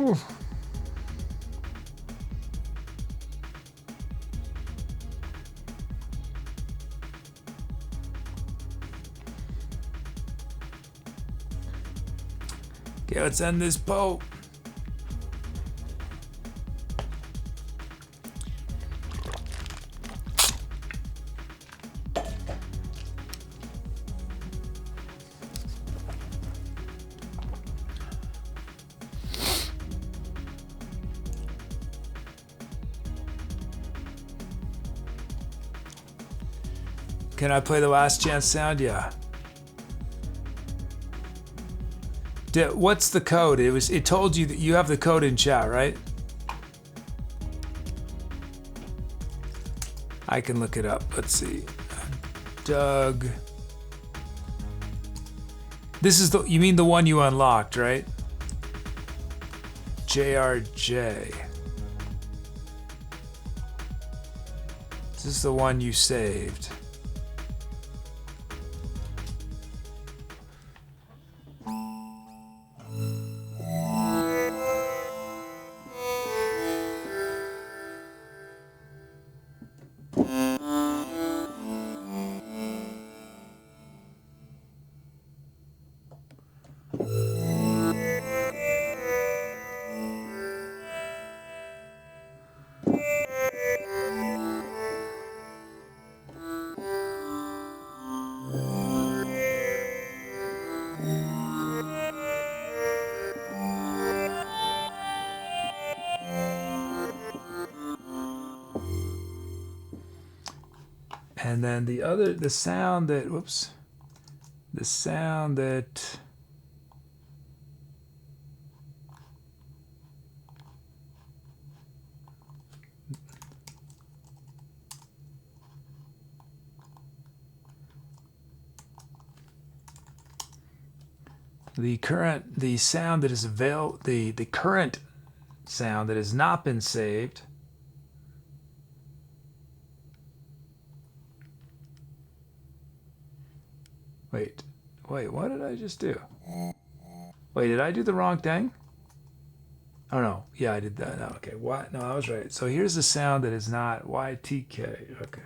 Oof. Okay, let's end this poke. Can I play the last chance sound? Yeah. What's the code? It told you that you have the code in chat, right? I can look it up. Let's see. Doug. This is you mean the one you unlocked, right? JRJ. This is the one you saved. And then the sound that the sound that is the current sound that has not been saved. Wait, what did I just do? Wait, did I do the wrong thing? Oh no, yeah, I did that. No, okay, what? No, I was right. So here's the sound that is not YTK. Okay.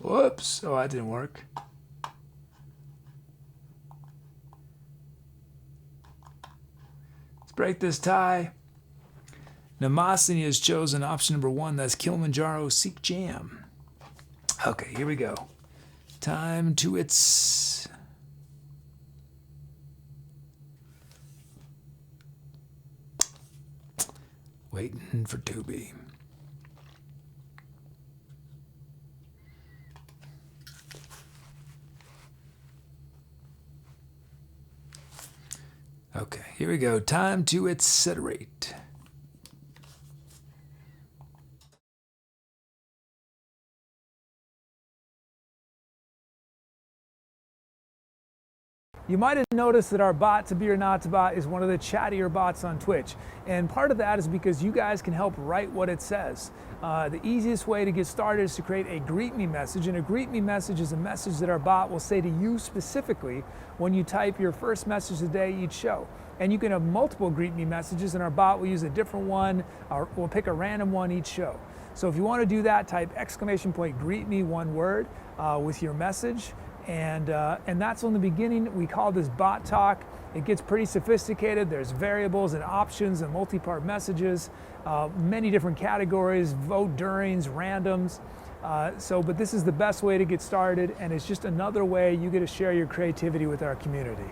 Whoops. Oh, that didn't work. Let's break this tie. Namasini has chosen option number 1. That's Kilimanjaro Seek Jam. Okay, here we go. Time to its... Waiting for Tubi. Okay, here we go. Time to accelerate. You might have noticed that our bot, To Be or Not to Bot, is one of the chattier bots on Twitch. And part of that is because you guys can help write what it says. The easiest way to get started is to create a greet me message. And a greet me message is a message that our bot will say to you specifically when you type your first message of the day each show. And you can have multiple greet me messages, and our bot will use a different one, or we'll pick a random one each show. So if you want to do that, type !greet me, one word, with your message. And that's on the beginning. We call this bot talk. It gets pretty sophisticated. There's variables and options and multi-part messages, many different categories, vote durings, randoms. But this is the best way to get started, and it's just another way you get to share your creativity with our community.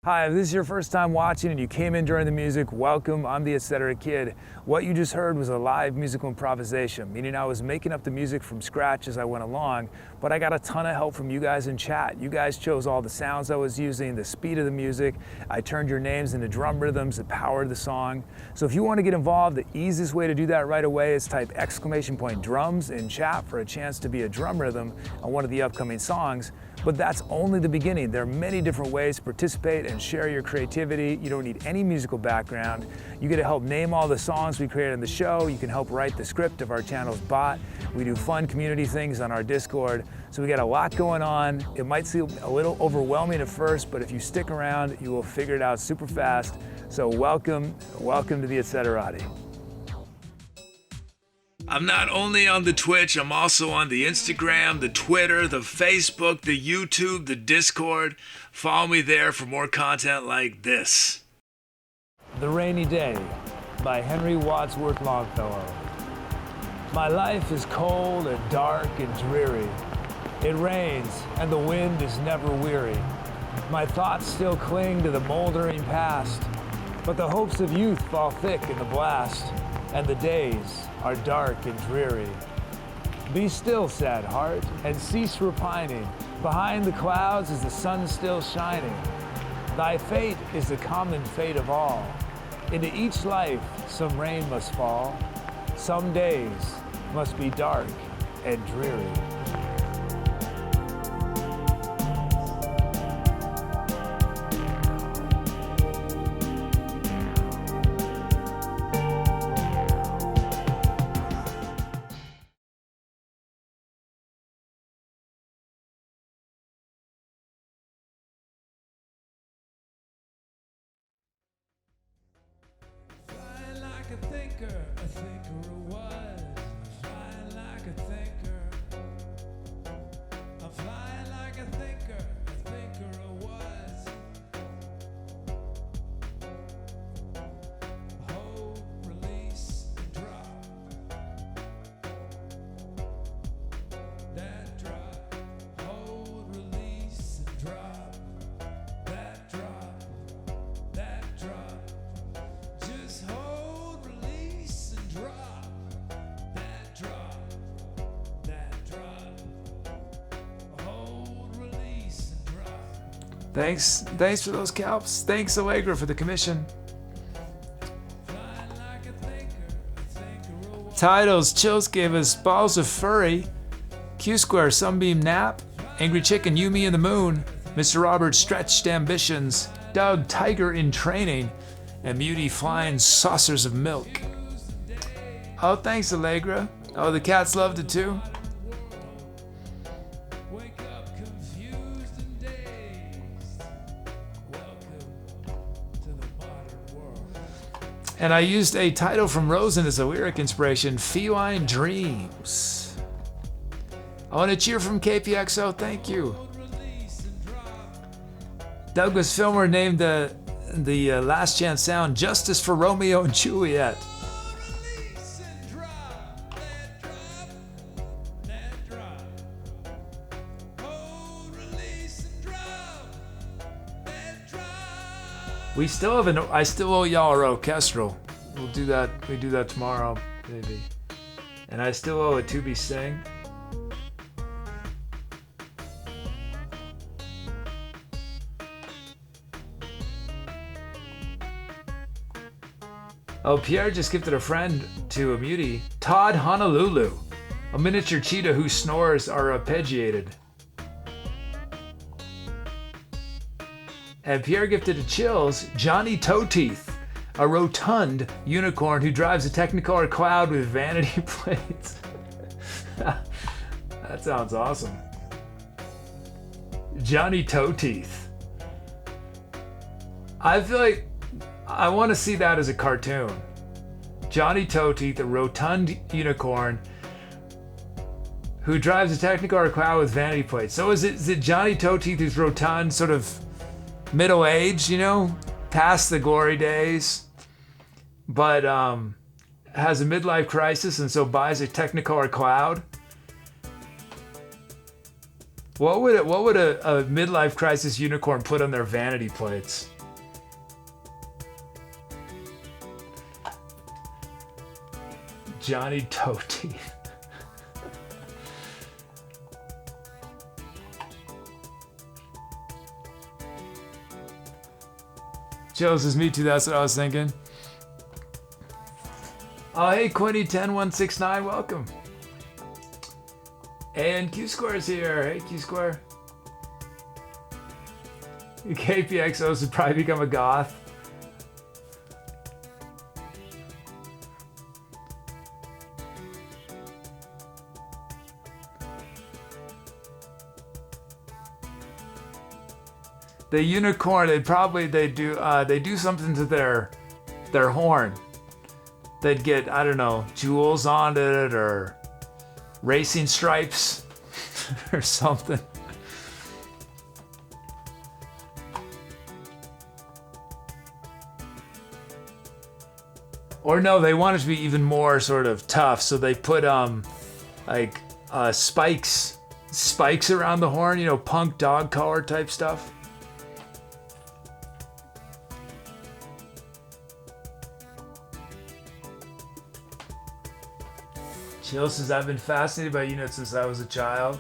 Hi, if this is your first time watching and you came in during the music, welcome. I'm the Etc. Kid. What you just heard was a live musical improvisation, meaning I was making up the music from scratch as I went along, but I got a ton of help from you guys in chat. You guys chose all the sounds I was using, the speed of the music. I turned your names into drum rhythms that powered the song. So if you want to get involved, the easiest way to do that right away is type !drums in chat for a chance to be a drum rhythm on one of the upcoming songs. But that's only the beginning. There are many different ways to participate and share your creativity. You don't need any musical background. You get to help name all the songs we created in the show. You can help write the script of our channel's bot. We do fun community things on our Discord. So we got a lot going on. It might seem a little overwhelming at first, but if you stick around, you will figure it out super fast. So welcome to the Etceterati. I'm not only on the Twitch, I'm also on the Instagram, the Twitter, the Facebook, the YouTube, the Discord. Follow me there for more content like this. The Rainy Day by Henry Wadsworth Longfellow. My life is cold and dark and dreary. It rains and the wind is never weary. My thoughts still cling to the moldering past, but the hopes of youth fall thick in the blast, and the days are dark and dreary. Be still, sad heart, and cease repining. Behind the clouds is the sun still shining. Thy fate is the common fate of all. Into each life some rain must fall. Some days must be dark and dreary. A thinker was, flying like a thinker. I'm flying like a thinker was. Hold, release, and drop. That drop. Hold, release, and drop. That drop. That drop. Just hold, release, and drop. That drop. That drop. Hold, release, and drop. Thanks for those calps. Thanks, Allegra, for the commission. Titles, Chills gave us Balls of Furry, Q-Square, Sunbeam Nap, Angry Chicken, Yumi and the Moon, Mr. Robert, Stretched Ambitions, Doug, Tiger in Training, and Muty, Flying Saucers of Milk. Oh, thanks, Allegra. Oh, the cats loved it too. And I used a title from Rhodes as a lyric inspiration, Feline Dreams. I want to cheer from KPXO, thank you. Douglas Filmer named the Last Chance sound Justice for Romeo and Juliet. I still owe y'all our orchestral. We do that tomorrow, maybe. And I still owe a To Be Sing. Oh, Pierre just gifted a friend to a mutie. Todd Honolulu, a miniature cheetah whose snores are arpeggiated. And Pierre gifted to Chills, Johnny Toeteeth, a rotund unicorn who drives a Technicolor cloud with vanity plates. That sounds awesome. Johnny Toeteeth. I feel like I want to see that as a cartoon. Johnny Toeteeth, a rotund unicorn who drives a Technicolor cloud with vanity plates. So is it Johnny Toeteeth who's rotund, sort of middle-aged, past the glory days, but has a midlife crisis and so buys a Technicolor cloud? What would a midlife crisis unicorn put on their vanity plates? Johnny Toe Teeth. Chills is me too, that's what I was thinking. Oh, hey, Quinny 10169, welcome. And Q Square's here. Hey, Q Square. KPXOs would probably become a goth. The unicorn, they do something to their horn. They'd get, I don't know, jewels on it or racing stripes or something. Or no, they want it to be even more sort of tough, so they put spikes around the horn, you know, punk dog collar type stuff. Chill says, I've been fascinated by units since I was a child.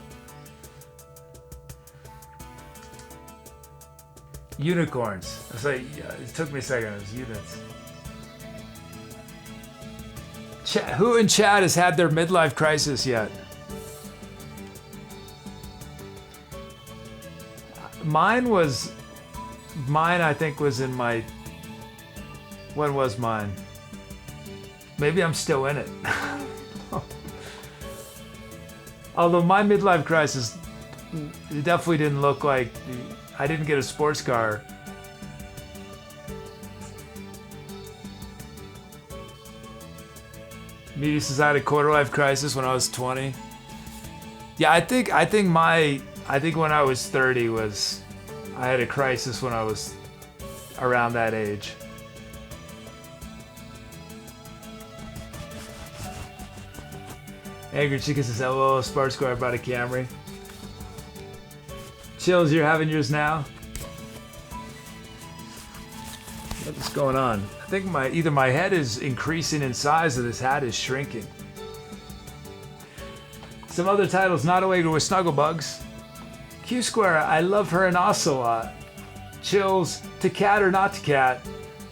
Unicorns. I was like, yeah, it took me a second. It was units. Who in chat has had their midlife crisis yet? Mine, I think, was in my... When was mine? Maybe I'm still in it. Although my midlife crisis, it definitely didn't look like... I didn't get a sports car. Media says I had a quarter life crisis when I was 20. Yeah, I think when I was 30 I had a crisis when I was around that age. Angry Chicken says, LOL, Spark Square, I brought a Camry. Chills, you're having yours now? What's going on? I think either my head is increasing in size or this hat is shrinking. Some other titles, Not Awake with Snugglebugs. Q Square, I love her and Ocelot. Chills, To Cat or Not to Cat.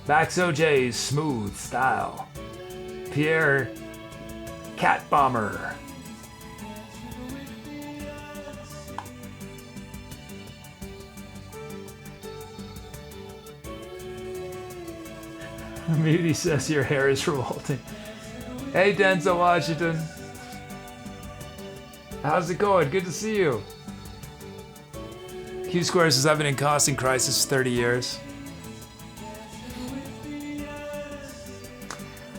Max OJ's Smooth Style. Pierre, Cat Bomber. Moody says your hair is revolting. Hey Denzel Washington. How's it going? Good to see you. Q Square says I've been in constant crisis 30 years.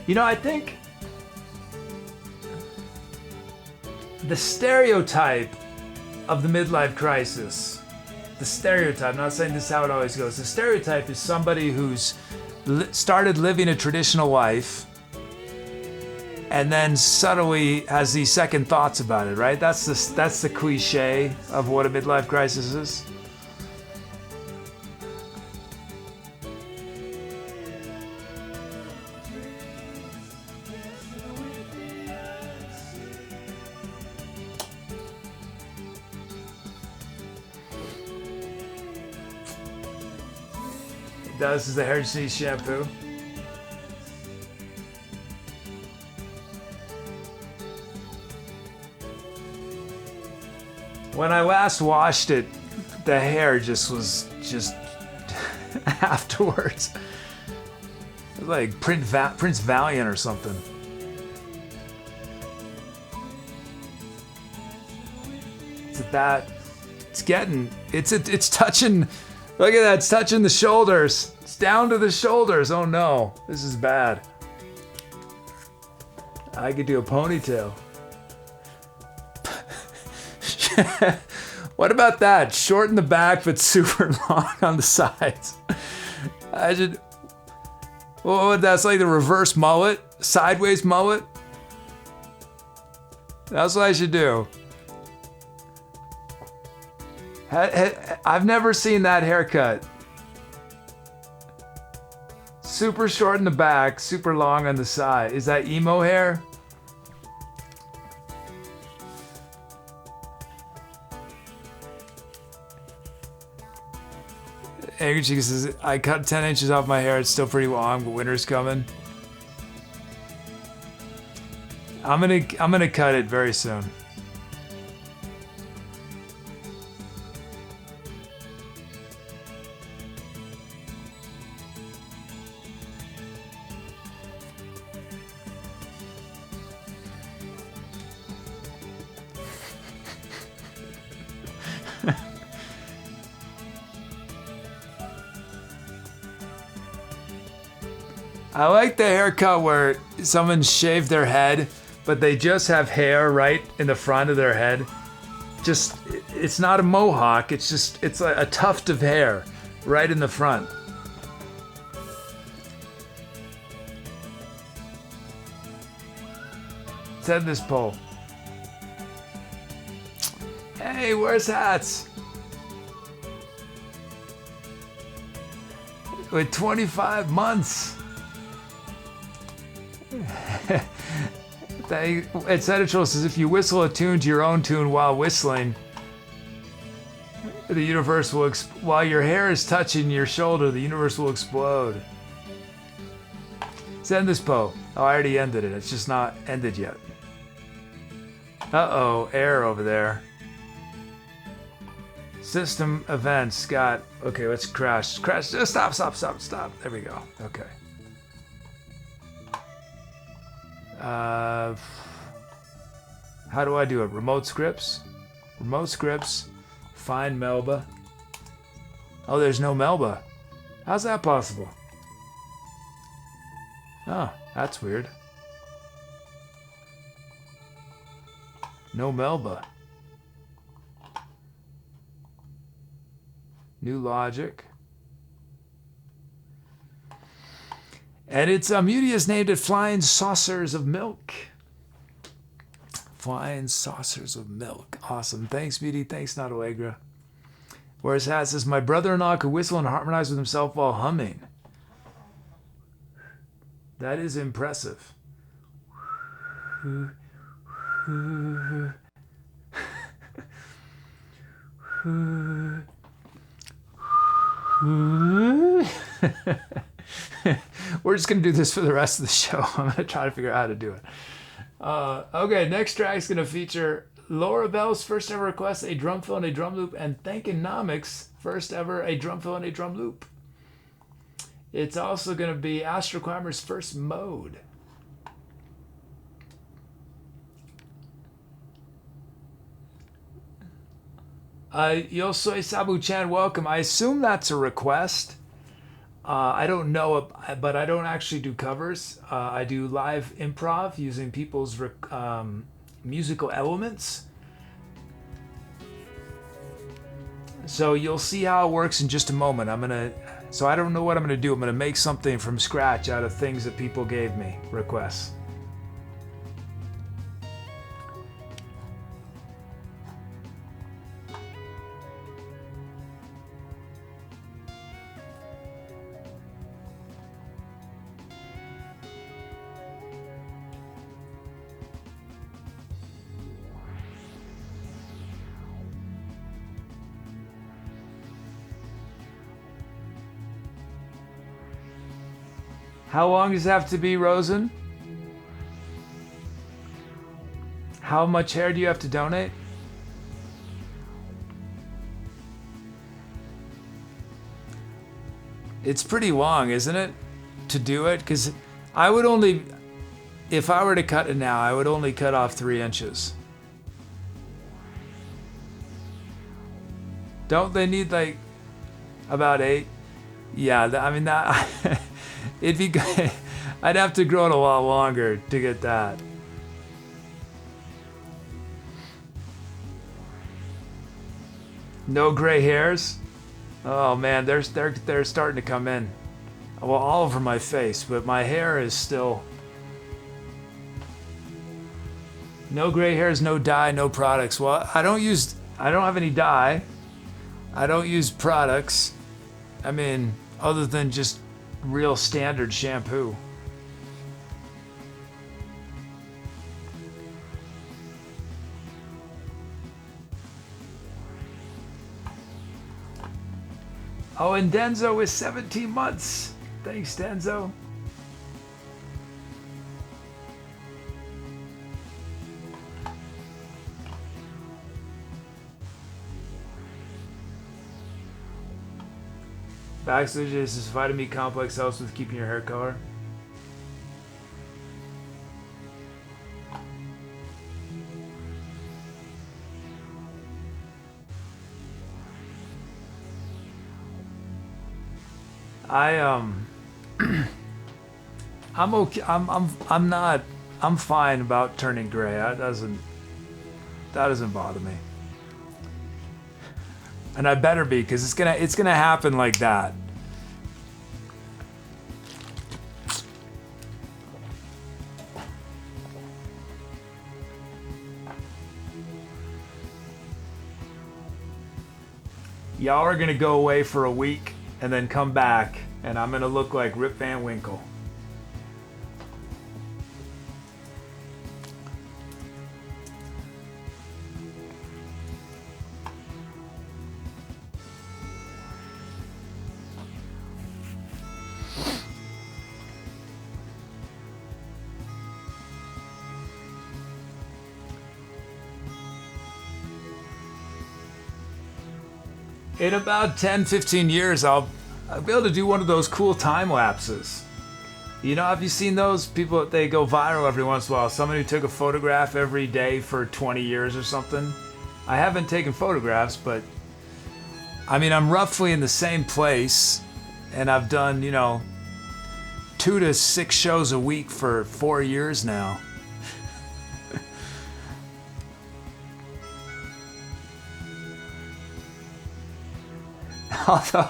You know, I think the stereotype of the midlife crisis, I'm not saying this is how it always goes, the stereotype is somebody who's started living a traditional life and then subtly has these second thoughts about it, right? That's the cliche of what a midlife crisis is. This is the Heritage shampoo. When I last washed it, the hair was afterwards. It was like Prince Valiant or something. It's touching. Look at that, it's touching the shoulders. It's down to the shoulders. Oh no, this is bad. I could do a ponytail. What about that? Short in the back, but super long on the sides. That's like the reverse mullet, sideways mullet. That's what I should do. I've never seen that haircut. Super short in the back, super long on the side. Is that emo hair? Angry Chica says, I cut 10 inches off my hair. It's still pretty long, but winter's coming. I'm gonna cut it very soon. I like the haircut where someone shaved their head, but they just have hair right in the front of their head. Just, it's not a mohawk, it's a tuft of hair right in the front. Said this poll. Hey, where's hats? With 25 months. It's editorial says if you whistle a tune to your own tune while whistling, the universe will while your hair is touching your shoulder, the universe will explode. Send this Poe. Oh, I already ended it. It's just not ended yet. Uh-oh, error over there. System events got... Okay, let's crash. Crash. Stop. There we go. Okay. How do I do it? Remote scripts? Remote scripts. Find Melba. Oh, there's no Melba. How's that possible? Oh, that's weird. No Melba. New Logic. And it's Muti has named it Flying Saucers of Milk. Flying Saucers of Milk. Awesome. Thanks, Muti. Thanks, Not Allegra. Whereas Hat says, my brother-in-law could whistle and harmonize with himself while humming. That is impressive. We're just going to do this for the rest of the show. I'm going to try to figure out how to do it. Okay, next track is going to feature Laura Bell's first ever request, a drum fill and a drum loop, and Thankonomics' first ever a drum fill and a drum loop. It's also going to be Astro Climber's first mode. Yo soy Sabu-chan, welcome. I assume that's a request. I don't know, but I don't actually do covers. I do live improv using people's musical elements. So you'll see how it works in just a moment. So I don't know what I'm gonna do. I'm gonna make something from scratch out of things that people gave me, requests. How long does it have to be, Rosen? How much hair do you have to donate? It's pretty long, isn't it? To do it? Because I would only... If I were to cut it now, I would only cut off 3 inches. Don't they need like about 8? Yeah, I mean that... It'd be good. I'd have to grow it a lot longer to get that. No gray hairs? Oh man, they're starting to come in. Well, all over my face, but my hair is still... No gray hairs, no dye, no products. Well, I don't have any dye. I don't use products. I mean, other than just real standard shampoo. Oh, and Denzo is 17 months. Thanks, Denzo. Backstage is vitamin B complex helps with keeping your hair color. I'm okay. I'm not. I'm fine about turning gray. That doesn't bother me. And I better be, because it's gonna happen like that. Y'all are gonna go away for a week and then come back, and I'm gonna look like Rip Van Winkle. In about 10, 15 years, I'll be able to do one of those cool time lapses. You know, have you seen those people? They go viral every once in a while. Someone who took a photograph every day for 20 years or something. I haven't taken photographs, but I mean, I'm roughly in the same place, and I've done, 2 to 6 shows a week for 4 years now. Although,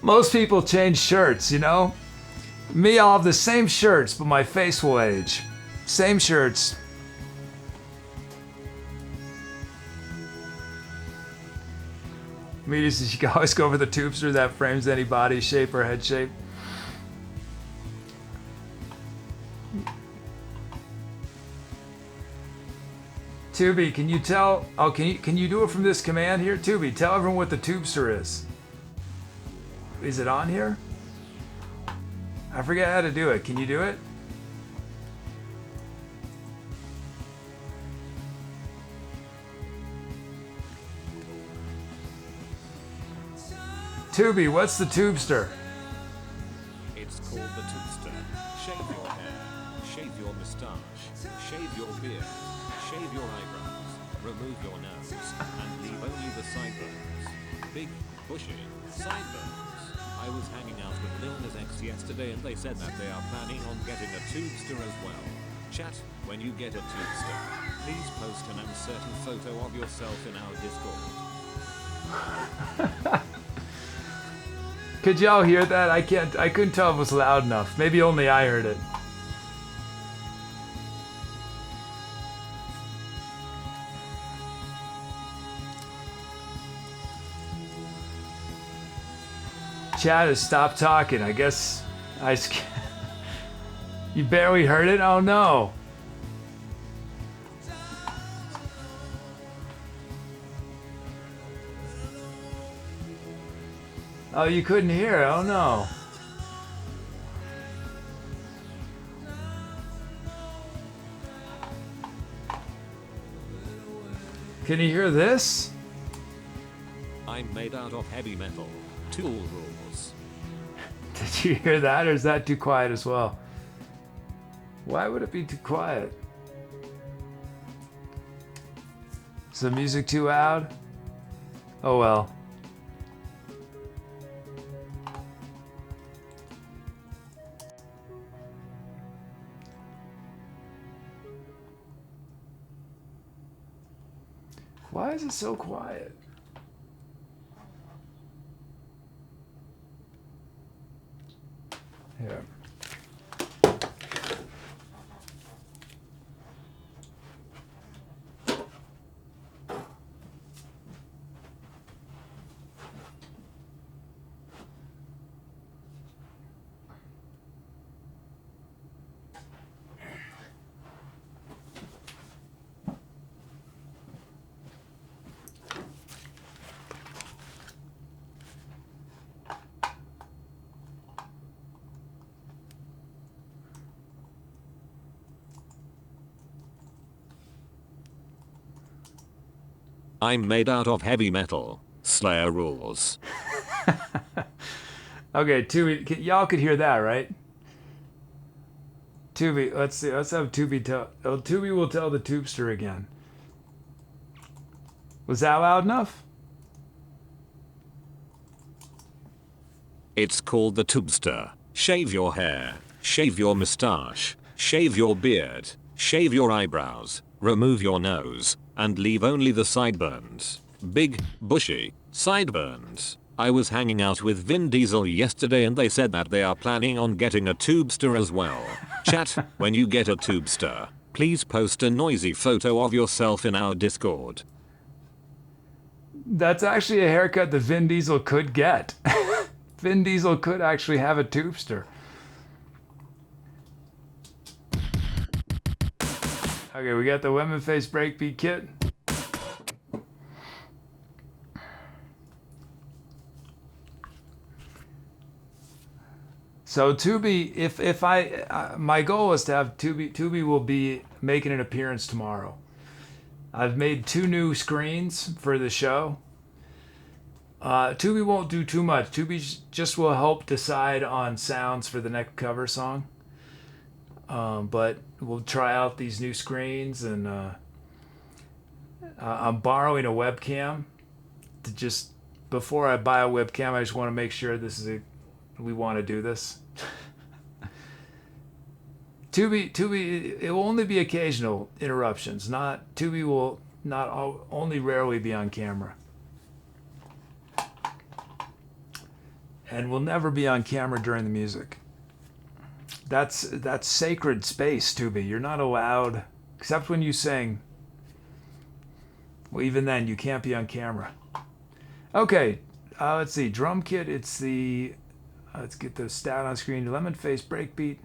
most people change shirts, Me, I'll have the same shirts, but my face will age. Same shirts. Me, you can always go for the tubester that frames any body shape or head shape. Tubi, can you tell? Oh, can you do it from this command here? Tubi, tell everyone what the tubester is. Is it on here? I forget how to do it. Can you do it? Tubi, what's the tubester? It's called the tubester. Shave your hair, shave your moustache, shave your beard, shave your eyebrows, remove your nose, and leave only the sideburns. Big, bushy, sideburns. I was hanging out with Lil Nas X yesterday and they said that they are planning on getting a tubester as well. Chat, when you get a tubester, please post an uncertain photo of yourself in our Discord. Could y'all hear that? I couldn't tell if it was loud enough. Maybe only I heard it. Chat has stopped talking. I guess you barely heard it? Oh no. Oh, you couldn't hear it? Oh no. Can you hear this? I'm made out of heavy metal. Tool rules. Did you hear that, or is that too quiet as well? Why would it be too quiet? Is the music too loud? Oh well. Why is it so quiet? Here. I'm made out of heavy metal. Slayer rules. Okay, Tubi, y'all could hear that, right? Tubi, let's see. Let's have Tubi tell. Oh, Tubi will tell the tubester again. Was that loud enough? It's called the tubester. Shave your hair. Shave your mustache. Shave your beard. Shave your eyebrows. Remove your nose. And leave only the sideburns. Big, bushy, sideburns. I was hanging out with Vin Diesel yesterday and they said that they are planning on getting a tubester as well. Chat, when you get a tubester, please post a noisy photo of yourself in our Discord. That's actually a haircut that Vin Diesel could get. Vin Diesel could actually have a tubester. Okay, we got the Women Face Breakbeat kit. So Tubi, if I, my goal is to have Tubi will be making an appearance tomorrow. I've made 2 new screens for the show. Tubi won't do too much. Tubi just will help decide on sounds for the next cover song. But we'll try out these new screens, and I'm borrowing a webcam to just, before I buy a webcam, I just want to make sure we want to do this. Tubi, it will only be occasional interruptions. Tubi will only rarely be on camera. And will never be on camera during the music. That's sacred space, Tubi. You're not allowed, except when you sing. Well, even then, you can't be on camera. Okay, let's see. Drum kit, it's the, let's get the stat on screen. Lemon Face Breakbeat.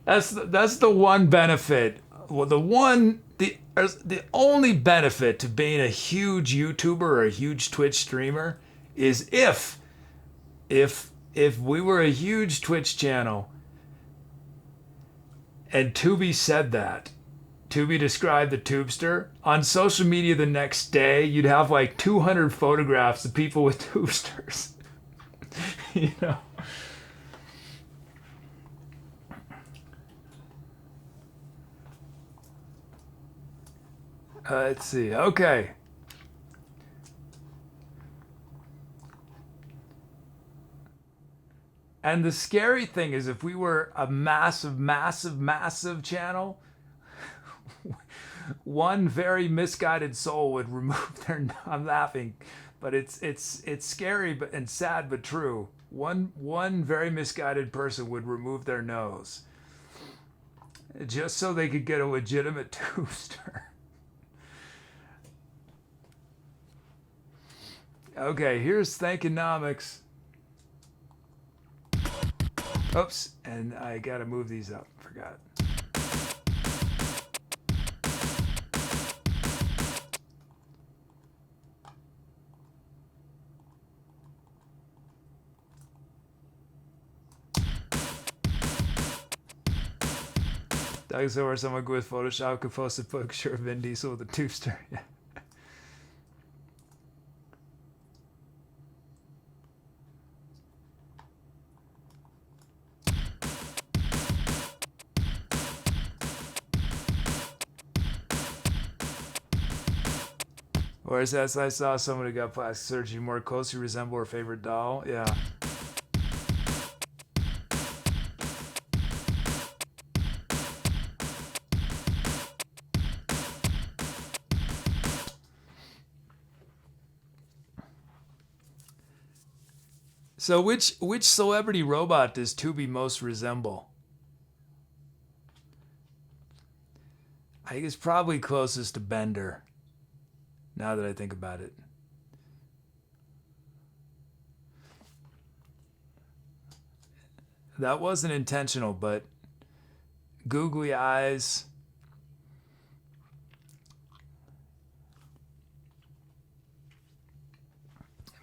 That's the one benefit. Well, the only benefit to being a huge YouTuber or a huge Twitch streamer is if we were a huge Twitch channel and Tubi said that, Tubi described the tubester, on social media the next day, you'd have like 200 photographs of people with tubesters. You know? Let's see. Okay. And the scary thing is, if we were a massive, massive, massive channel, one very misguided soul would remove their. I'm laughing, but it's scary and sad but true. One very misguided person would remove their nose just so they could get a legitimate tubester. Okay, here's Thankonomics. Oops, and I gotta move these up. Forgot. Doug Silver, someone good with Photoshop could post a picture of Vin Diesel with a tubester. Yeah. Whereas as I saw someone who got plastic surgery more closely resemble her favorite doll. Yeah. So which celebrity robot does Tubi most resemble? I think it's probably closest to Bender. Now that I think about it. That wasn't intentional, but googly eyes.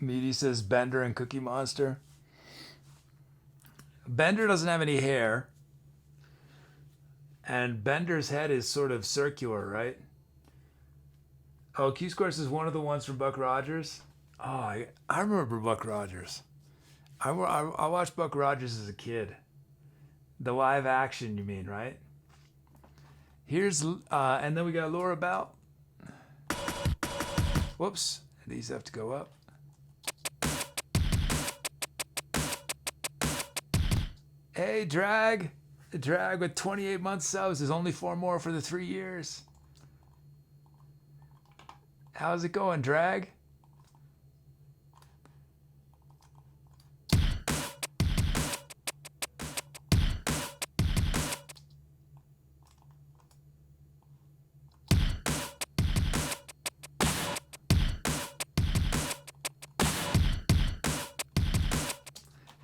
Meaty says Bender and Cookie Monster. Bender doesn't have any hair. And Bender's head is sort of circular, right? Oh, Q-Squares is one of the ones from Buck Rogers. Oh, I remember Buck Rogers. I watched Buck Rogers as a kid. The live action, you mean, right? Here's, and then we got Laura Bout. Whoops, these have to go up. Hey, Drag. Drag with 28 months subs. There's only 4 more for the 3 years. How's it going, Drag?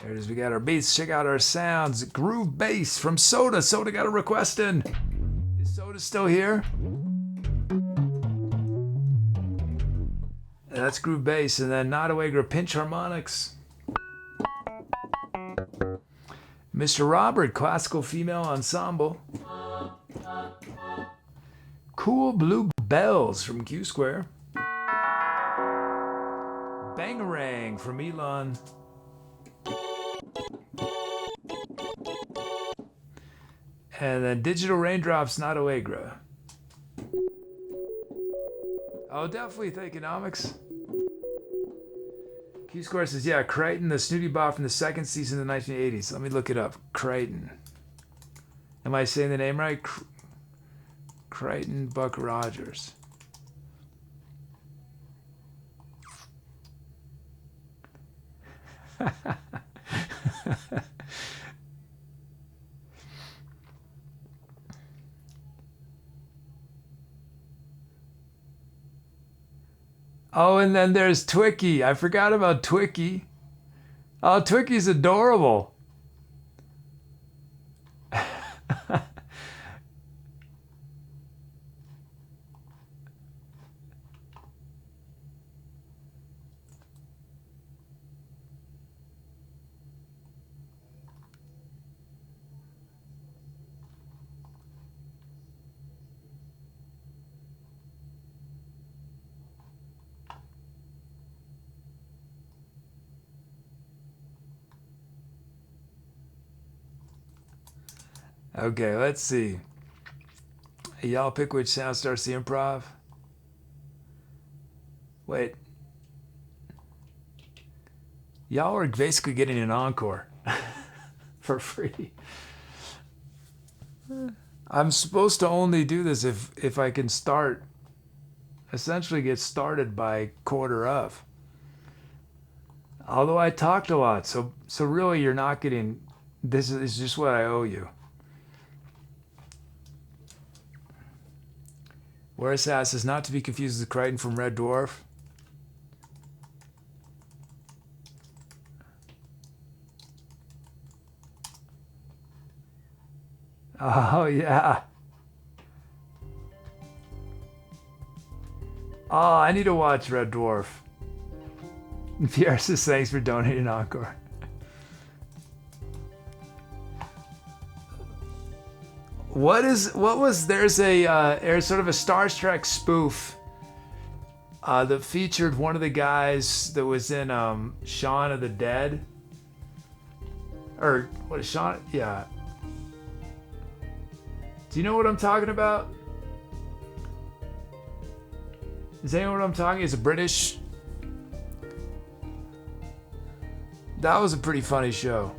There it is. We got our beats. Check out our sounds. Groove Bass from Soda. Soda got a request in. Is Soda still here? That's Groove Bass. And then Notawegra Pinch Harmonics. Mr. Robert, Classical Female Ensemble. Cool Blue Bells from Q Square. Bangarang from Elon. And then Digital Raindrops, Notawegra. Oh, definitely Thankonomics. Q-Square says, yeah, Crichton, the snooty bot from the second season of the 1980s. Let me look it up. Crichton. Am I saying the name right? Crichton Buck Rogers. Oh, and then there's Twicky. I forgot about Twicky. Oh, Twicky's adorable. Okay, let's see. Y'all pick which sound starts the improv. Wait. Y'all are basically getting an encore for free. I'm supposed to only do this if I can essentially get started by quarter of. Although I talked a lot, so really you're not getting, this is just what I owe you. Whereas Sass is not to be confused with Crichton from Red Dwarf. Oh, yeah. Oh, I need to watch Red Dwarf. Pierre says, thanks for donating Encore. There's sort of a Star Trek spoof that featured one of the guys that was in Shaun of the Dead. Or what is Shaun? Yeah. Do you know what I'm talking about? Does anyone know what I'm talking? It's a British. That was a pretty funny show.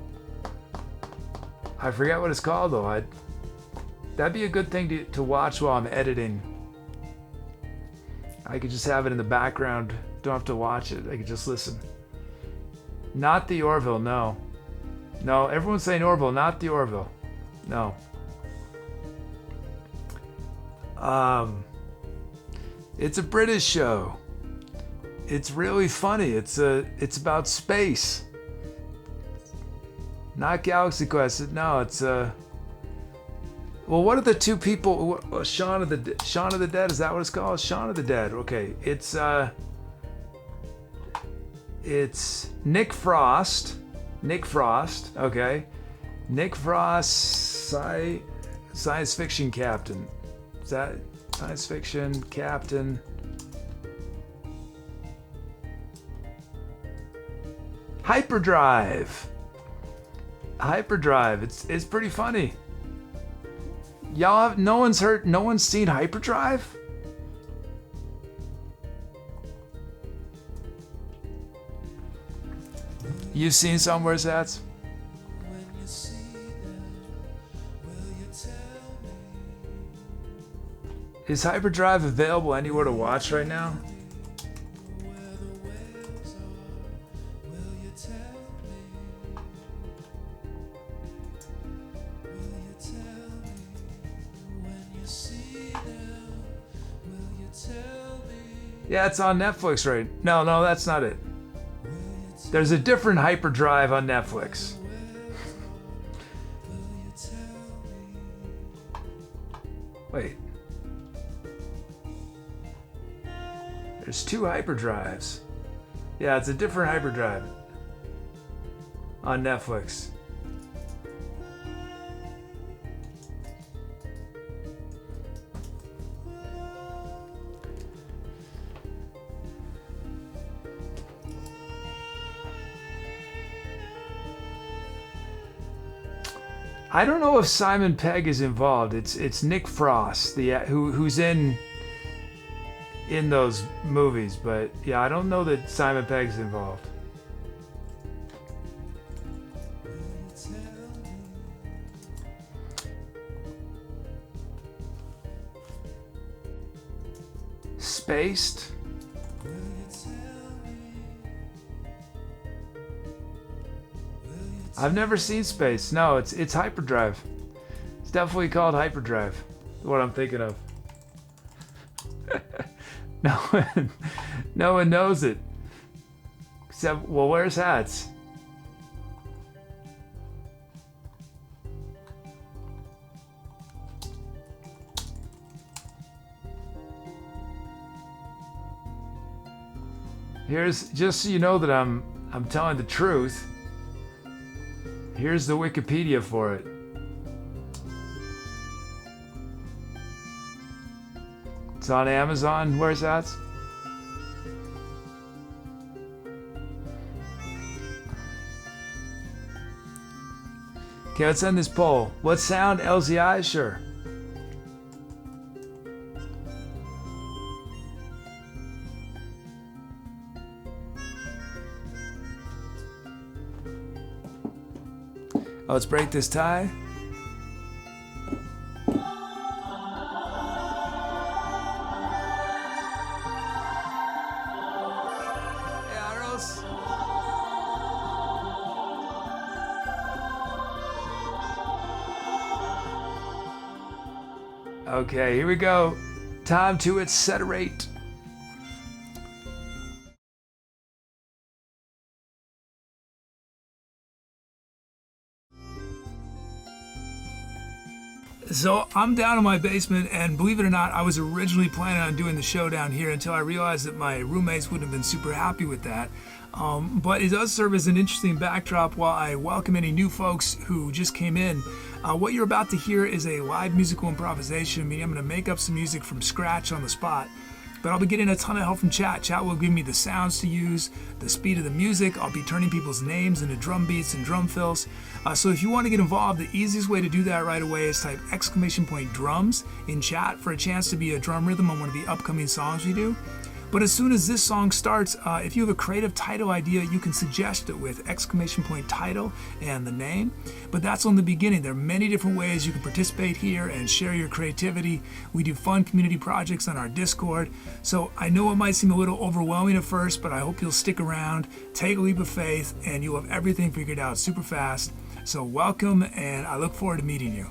I forget what it's called though. That'd be a good thing to watch while I'm editing. I could just have it in the background. Don't have to watch it. I could just listen. Not the Orville, no. No, everyone's saying Orville, not the Orville. No. It's a British show. It's really funny. It's about space. Not Galaxy Quest. No, it's well, what are the two people? Shaun of the Dead. Is that what it's called? Shaun of the Dead. Okay, it's It's Nick Frost. Nick Frost, okay. Nick Frost, science fiction captain. Is that science fiction captain? Hyperdrive. Hyperdrive. It's pretty funny. Y'all have, no one's seen Hyperdrive? You've seen Somewhere's That's? Is Hyperdrive available anywhere to watch right now? Yeah, it's on Netflix, right? No, that's not it. There's a different Hyperdrive on Netflix. Wait. There's two Hyperdrives. Yeah, it's a different Hyperdrive on Netflix. I don't know if Simon Pegg is involved. It's Nick Frost, who's in those movies, but yeah, I don't know that Simon Pegg's involved. Spaced. I've never seen Space. No, it's Hyperdrive. It's definitely called Hyperdrive. What I'm thinking of. No one knows it. Except, well, where's Hats? Here's, just so you know that I'm telling the truth. Here's the Wikipedia for it. It's on Amazon. Where's that? Okay, let's end this poll. What sound? LZI? Sure. Oh, let's break this tie. Hey, Aros. Okay, here we go. Time to accelerate. So I'm down in my basement, and believe it or not, I was originally planning on doing the show down here until I realized that my roommates wouldn't have been super happy with that. But it does serve as an interesting backdrop while I welcome any new folks who just came in. What you're about to hear is a live musical improvisation, meaning I'm going to make up some music from scratch on the spot. But I'll be getting a ton of help from chat. Chat will give me the sounds to use, the speed of the music. I'll be turning people's names into drum beats and drum fills. So if you want to get involved, the easiest way to do that right away is type !drums in chat for a chance to be a drum rhythm on one of the upcoming songs we do. But as soon as this song starts, if you have a creative title idea, you can suggest it with !title and the name. But that's only the beginning. There are many different ways you can participate here and share your creativity. We do fun community projects on our Discord. So I know it might seem a little overwhelming at first, but I hope you'll stick around, take a leap of faith, and you'll have everything figured out super fast. So welcome, and I look forward to meeting you.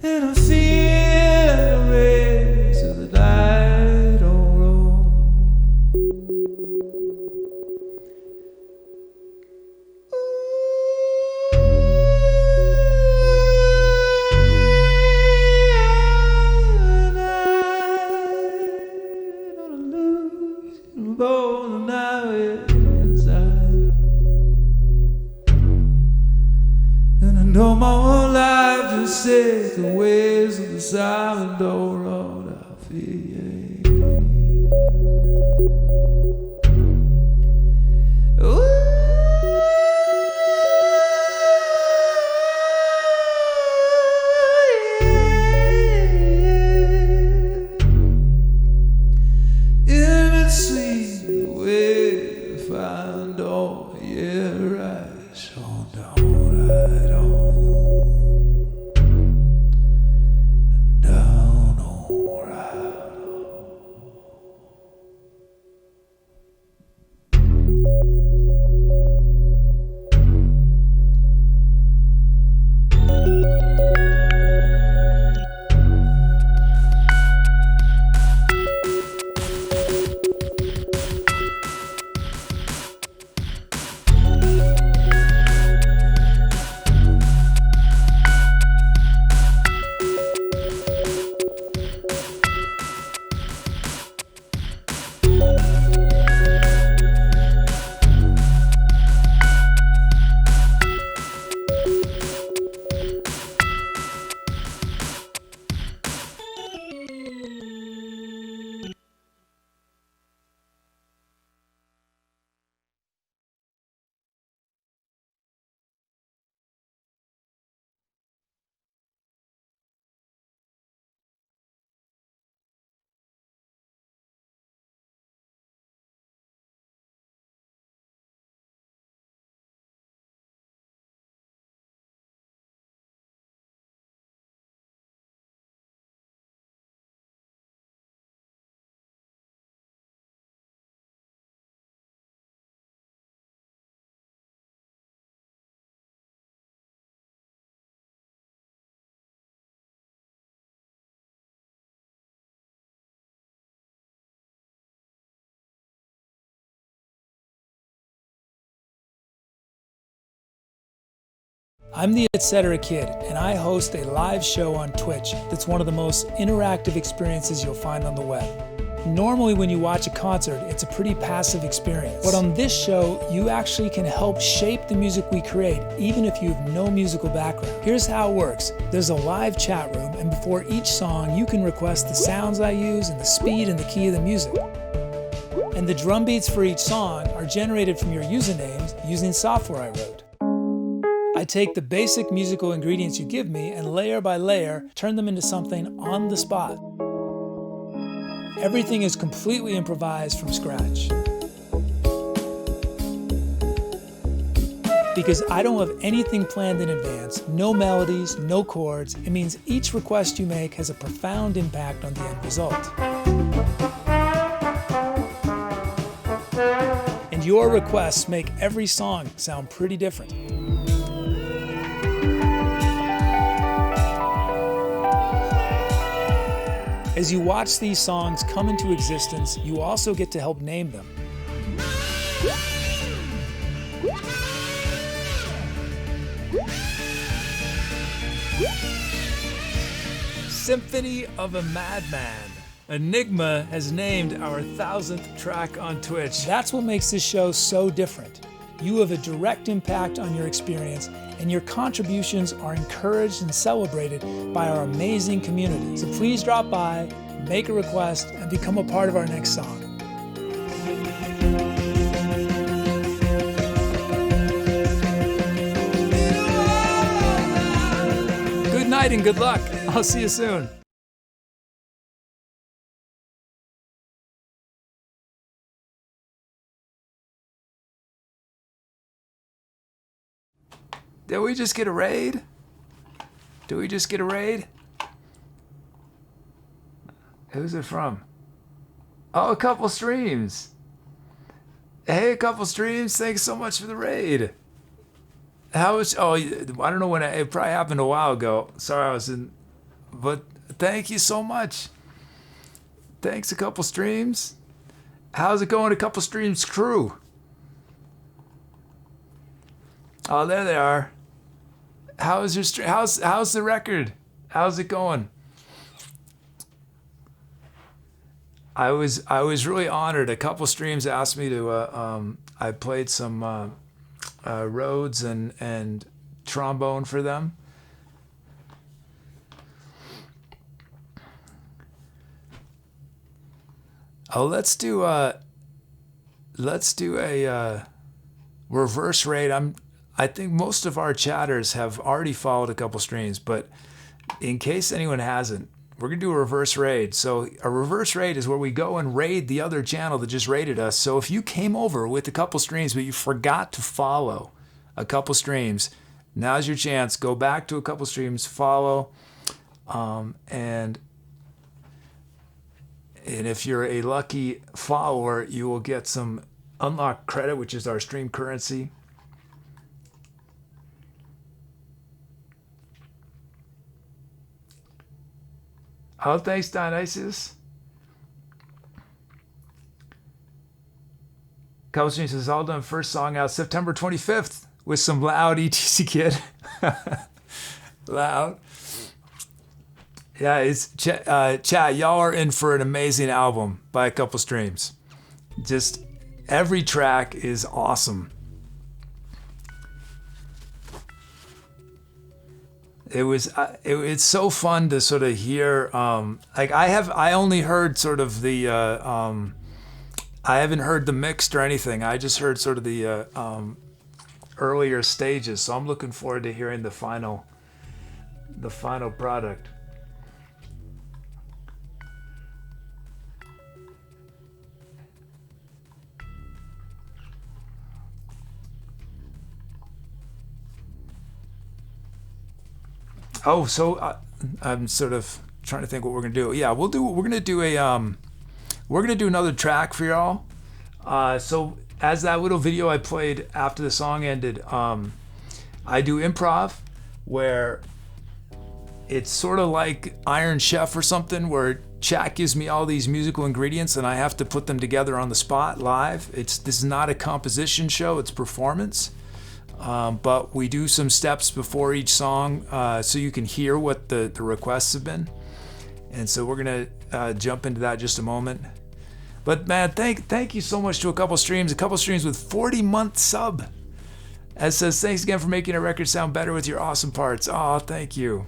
And I feel the rays of the light on roll. And I don't lose and roll now inside. And I know my whole life just says the waves of the silent door road I feel. Even sweet the way I find all, yeah, right, so don't I don't. Down all right. I'm the Etc. Kid, and I host a live show on Twitch that's one of the most interactive experiences you'll find on the web. Normally when you watch a concert, it's a pretty passive experience. But on this show, you actually can help shape the music we create, even if you have no musical background. Here's how it works. There's a live chat room, and before each song, you can request the sounds I use and the speed and the key of the music. And the drum beats for each song are generated from your usernames using software I wrote. I take the basic musical ingredients you give me and layer by layer, turn them into something on the spot. Everything is completely improvised from scratch. Because I don't have anything planned in advance, no melodies, no chords, it means each request you make has a profound impact on the end result. And your requests make every song sound pretty different. As you watch these songs come into existence, you also get to help name them. Symphony of a Madman. Enigma has named our 1000th track on Twitch. That's what makes this show so different. You have a direct impact on your experience, and your contributions are encouraged and celebrated by our amazing community. So please drop by, make a request, and become a part of our next song. Good night and good luck. I'll see you soon. Did we just get a raid? Did we just get a raid? Who's it from? Oh, a couple streams. Hey, a couple streams. Thanks so much for the raid. How was? Oh, I don't know when. It probably happened a while ago. Sorry, I was in But thank you so much. Thanks, a couple streams. How's it going, a couple streams crew? Oh, there they are. How's your how's the record? How's it going? I was really honored. A couple streams asked me to. I played some Rhodes and trombone for them. Oh, let's do a reverse raid. I think most of our chatters have already followed a couple streams, but in case anyone hasn't, we're gonna do a reverse raid. So a reverse raid is where we go and raid the other channel that just raided us. So if you came over with a couple streams, but you forgot to follow a couple streams, now's your chance. Go back to a couple streams, follow, and if you're a lucky follower, you will get some unlocked credit, which is our stream currency. Oh, thanks, Dionysus. Couple streams says all done. First song out September 25th with some loud ETC kid. Loud. Yeah, it's chat. Y'all are in for an amazing album by a couple streams. Just every track is awesome. It's so fun to sort of hear. I only heard sort of the. I haven't heard the mixed or anything. I just heard sort of the earlier stages. So I'm looking forward to hearing the final product. Oh, so I'm sort of trying to think what we're gonna do. Yeah, we're gonna do another track for y'all. So as that little video I played after the song ended, I do improv, where it's sort of like Iron Chef or something, where chat gives me all these musical ingredients and I have to put them together on the spot live. This is not a composition show; it's performance. But we do some steps before each song so you can hear what the requests have been. And so we're going to jump into that in just a moment. But man, thank you so much to a couple streams with 40-month sub. As says, thanks again for making a record sound better with your awesome parts. Oh, thank you.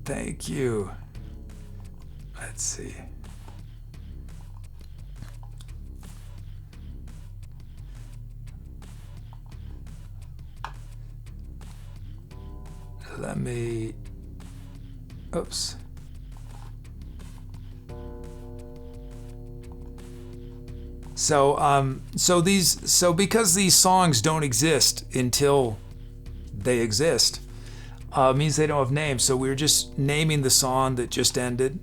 Thank you. Let's see. Let me, oops. So because these songs don't exist until they exist, means they don't have names. So we're just naming the song that just ended.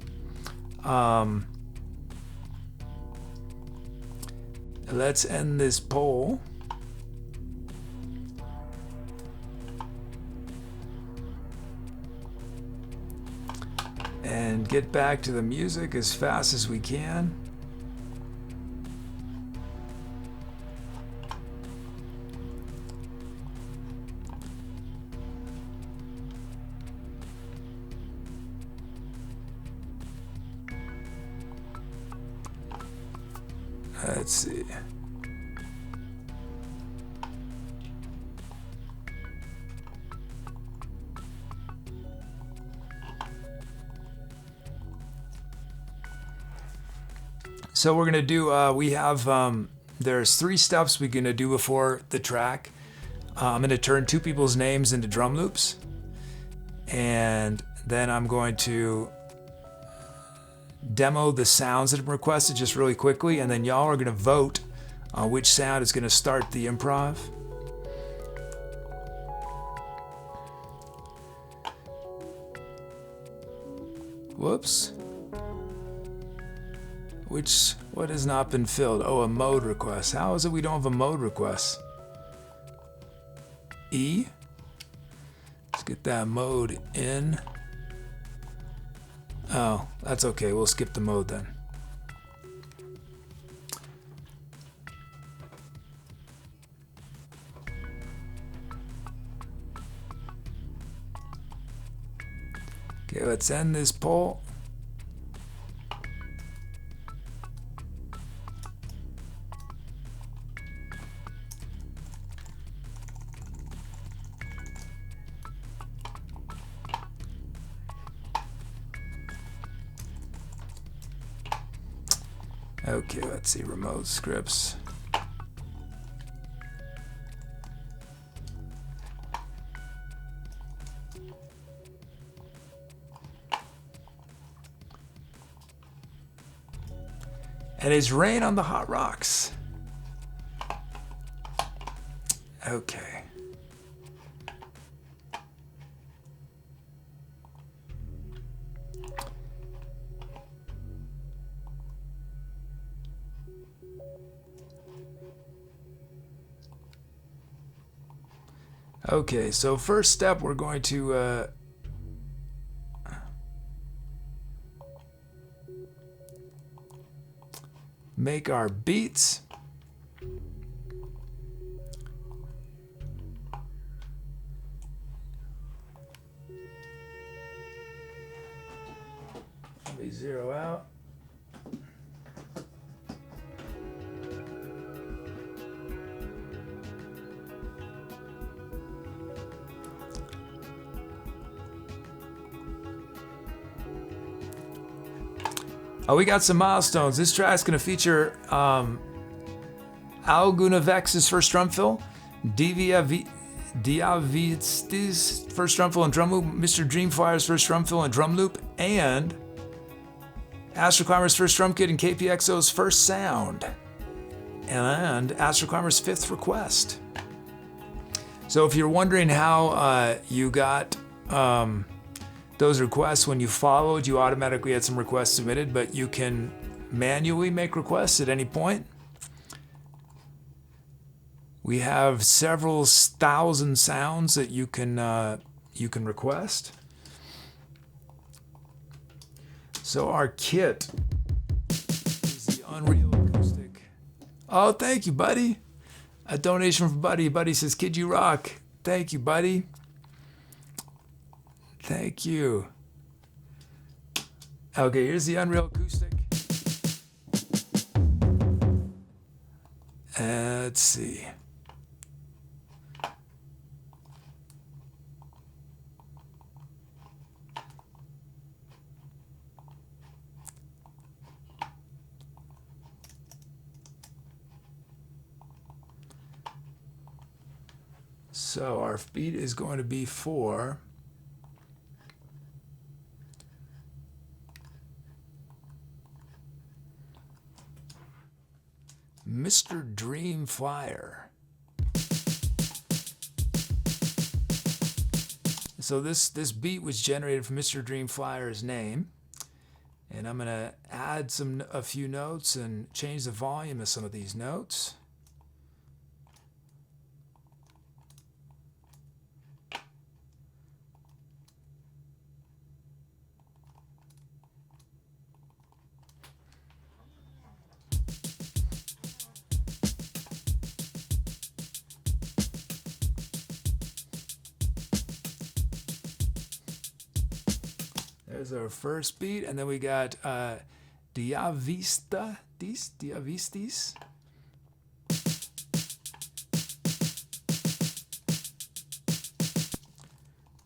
Let's end this poll. And get back to the music as fast as we can. Let's see. So we're gonna do, we have, there's 3 steps we're gonna do before the track. I'm gonna turn 2 people's names into drum loops. And then I'm going to demo the sounds that have been requested just really quickly. And then y'all are gonna vote on which sound is gonna start the improv. Whoops. What has not been filled? Oh, a mode request. How is it we don't have a mode request? E? Let's Get that mode in. Oh, that's okay. We'll skip the mode then. Okay, let's end this poll. Okay, let's see, remote scripts. And it's rain on the hot rocks. Okay. Okay, so first step, we're going to make our beats. Let me zero out. Oh, we got some milestones. This track's going to feature Algunavex's first drum fill, Diavitsti's first drum fill and drum loop, Mr. Dreamflyer's first drum fill and drum loop, and Astro Climber's first drum kit and KPXO's first sound, and Astro Climber's fifth request. So if you're wondering how you got those requests, when you followed, you automatically had some requests submitted, but you can manually make requests at any point. We have several thousand sounds that you can request. So our kit is the Unreal Acoustic. Oh, thank you, buddy. A donation from Buddy. Buddy says, "Kid, you rock." Thank you, buddy. Thank you. Okay, here's the Unreal Acoustic. Let's see. So our beat is going to be for Mr. Dream Flyer. So this beat was generated from Mr. Dream Flyer's name, and I'm gonna add a few notes and change the volume of some of these notes. There's our first beat, and then we got Diavistis.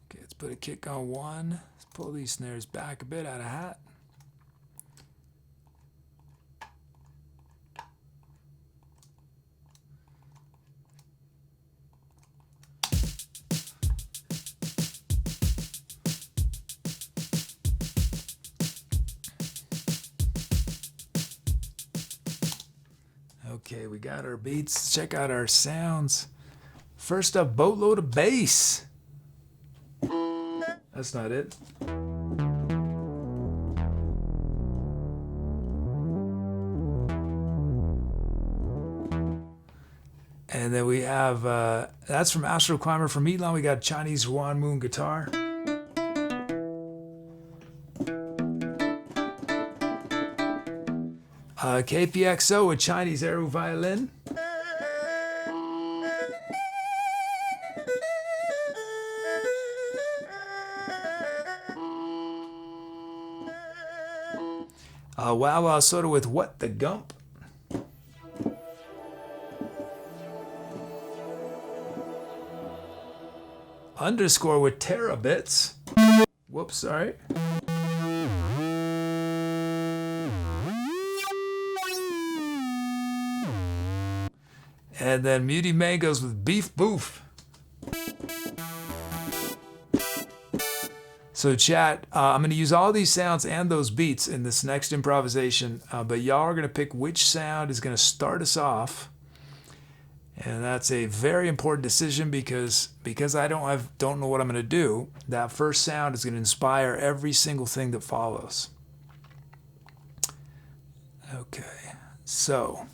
Okay, let's put a kick on one. Let's pull these snares back a bit out of hat. Okay, we got our beats. Check out our sounds. First up, boatload of bass. That's not it. And And then we have, that's from Astro Climber from Elon. We got Chinese Yuan Moon guitar. KPXO with Chinese Eru violin. Wow Wow Soda with What the Gump. Underscore with Terabits. Whoops, sorry. And then Muty Mangoes with Beef Boof. So chat, I'm going to use all these sounds and those beats in this next improvisation, but y'all are going to pick which sound is going to start us off. And that's a very important decision because I don't know what I'm going to do. That first sound is going to inspire every single thing that follows. Okay, so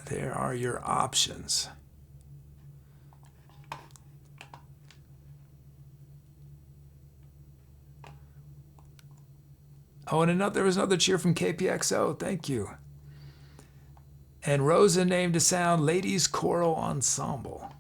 there are your options. Oh, and there was another cheer from KPXO. Thank you. And Rosa named a sound Ladies Choral Ensemble.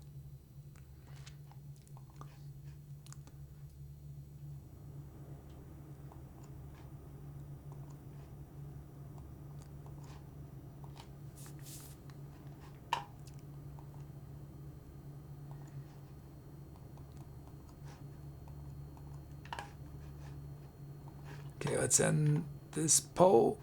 Okay, let's end this poll.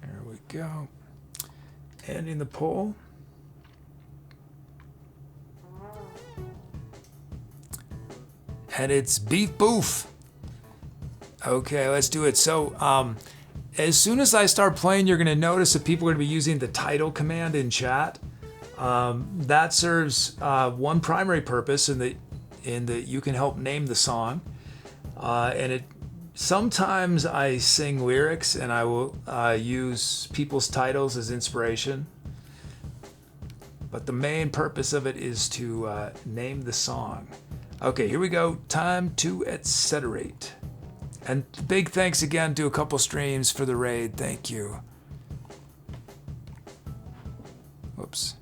There we go. Ending the poll. And it's Beef Boof. Okay, let's do it. So, as soon as I start playing, you're going to notice that people are going to be using the title command in chat. That serves one primary purpose in that you can help name the song. Sometimes I sing lyrics and I will use people's titles as inspiration. But the main purpose of it is to name the song. Okay, here we go. Time to etceterate. And big thanks again to a couple streams for the raid. Thank you. Whoops.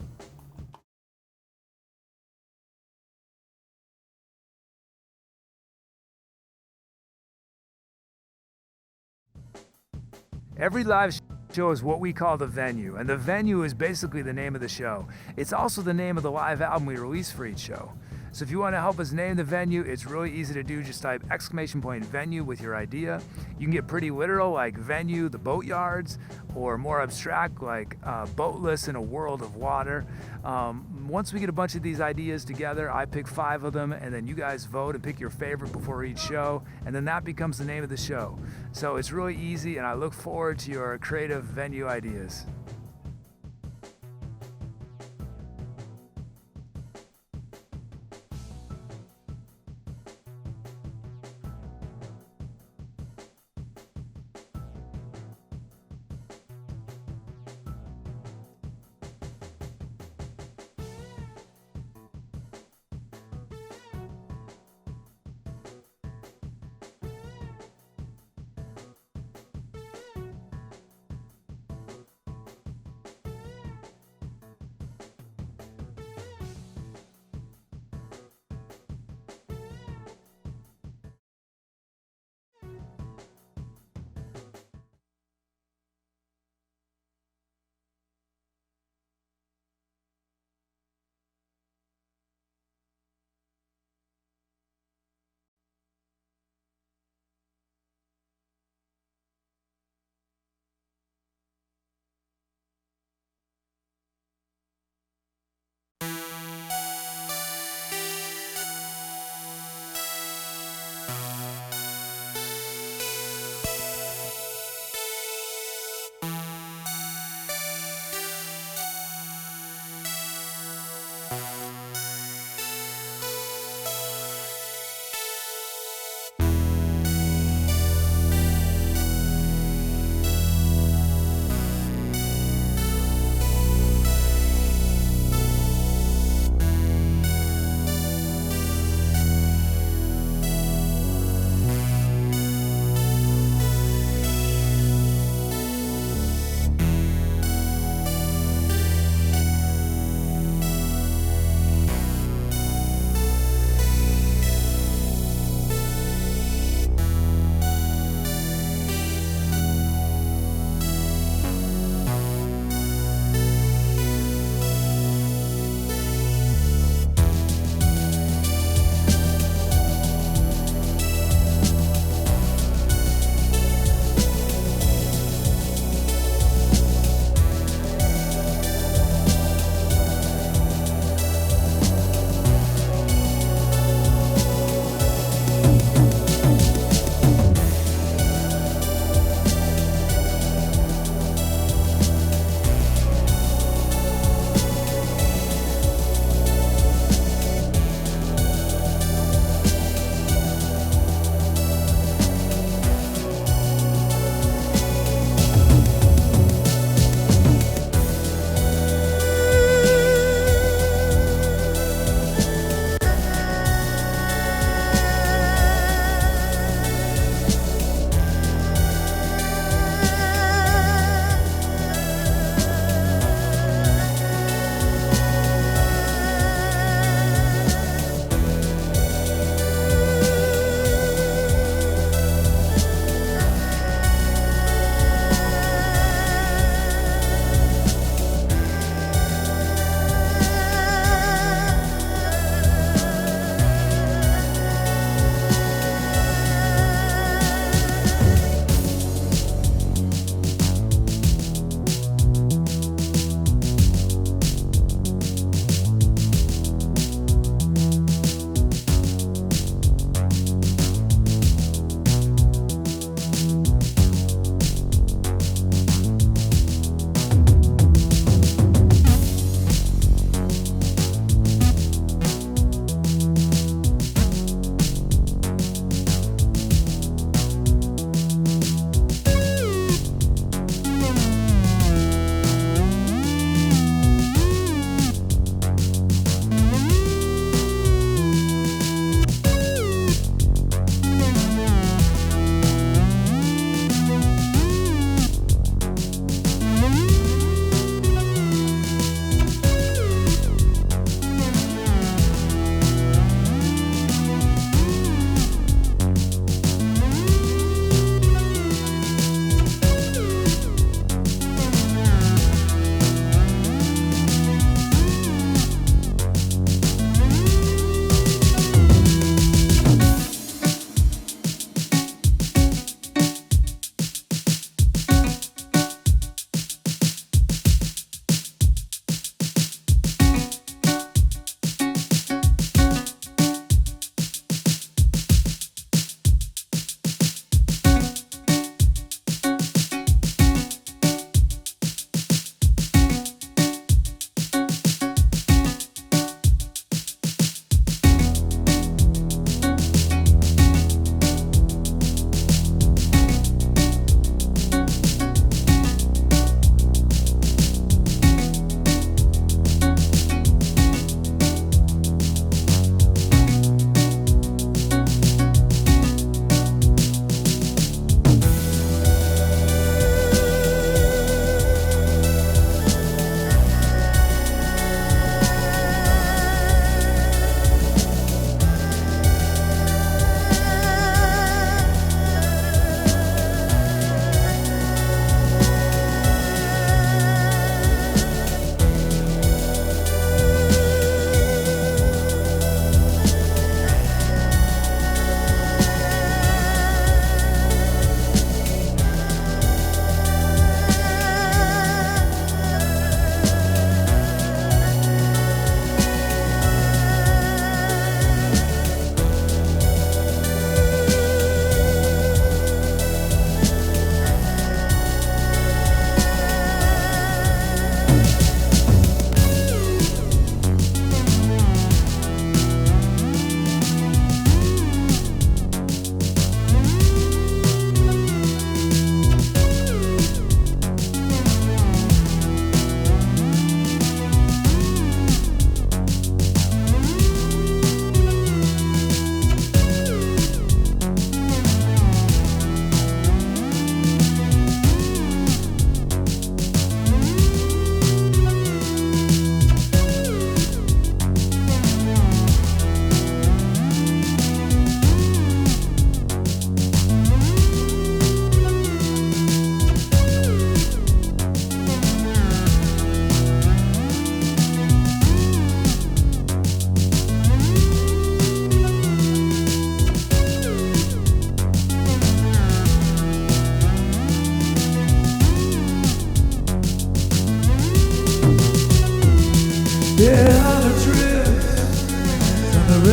Every live show is what we call the venue, and the venue is basically the name of the show. It's also the name of the live album we release for each show. So if you want to help us name the venue, it's really easy to do. Just type !venue with your idea. You can get pretty literal like venue, the boatyards, or more abstract like boatless in a world of water. Once we get a bunch of these ideas together, I pick 5 of them, and then you guys vote and pick your favorite before each show, and then that becomes the name of the show. So it's really easy, and I look forward to your creative venue ideas.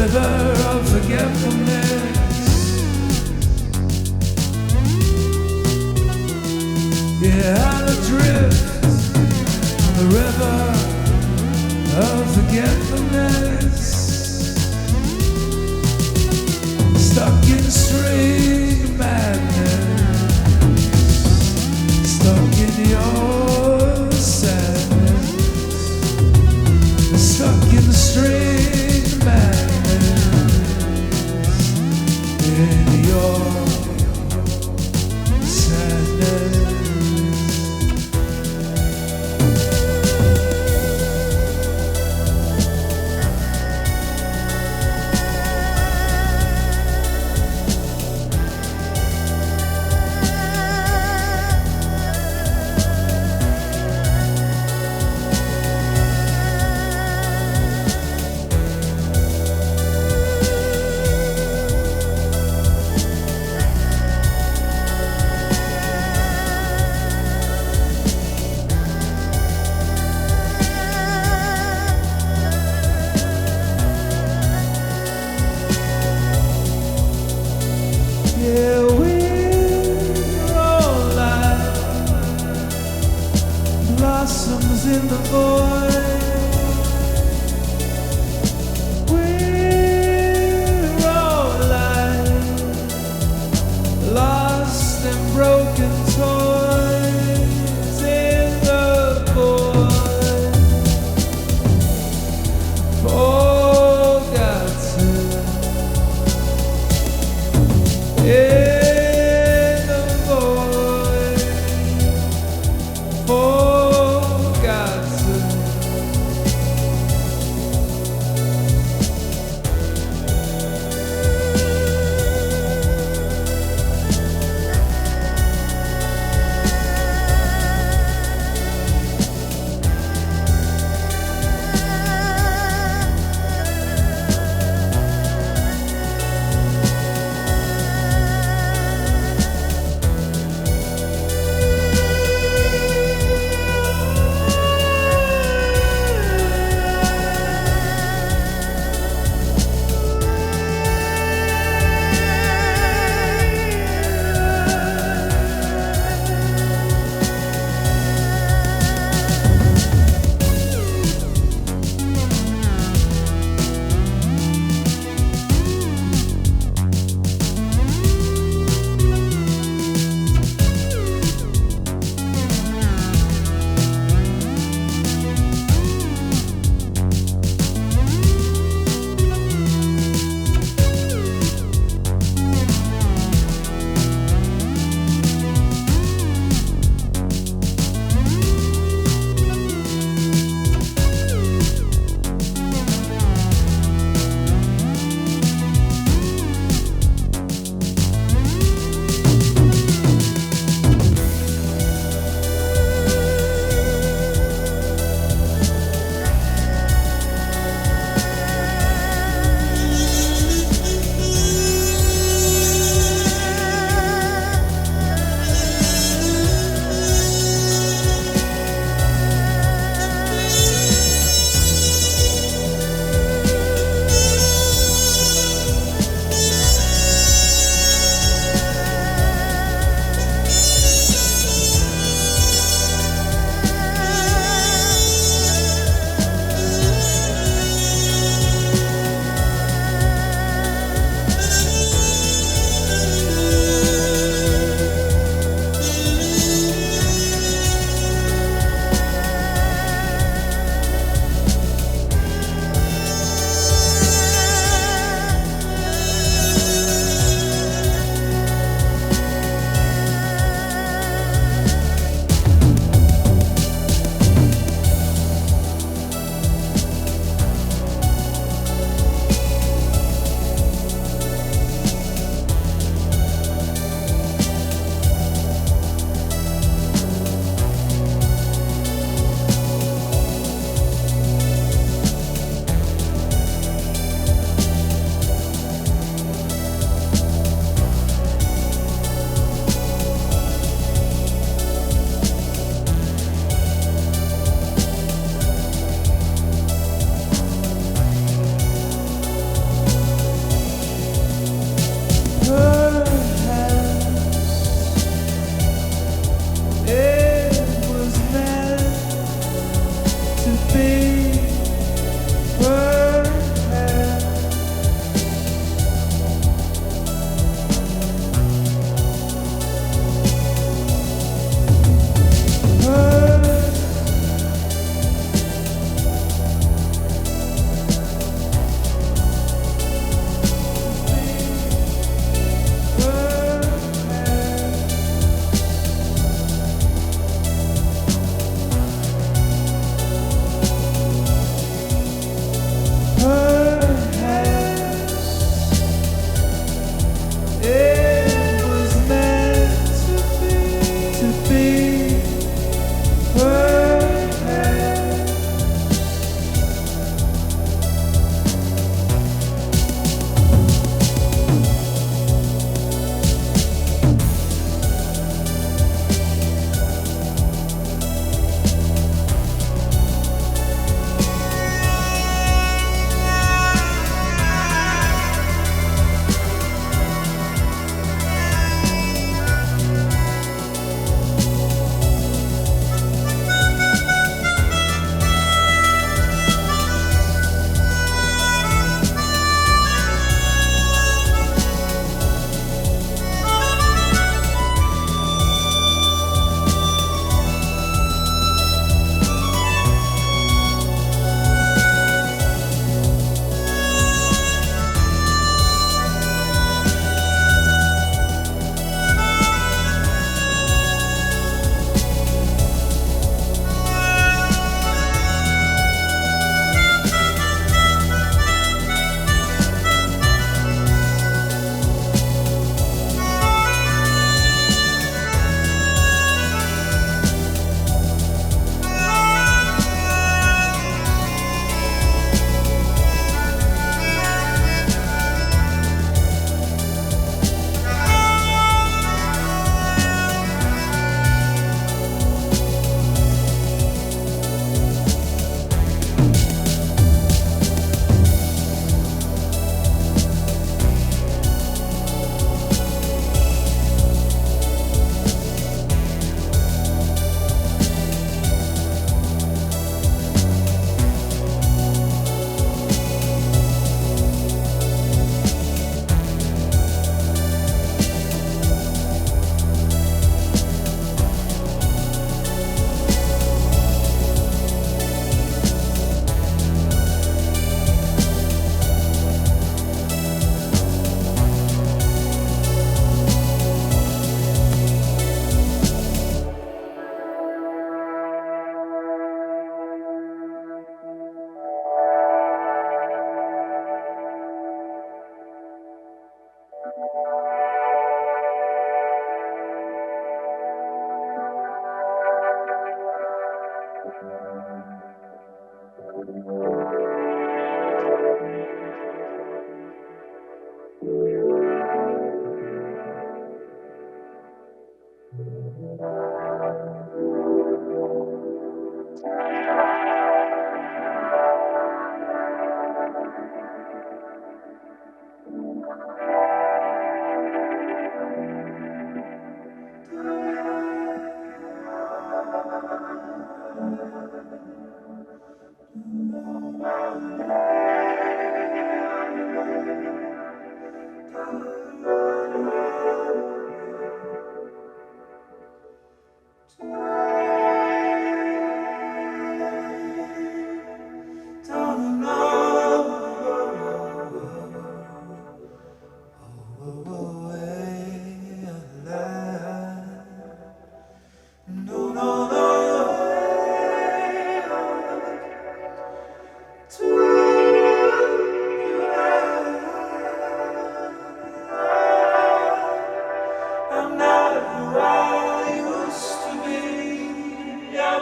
river of forgetfulness. Yeah, and adrift on the river of forgetfulness. Stuck in strange madness, stuck in your sadness, stuck in the strange madness, in your sadness. Yeah, we're all like blossoms in the void. We're all like lost and broken toys in the void. Forgotten in the void, forgotten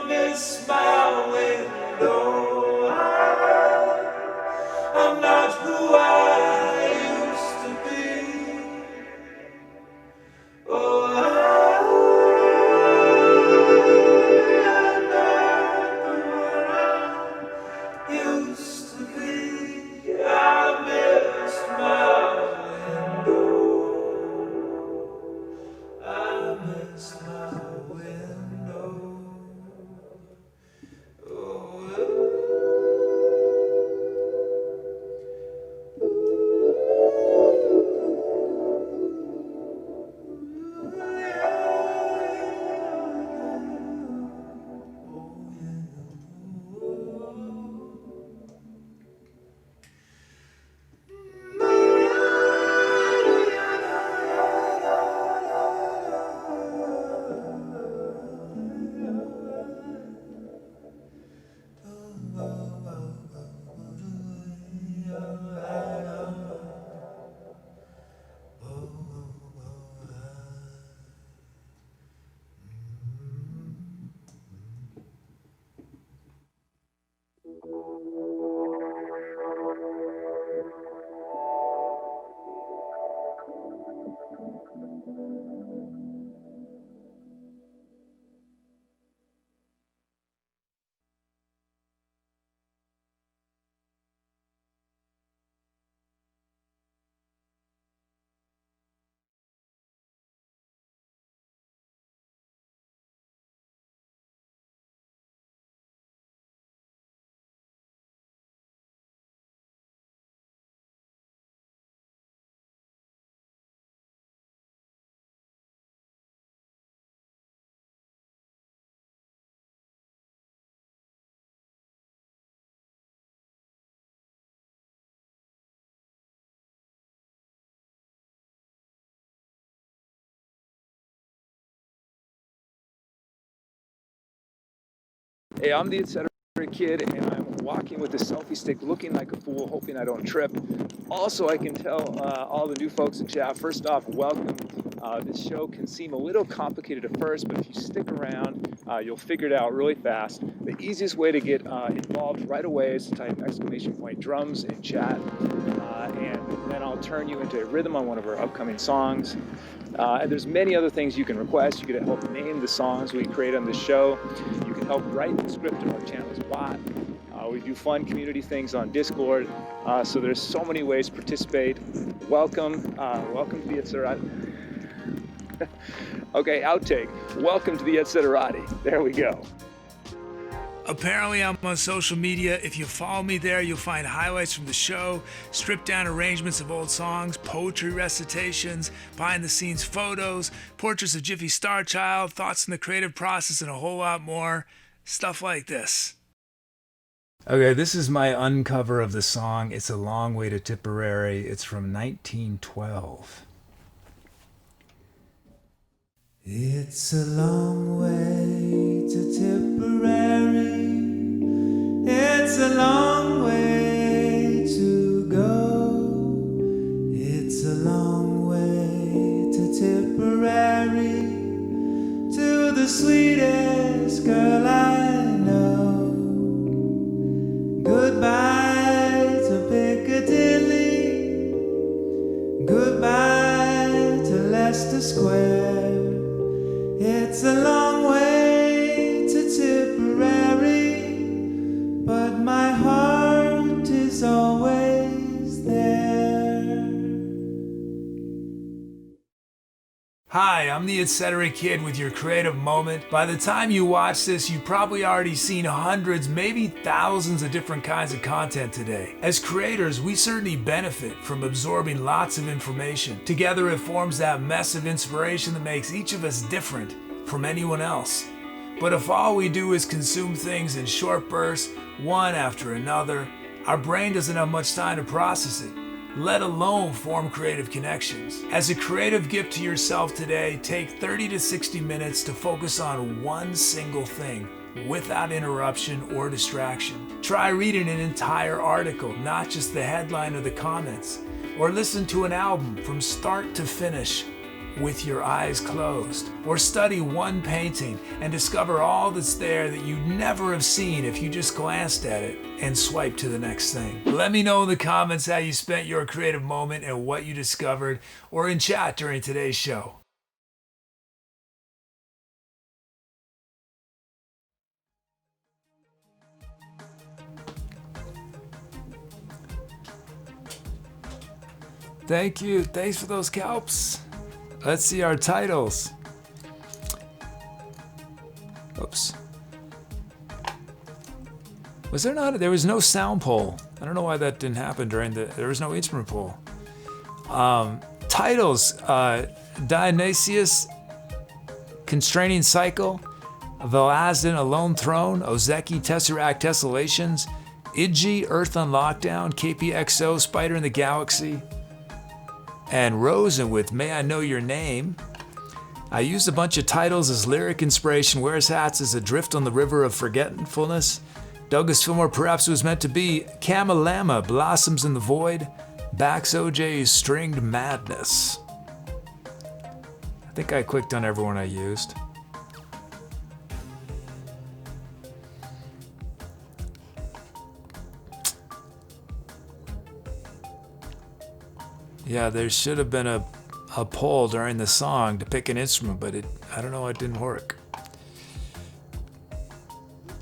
miss my window. I'm not who I used to be. Oh, I'm not who I used to be. I miss my window. I miss my window. Hey, I'm the Etc. Kid, and I'm walking with a selfie stick looking like a fool, hoping I don't trip. Also, I can tell all the new folks in chat, first off, welcome. This show can seem a little complicated at first, but if you stick around, you'll figure it out really fast. The easiest way to get involved right away is to type !drums in chat, and then I'll turn you into a rhythm on one of our upcoming songs. And there's many other things you can request. You can help name the songs we create on this show. You can help write the script of our channel's bot. We do fun community things on Discord. So there's so many ways to participate. Welcome. Welcome to the Etcerati. Okay, outtake. Welcome to the Etcerati. There we go. Apparently, I'm on social media. If you follow me there, you'll find highlights from the show, stripped down arrangements of old songs, poetry recitations, behind the scenes photos, portraits of Jiffy Star Child, thoughts on the creative process, and a whole lot more. Stuff like this. Okay, this is my uncover of the song It's a Long Way to Tipperary. It's from 1912. It's a long way to Tipperary. It's a long way to go. It's a long way to Tipperary, to the sweetest girl I know. Goodbye to Piccadilly. Goodbye to Leicester Square. It's a long way to Tipperary, but my heart is always there. Hi, I'm the Etc. Kid with your creative moment. By the time you watch this, you've probably already seen hundreds, maybe thousands of different kinds of content today. As creators, we certainly benefit from absorbing lots of information. Together it forms that mess of inspiration that makes each of us different from anyone else. But if all we do is consume things in short bursts, one after another, our brain doesn't have much time to process it, let alone form creative connections. As a creative gift to yourself today, take 30 to 60 minutes to focus on one single thing without interruption or distraction. Try reading an entire article, not just the headline or the comments, or listen to an album from start to finish with your eyes closed. Or study one painting and discover all that's there that you'd never have seen if you just glanced at it and swiped to the next thing. Let me know in the comments how you spent your creative moment and what you discovered, or in chat during today's show. Thank you. Thanks for those calps. Let's see our titles. Oops. Was there not? There was no sound poll. I don't know why that didn't happen there was no instrument poll. Titles, Dionysius, Constraining Cycle, Velazden, A Lone Throne, Ozeki, Tesseract, Tessellations, Idji, Earth on Lockdown, KPXO, Spider in the Galaxy, and Rosen with May I Know Your Name. I used a bunch of titles as lyric inspiration. Where's Hats is Adrift on the River of Forgetfulness. Douglas Fillmore, Perhaps It Was Meant to Be. Kamalama, Blossoms in the Void. Bax OJ's Stringed Madness. I think I clicked on everyone I used. Yeah, there should have been a poll during the song to pick an instrument, but I don't know, it didn't work.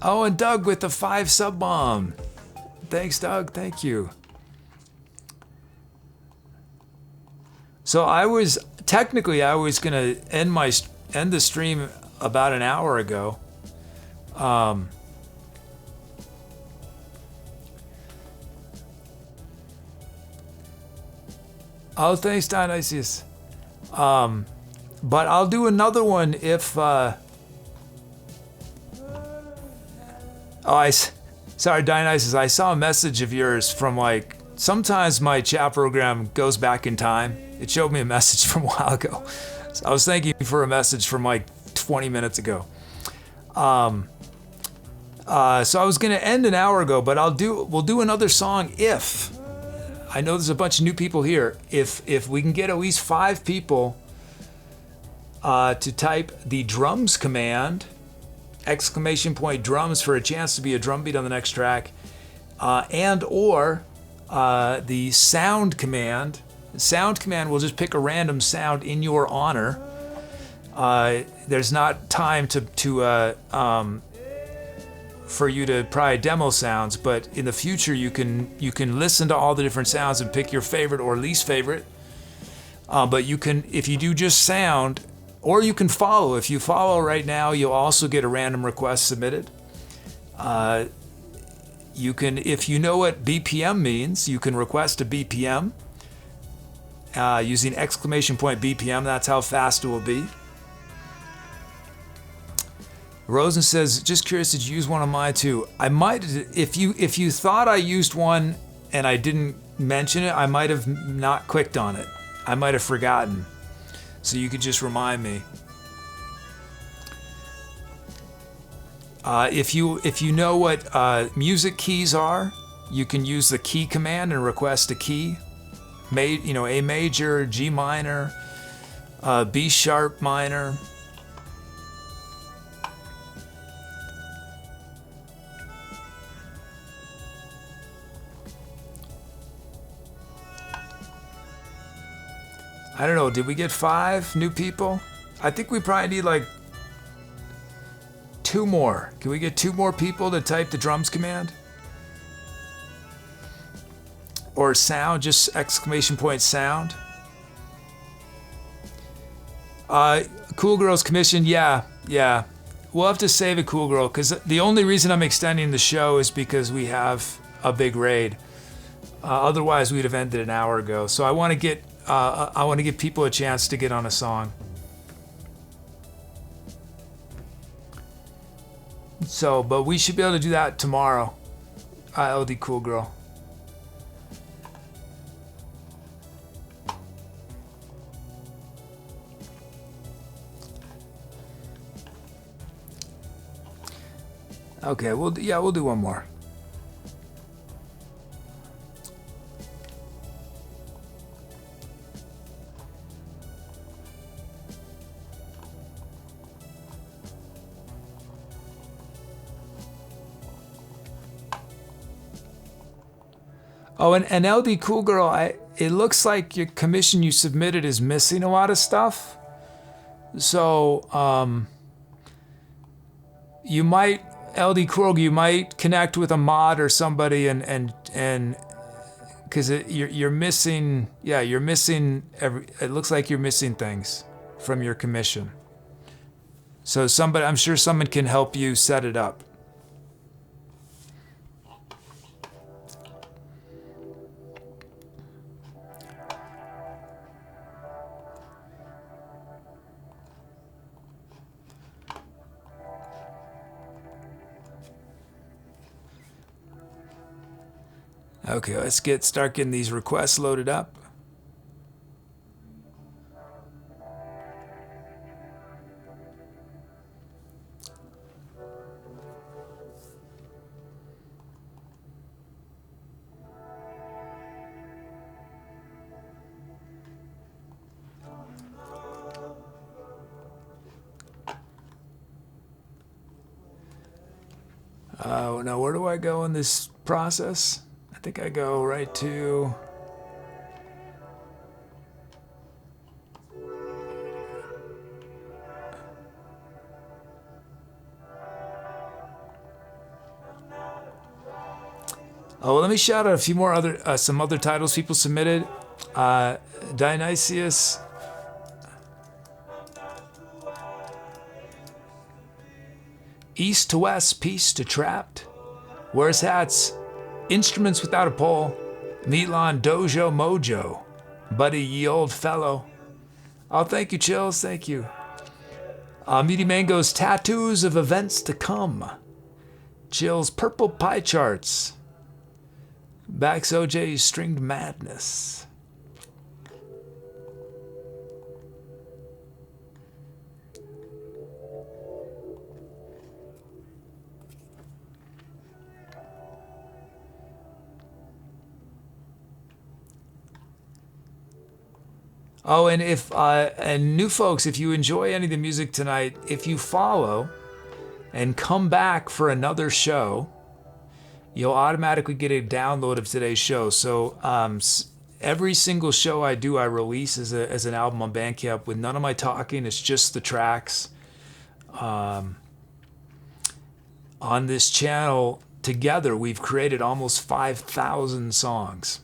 Oh, and Doug with the 5 sub bomb. Thanks, Doug. Thank you. So I was gonna end the stream about an hour ago. Oh, thanks, Dionysius. But I'll do another one if. Sorry, Dionysius. I saw a message of yours from sometimes my chat program goes back in time. It showed me a message from a while ago. So I was thanking you for a message from 20 minutes ago. So I was gonna end an hour ago, but we'll do another song if. I know there's a bunch of new people here. If we can get at least 5 people to type the drums command, !drums for a chance to be a drum beat on the next track, and or the sound command. Sound command will just pick a random sound in your honor. There's not time for you to probably demo sounds, but in the future you can listen to all the different sounds and pick your favorite or least favorite. But you can, if you do just sound, or you can follow. If you follow right now, you'll also get a random request submitted. You can, if you know what BPM means, you can request a BPM using !BPM. That's how fast it will be. Rosen says, just curious, did you use one of mine too? I might, if you thought I used one and I didn't mention it, I might have not clicked on it. I might have forgotten. So you could just remind me. If you know what music keys are, you can use the key command and request a key. A major, G minor, B sharp minor. I don't know, did we get 5 new people? I think we probably need 2 more. Can we get 2 more people to type the drums command? Or sound, just !sound. Cool Girl's commission, yeah. We'll have to save it, Cool Girl, because the only reason I'm extending the show is because we have a big raid. Otherwise, we'd have ended an hour ago. So I want to give people a chance to get on a song. So, but we should be able to do that tomorrow. Ldcoolgirl. Okay, we'll do one more. Oh, and Ldcoolgirl, it looks like your commission you submitted is missing a lot of stuff. So you might, Ldcoolgirl, you might connect with a mod or somebody and because you're missing, yeah, you're missing it looks like you're missing things from your commission. So I'm sure someone can help you set it up. Okay, let's start getting these requests loaded up. Now where do I go in this process? I think I go right to let me shout out a few more some other titles people submitted. Dionysius, East to West, Peace to Trapped, Wears Hats, Instruments Without a Pole, Meatlon Dojo Mojo, Buddy Ye Old Fellow. Oh, thank you, Chills, thank you. Meaty Mango's Tattoos of Events to Come, Chills Purple Pie Charts, Bax OJ's Stringed Madness. Oh, and and new folks, if you enjoy any of the music tonight, if you follow and come back for another show, you'll automatically get a download of today's show. So every single show I do, I release as an album on Bandcamp with none of my talking. It's just the tracks. On this channel, together, we've created almost 5,000 songs.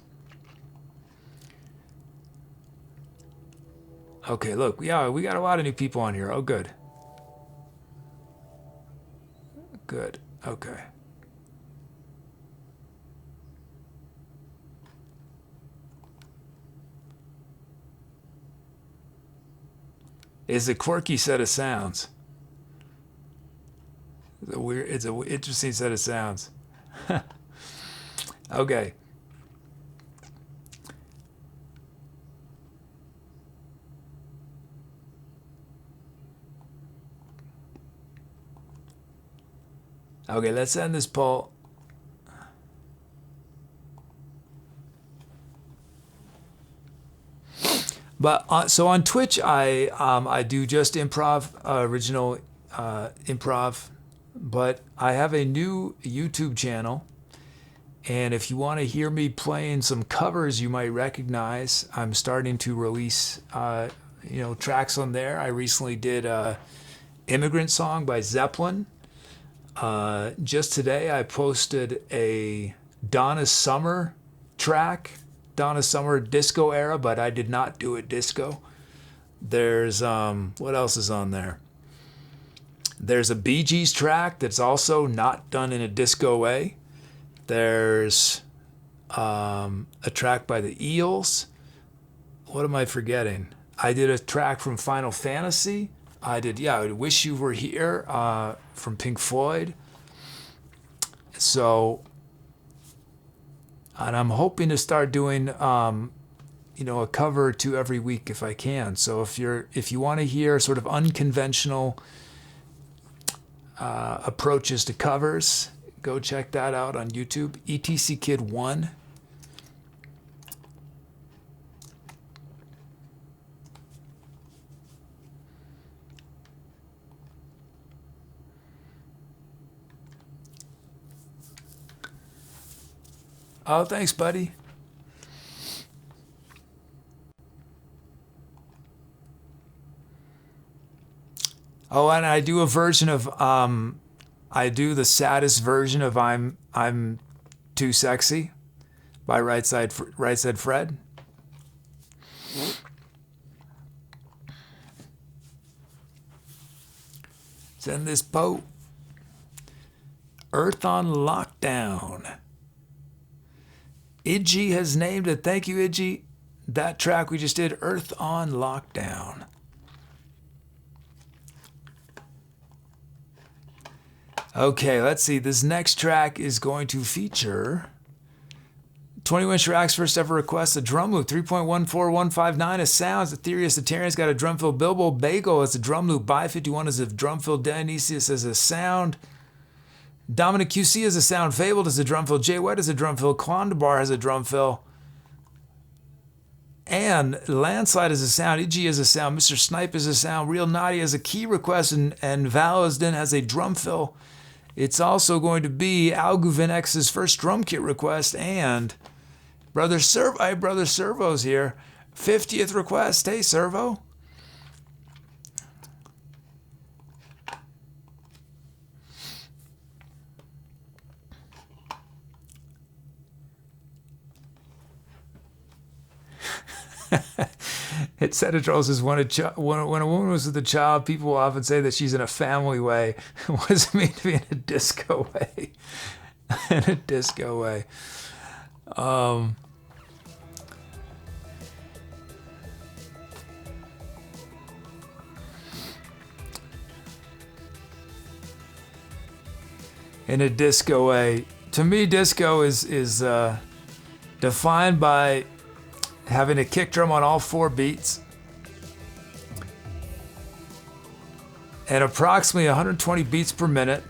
Okay, look, yeah, we got a lot of new people on here. Oh, good. Good, okay. It's a quirky set of sounds. It's an interesting set of sounds. Okay. Okay, let's end this poll. But so on Twitch, I do just improv, original improv, but I have a new YouTube channel, and if you want to hear me playing some covers you might recognize, I'm starting to release tracks on there. I recently did Immigrant Song by Zeppelin. Just today I posted a Donna Summer track, Donna Summer disco era, but I did not do it disco. There's what else is on there? There's a Bee Gees track that's also not done in a disco way. There's a track by the Eels. What am I forgetting? I did a track from Final Fantasy. I Wish You Were Here from Pink Floyd. So, and I'm hoping to start doing, a cover or two every week if I can. So if you want to hear sort of unconventional approaches to covers, go check that out on YouTube. ETC Kid 1. Oh, thanks, buddy. Oh, and I do a version of I do the saddest version of I'm Too Sexy by Right Side Fred. Send this boat. Earth on Lockdown. Idgy has named it. Thank you, Idgy. That track we just did, Earth on Lockdown. Okay, let's see. This next track is going to feature 21 Chirac's first ever request, a drum loop, 3.14159 as sounds. Ethereus Eterian's got a drum fill. Bilbo Bagel has a drum loop. By 51 is a drum fill. Dionysius has a sound. Dominic QC has a sound. Fabled has a drum fill. Jay Wet has a drum fill. Klondabar has a drum fill. And Landslide has a sound. EG has a sound. Mr. Snipe has a sound. Real Naughty has a key request. And Valosden has a drum fill. It's also going to be Alguvin X's first drum kit request. And Brother Servo's here. 50th request. Hey, Servo. It said it says when a woman was with a child, people will often say that she's in a family way. What does it mean to be in a disco way? In a disco way. In a disco way. To me, disco is defined by having a kick drum on all 4 beats and approximately 120 beats per minute.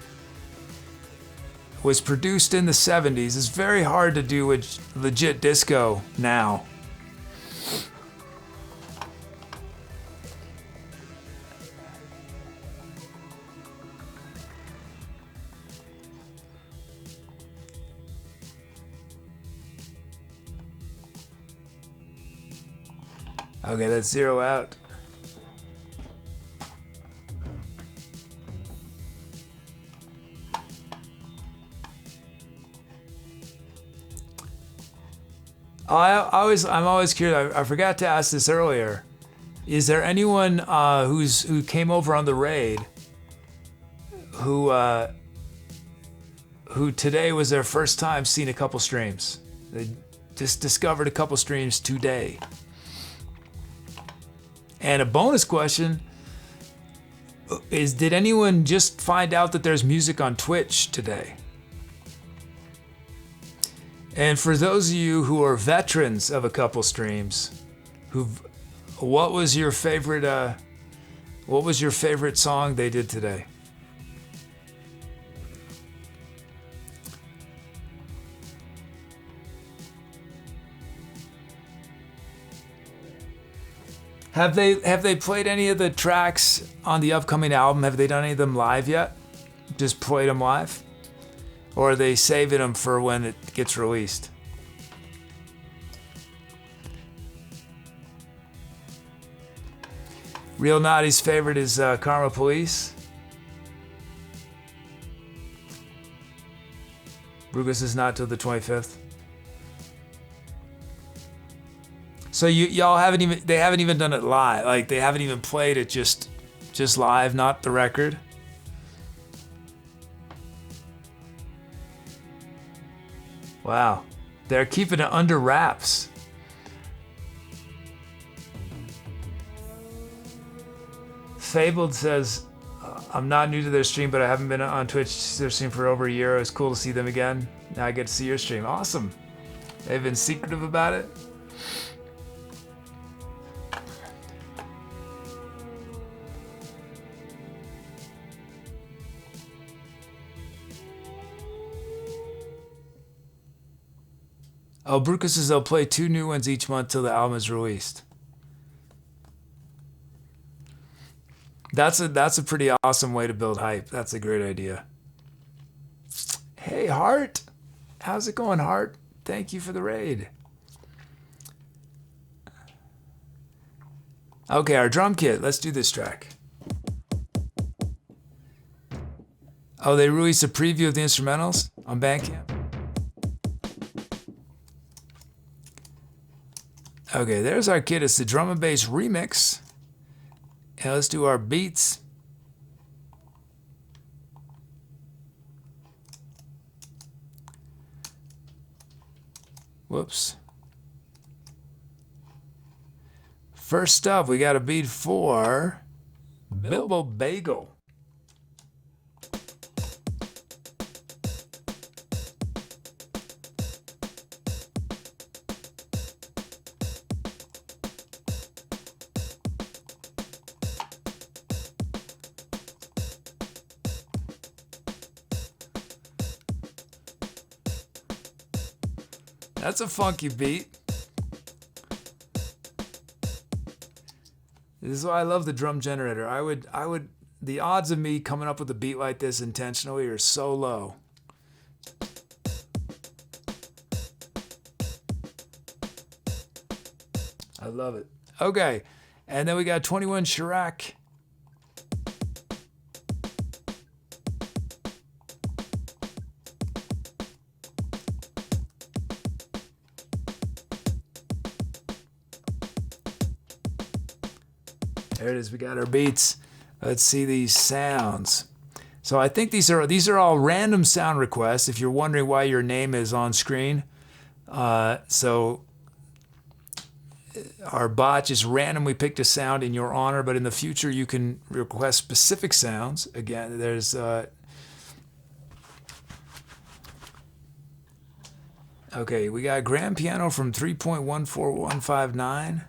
Was produced in the 70s. It's very hard to do with legit disco now. Okay, let's zero out. I'm always curious. I forgot to ask this earlier. Is there anyone who came over on the raid who today was their first time seeing a couple streams? They just discovered a couple streams today. And a bonus question is, did anyone just find out that there's music on Twitch today? And for those of you who are veterans of a couple streams, what was your favorite song they did today? Have they played any of the tracks on the upcoming album? Have they done any of them live yet? Just played them live? Or are they saving them for when it gets released? Real Naughty's favorite is Karma Police. Brugus is not till the 25th. So y'all they haven't even done it live. Like, they haven't even played it just live, not the record. Wow. They're keeping it under wraps. Fabled says, I'm not new to their stream, but I haven't been on Twitch their stream for over a year. It was cool to see them again. Now I get to see your stream. Awesome. They've been secretive about it. Oh, Brucus says they'll play 2 new ones each month till the album is released. That's a pretty awesome way to build hype. That's a great idea. Hey, Hart. How's it going, Hart? Thank you for the raid. Okay, our drum kit. Let's do this track. Oh, they released a preview of the instrumentals on Bandcamp? Okay, there's our kit. It's the drum and bass remix. And let's do our beats. Whoops. First up, we got a beat for Bilbo Bagel. That's a funky beat. This is why I love the drum generator. The odds of me coming up with a beat like this intentionally are so low. I love it. Okay, and then we got 21 Chirac. There it is. We got our beats. Let's see these sounds. So I think these are all random sound requests. If you're wondering why your name is on screen, so our bot just randomly picked a sound in your honor. But in the future, you can request specific sounds. Again, there's okay. We got grand piano from 3.14159.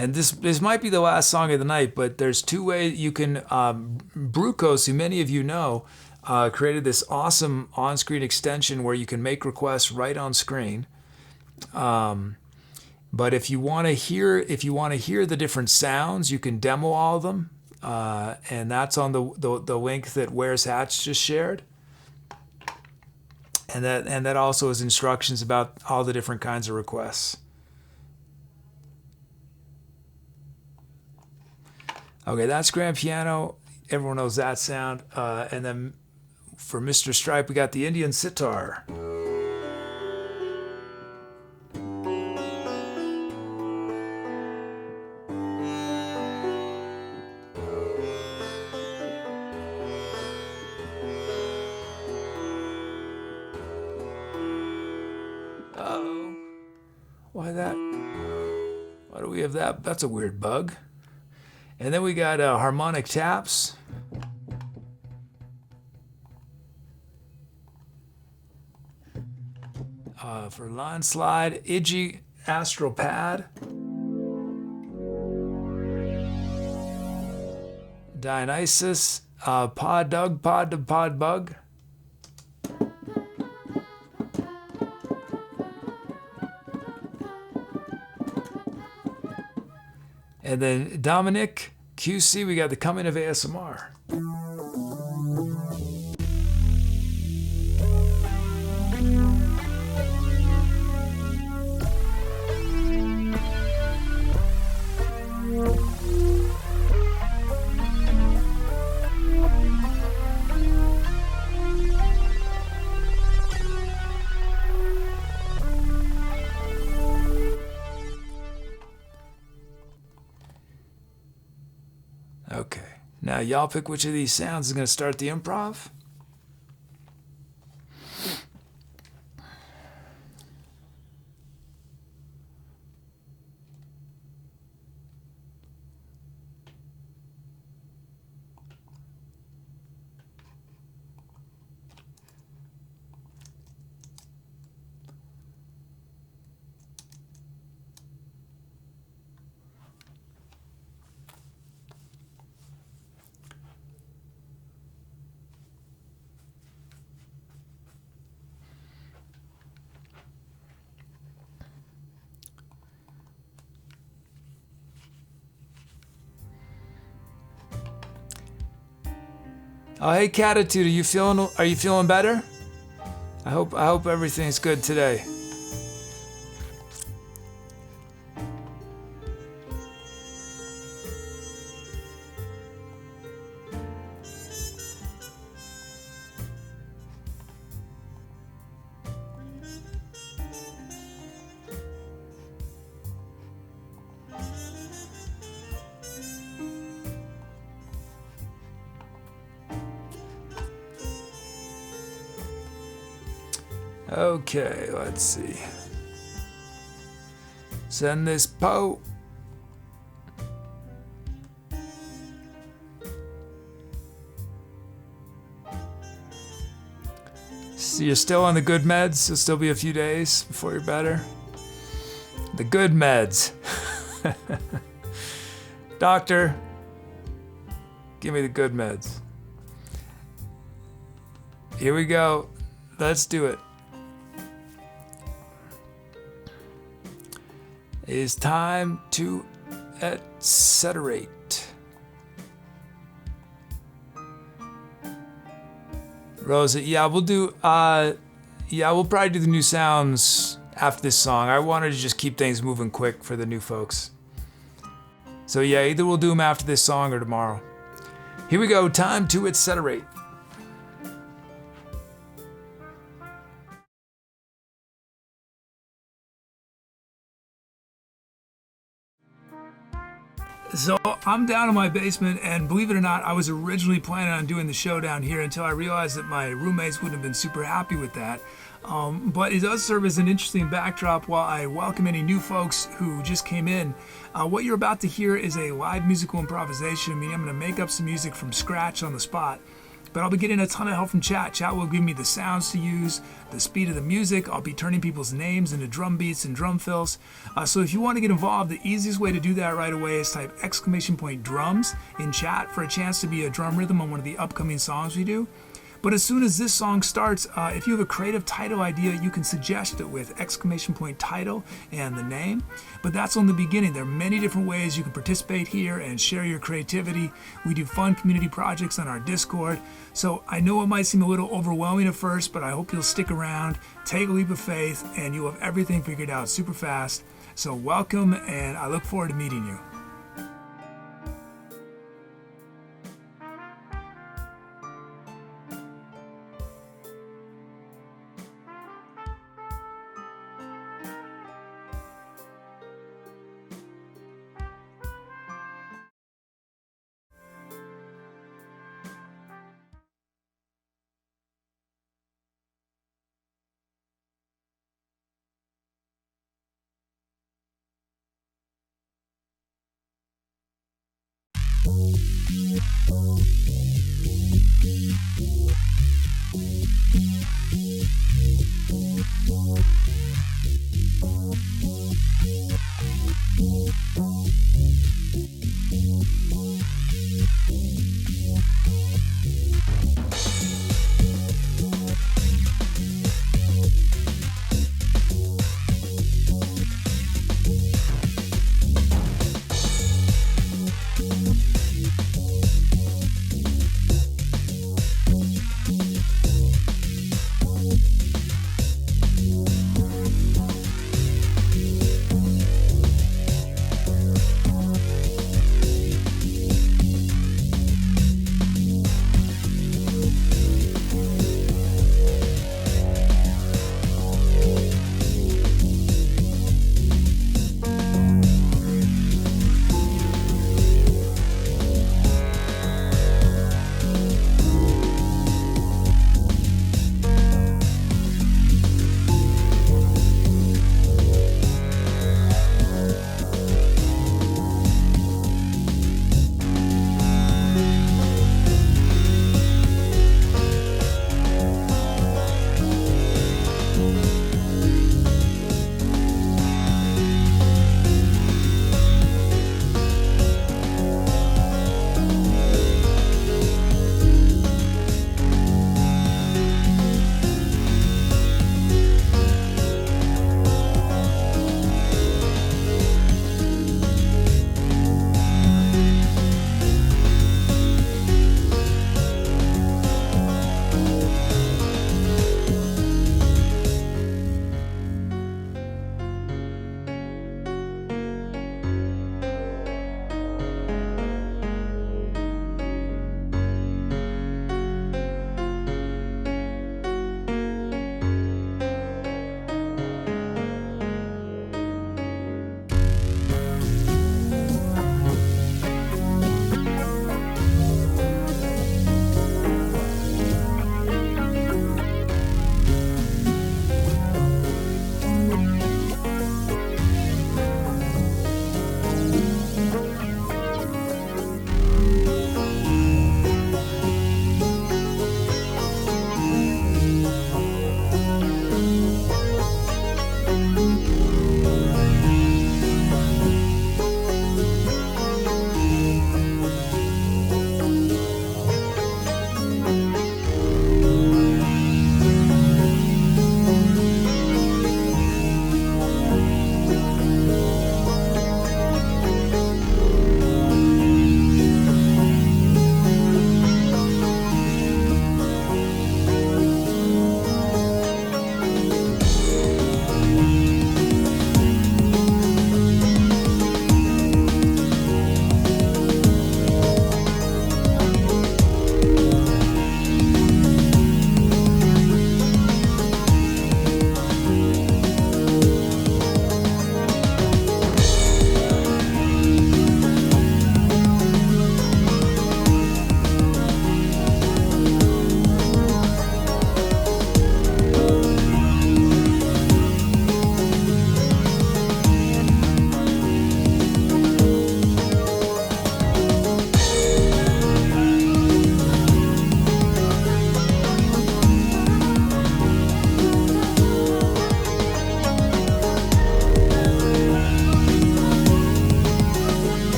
And this might be the last song of the night, but there's two ways you can. Brucos, who many of you know, created this awesome on-screen extension where you can make requests right on screen. But if you want to hear the different sounds, you can demo all of them, and that's on the link that Where's Hatch just shared. And that also has instructions about all the different kinds of requests. Okay, that's grand piano. Everyone knows that sound. And then for Mr. Stripe, we got the Indian sitar. Uh-oh. Why do we have that? That's a weird bug. And then we got harmonic taps. For line slide, Iggy Astral Pad. Dionysus, Pod Dug, Pod to Pod Bug. And then Dominic QC, we got the coming of ASMR. Okay, now y'all pick which of these sounds is going to start the improv. Oh, hey, Catitude, are you feeling better? I hope everything's good today. Okay, let's see. Send this Poe. So you're still on the good meds? It'll still be a few days before you're better? The good meds. Doctor, give me the good meds. Here we go. Let's do it. It's time to accelerate. Rosa, we'll probably do the new sounds after this song. I wanted to just keep things moving quick for the new folks. So yeah, either we'll do them after this song or tomorrow. Here we go, time to accelerate. So I'm down in my basement, and believe it or not, I was originally planning on doing the show down here until I realized that my roommates wouldn't have been super happy with that. But it does serve as an interesting backdrop while I welcome any new folks who just came in. What you're about to hear is a live musical improvisation, meaning I'm going to make up some music from scratch on the spot. But I'll be getting a ton of help from chat. Chat will give me the sounds to use, the speed of the music. I'll be turning people's names into drum beats and drum fills. So if you want to get involved, the easiest way to do that right away is type !drums in chat for a chance to be a drum rhythm on one of the upcoming songs we do. But as soon as this song starts, if you have a creative title idea, you can suggest it with !title and the name. But that's on the beginning. There are many different ways you can participate here and share your creativity. We do fun community projects on our Discord. So I know it might seem a little overwhelming at first, but I hope you'll stick around, take a leap of faith, and you'll have everything figured out super fast. So welcome, and I look forward to meeting you.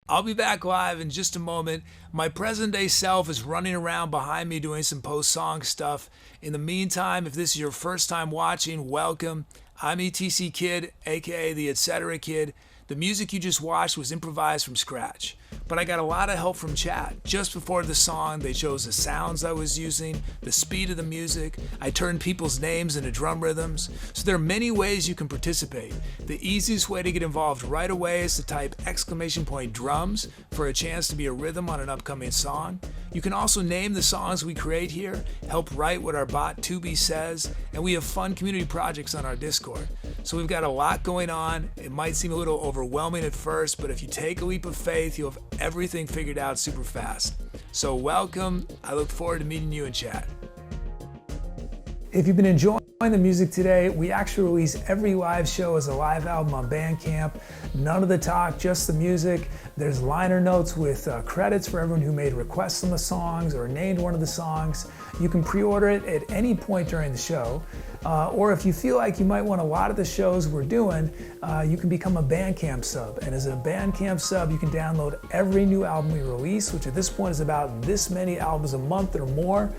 I'll be back live in just a moment. My present day self is running around behind me doing some post-song stuff. In the meantime, if this is your first time watching, welcome. I'm ETC Kid, aka the Etc. Kid. The music you just watched was improvised from scratch, but I got a lot of help from chat. Just before the song, they chose the sounds I was using, the speed of the music. I turned people's names into drum rhythms. So there are many ways you can participate. The easiest way to get involved right away is to type !drums for a chance to be a rhythm on an upcoming song. You can also name the songs we create here, help write what our bot Tubi says, and we have fun community projects on our Discord. So we've got a lot going on. It might seem a little overwhelming at first, but if you take a leap of faith, you'll have everything figured out super fast. So welcome. I look forward to meeting you in chat. If you've been enjoying the music today, we actually release every live show as a live album on Bandcamp. None of the talk, just the music. There's liner notes with credits for everyone who made requests on the songs or named one of the songs. You can pre-order it at any point during the show. Or if you feel like you might want a lot of the shows we're doing, you can become a Bandcamp sub. And as a Bandcamp sub, you can download every new album we release, which at this point is about this many albums a month or more.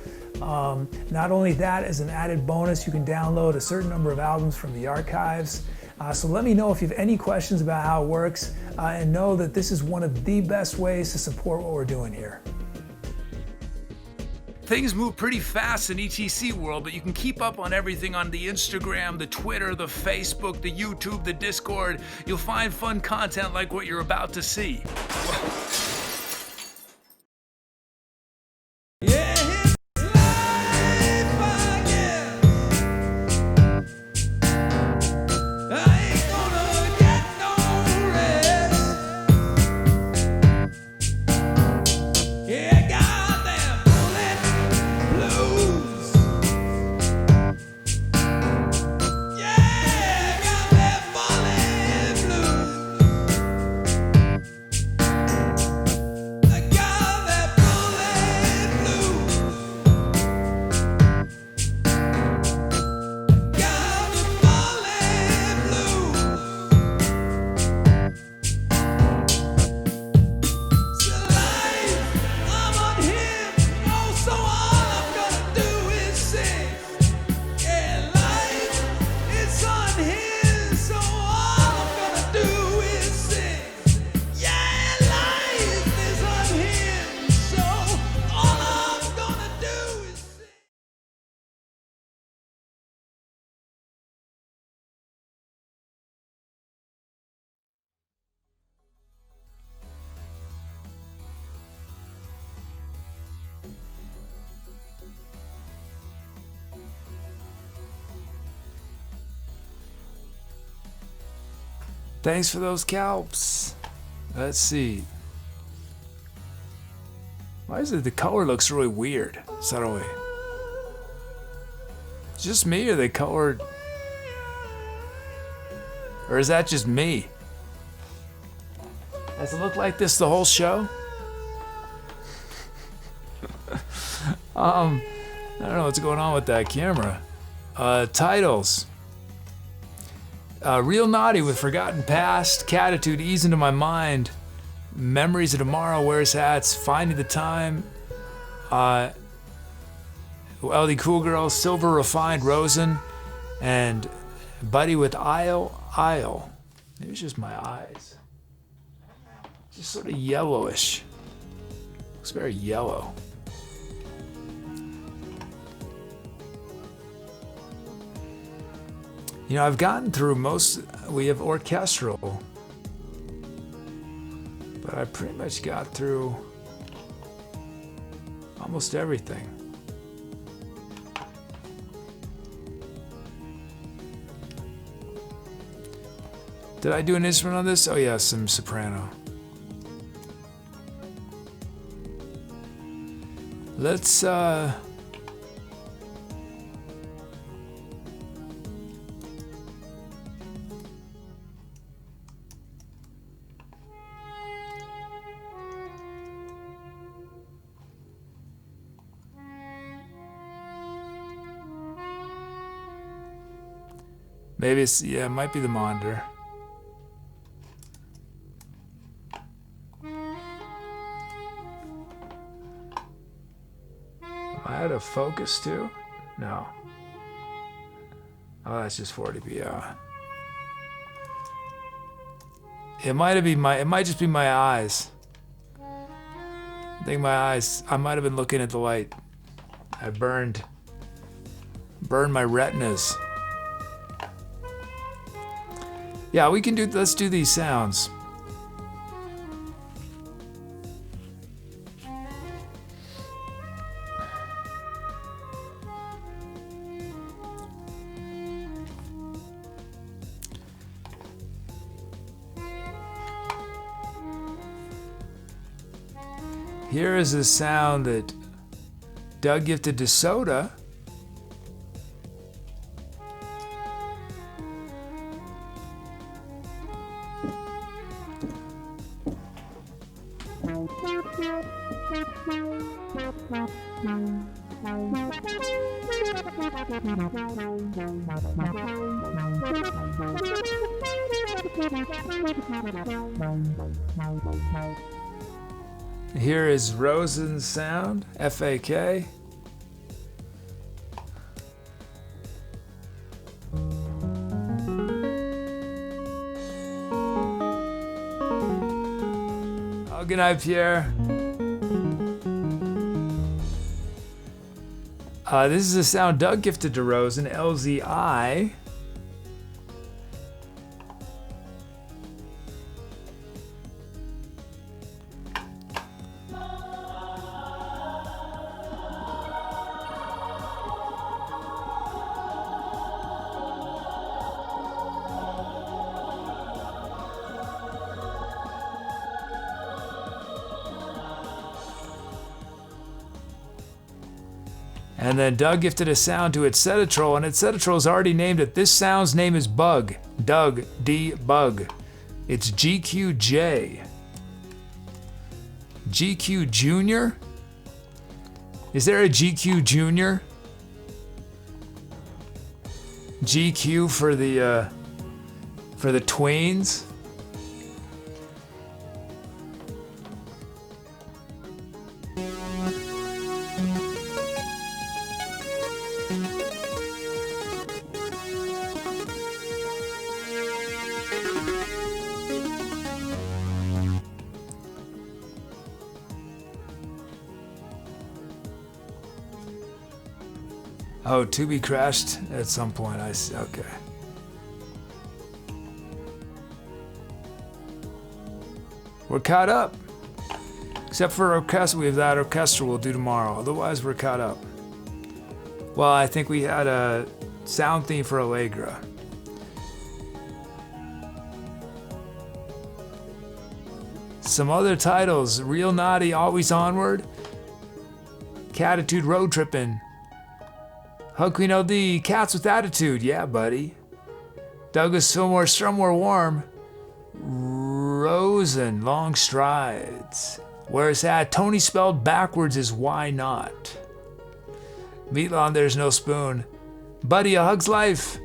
Not only that, as an added bonus, you can download a certain number of albums from the archives. So let me know if you have any questions about how it works, and know that this is one of the best ways to support what we're doing here. Things move pretty fast in ETC world, but you can keep up on everything on the Instagram, the Twitter, the Facebook, the YouTube, the Discord. You'll find fun content like what you're about to see. Thanks for those calps. Let's see. Why is it the color looks really weird suddenly? It's just me, or they colored, or is that just me? Does it look like this the whole show? I don't know what's going on with that camera. Titles. Real Naughty with Forgotten Past, Catitude, Ease Into My Mind, Memories of Tomorrow, Wears Hats, Finding the Time, Ldcoolgirl, Silver Refined, Rosen, and Buddy with Isle. Maybe it's just my eyes. Just sort of yellowish. Looks very yellow. You know, I've gotten through most, we have orchestral, but I pretty much got through almost everything. Did I do an instrument on this? Oh yeah, some soprano. Let's maybe it's, yeah, it might be the monitor. I had a focus too? No. Oh, that's just 40 dB. It might just be my eyes. I think my eyes, I might have been looking at the light. I burned my retinas. Yeah, let's do these sounds. Here is a sound that Doug gifted to Soda. Here is Rosen's sound, FAK. Oh, good night, Pierre. This is a sound Doug gifted to Rosen, LZI. And then Doug gifted a sound to SETLIST, and SETLIST is already named it. This sound's name is Bug, dugDbug. It's GQJ. GQ Junior? Is there a GQ Junior? GQ for the tweens? Oh, Tubi crashed at some point. I see. Okay. We're caught up. Except for orchestra, we have that orchestra we'll do tomorrow. Otherwise, we're caught up. Well, I think we had a sound theme for Allegra. Some other titles: Real Naughty, Always Onward, Catitude, Road Trippin', Hug Queen LD, Cats with Attitude, yeah, buddy. Douglas Fillmore, Strumware Warm, Rosen, Long Strides. Where's that? Tony spelled backwards is Why Not. Meatlawn, There's No Spoon. Buddy, A Hug's Life.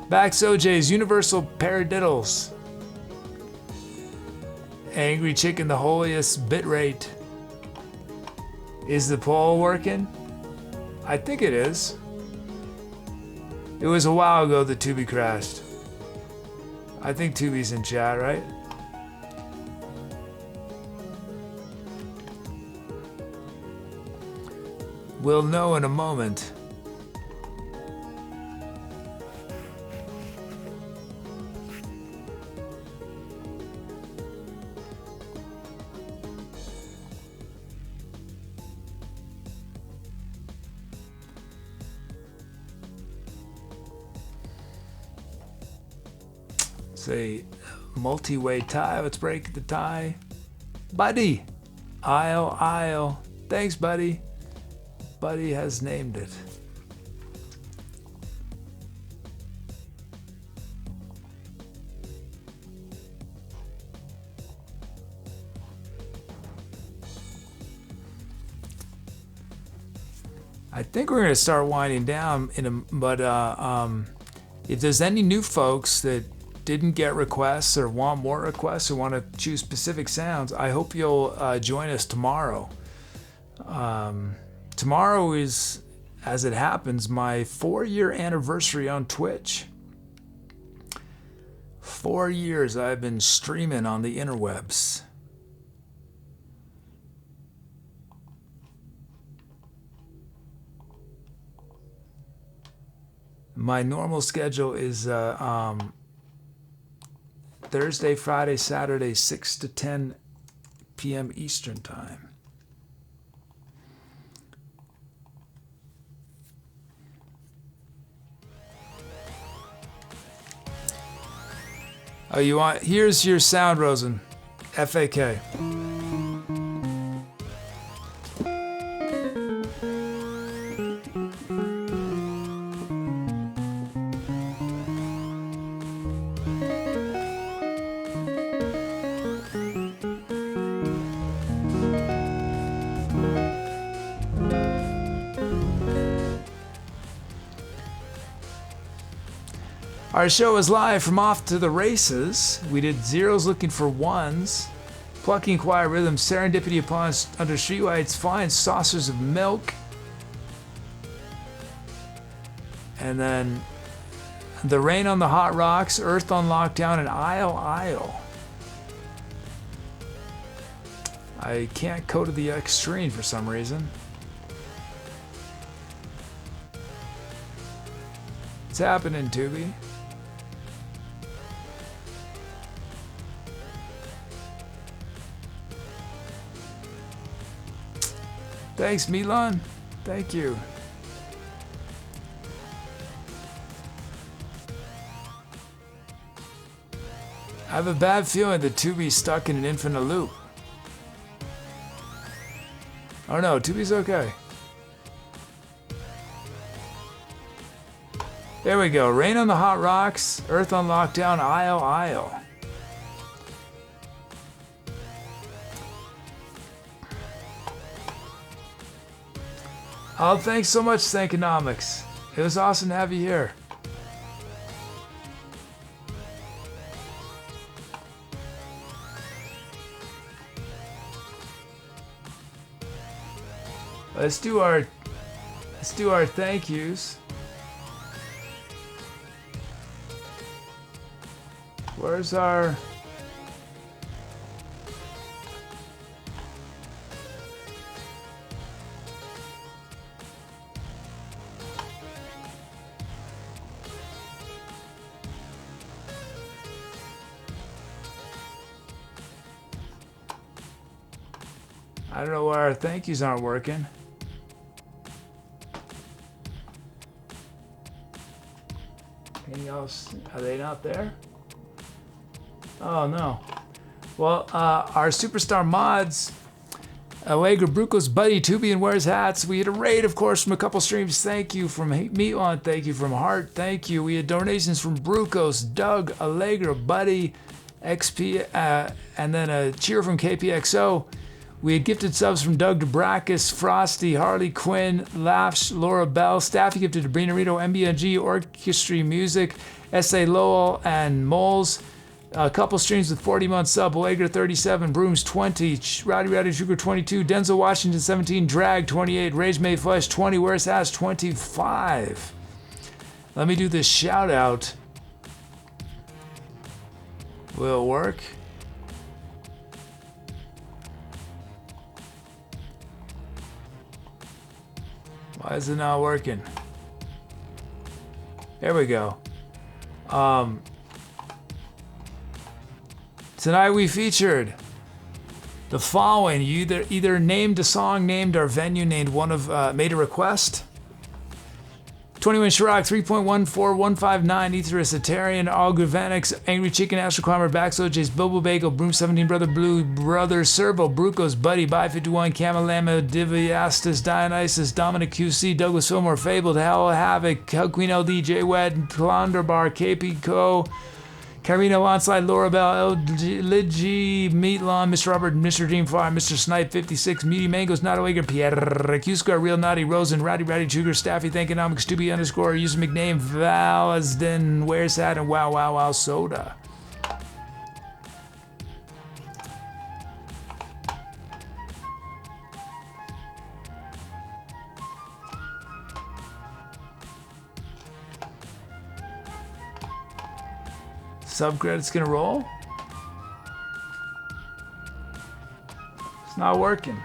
Bax OJ's Universal Paradiddles. Angry Chicken, The Holiest Bitrate. Is the poll working? I think it is. It was a while ago that Tubi crashed. I think Tubi's in chat, right? We'll know in a moment. Say multi-way tie. Let's break the tie. Buddy. Aisle. Thanks, buddy. Buddy has named it. I think we're going to start winding down but if there's any new folks that didn't get requests or want more requests or want to choose specific sounds, I hope you'll join us tomorrow. tomorrow is, as it happens, my 4-year anniversary on Twitch. 4 years I've been streaming on the interwebs. My normal schedule is Thursday, Friday, Saturday, 6 to 10 p.m. Eastern Time. Oh, you want? Here's your sound, Rosen. FAK. Our show is live from Off to the Races. We did zeros looking for ones, Plucking Quiet Rhythms, Serendipity Under Street Lights, Flying Saucers of Milk, and then The Rain on the Hot Rocks, Earth on Lockdown, and Isle Isle. I can't go to the extreme for some reason. What's happening, Tubi? Thanks, Milan. Thank you. I have a bad feeling that Tubi's stuck in an infinite loop. Oh no, Tubi's okay. There we go. Rain on the Hot Rocks, Earth on Lockdown, Isle Isle. Oh, thanks so much, Thankonomics. It was awesome to have you here. Let's do our thank yous. Where's our... I don't know why our thank yous aren't working. Anything else? Are they not there? Oh no. Well, our superstar mods, Allegra Bruco's buddy, Tubi and Wears Hats. We had a raid, of course, from a couple streams. Thank you from Meatlon. Thank you from Heart. Thank you. We had donations from Brucos, Doug, Allegra, Buddy, XP, and then a cheer from KPXO. We had gifted subs from Doug DeBrackus, Frosty, Harley Quinn, Laughs, Laura Bell, Staffy gifted to Brina Rito, MBNG, Orchestra Music, S.A. Lowell, and Moles. A couple streams with 40-month sub, Allegra 37, Brooms 20, Rowdy Sugar 22, Denzel Washington 17, Drag 28, Rage May Flesh 20, Where's Ass 25. Let me do this shout out. Will it work? Why is it not working? There we go. Tonight we featured the following. You either named a song, named our venue, named one of, made a request. 21 Chirac, 3.14159, Etherus, Etarian, All Gravanics, Angry Chicken, Astro Climber, Baxo, Jace, Bilbo Bagel, Broom 17, Brother Blue, Brother Servo, Brucos, Buddy, By 51, Camelama, Diviastus, Dionysus, Dominic QC, Douglas Fillmore, Fabled, Hell, Havoc, Queen LD, J Wed, Plonderbar, KP Co, Karina Landslide, Laura Bell, Lidgy, Meatlon, Mr. Robert, Mr. Dreamfire, Mr. Snipe, 56, Meaty Mangoes, Not Awaker, Pierre, Cusco, Real Naughty, Rosen, Rowdy Sugar, Staffy, Thankonomics, Stubby underscore, User McName, Valesden, Where's That, and Wow Soda. Subcredit's gonna roll? It's not working.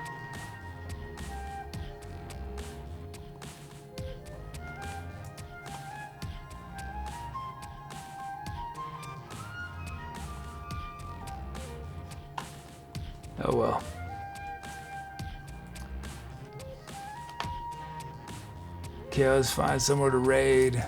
Oh well. Okay, let's find somewhere to raid.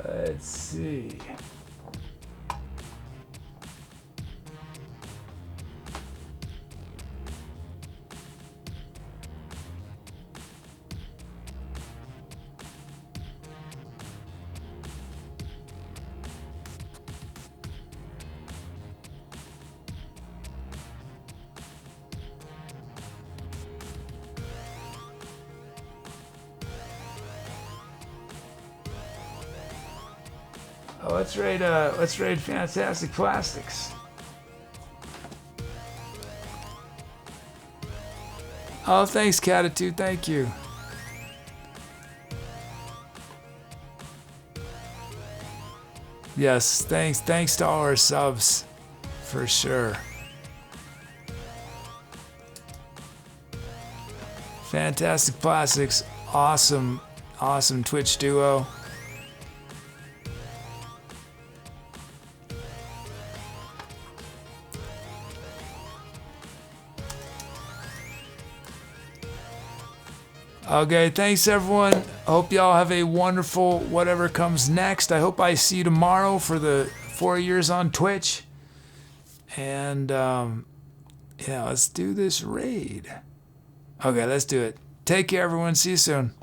Let's see. Oh, let's raid Fantastic Plastics. Oh, thanks, Catitude. Thank you. Yes, thanks to all our subs, for sure. Fantastic Plastics, awesome Twitch duo. Okay, thanks everyone. Hope y'all have a wonderful whatever comes next. I hope I see you tomorrow for the 4 years on Twitch. And yeah, let's do this raid. Okay, let's do it. Take care everyone. See you soon.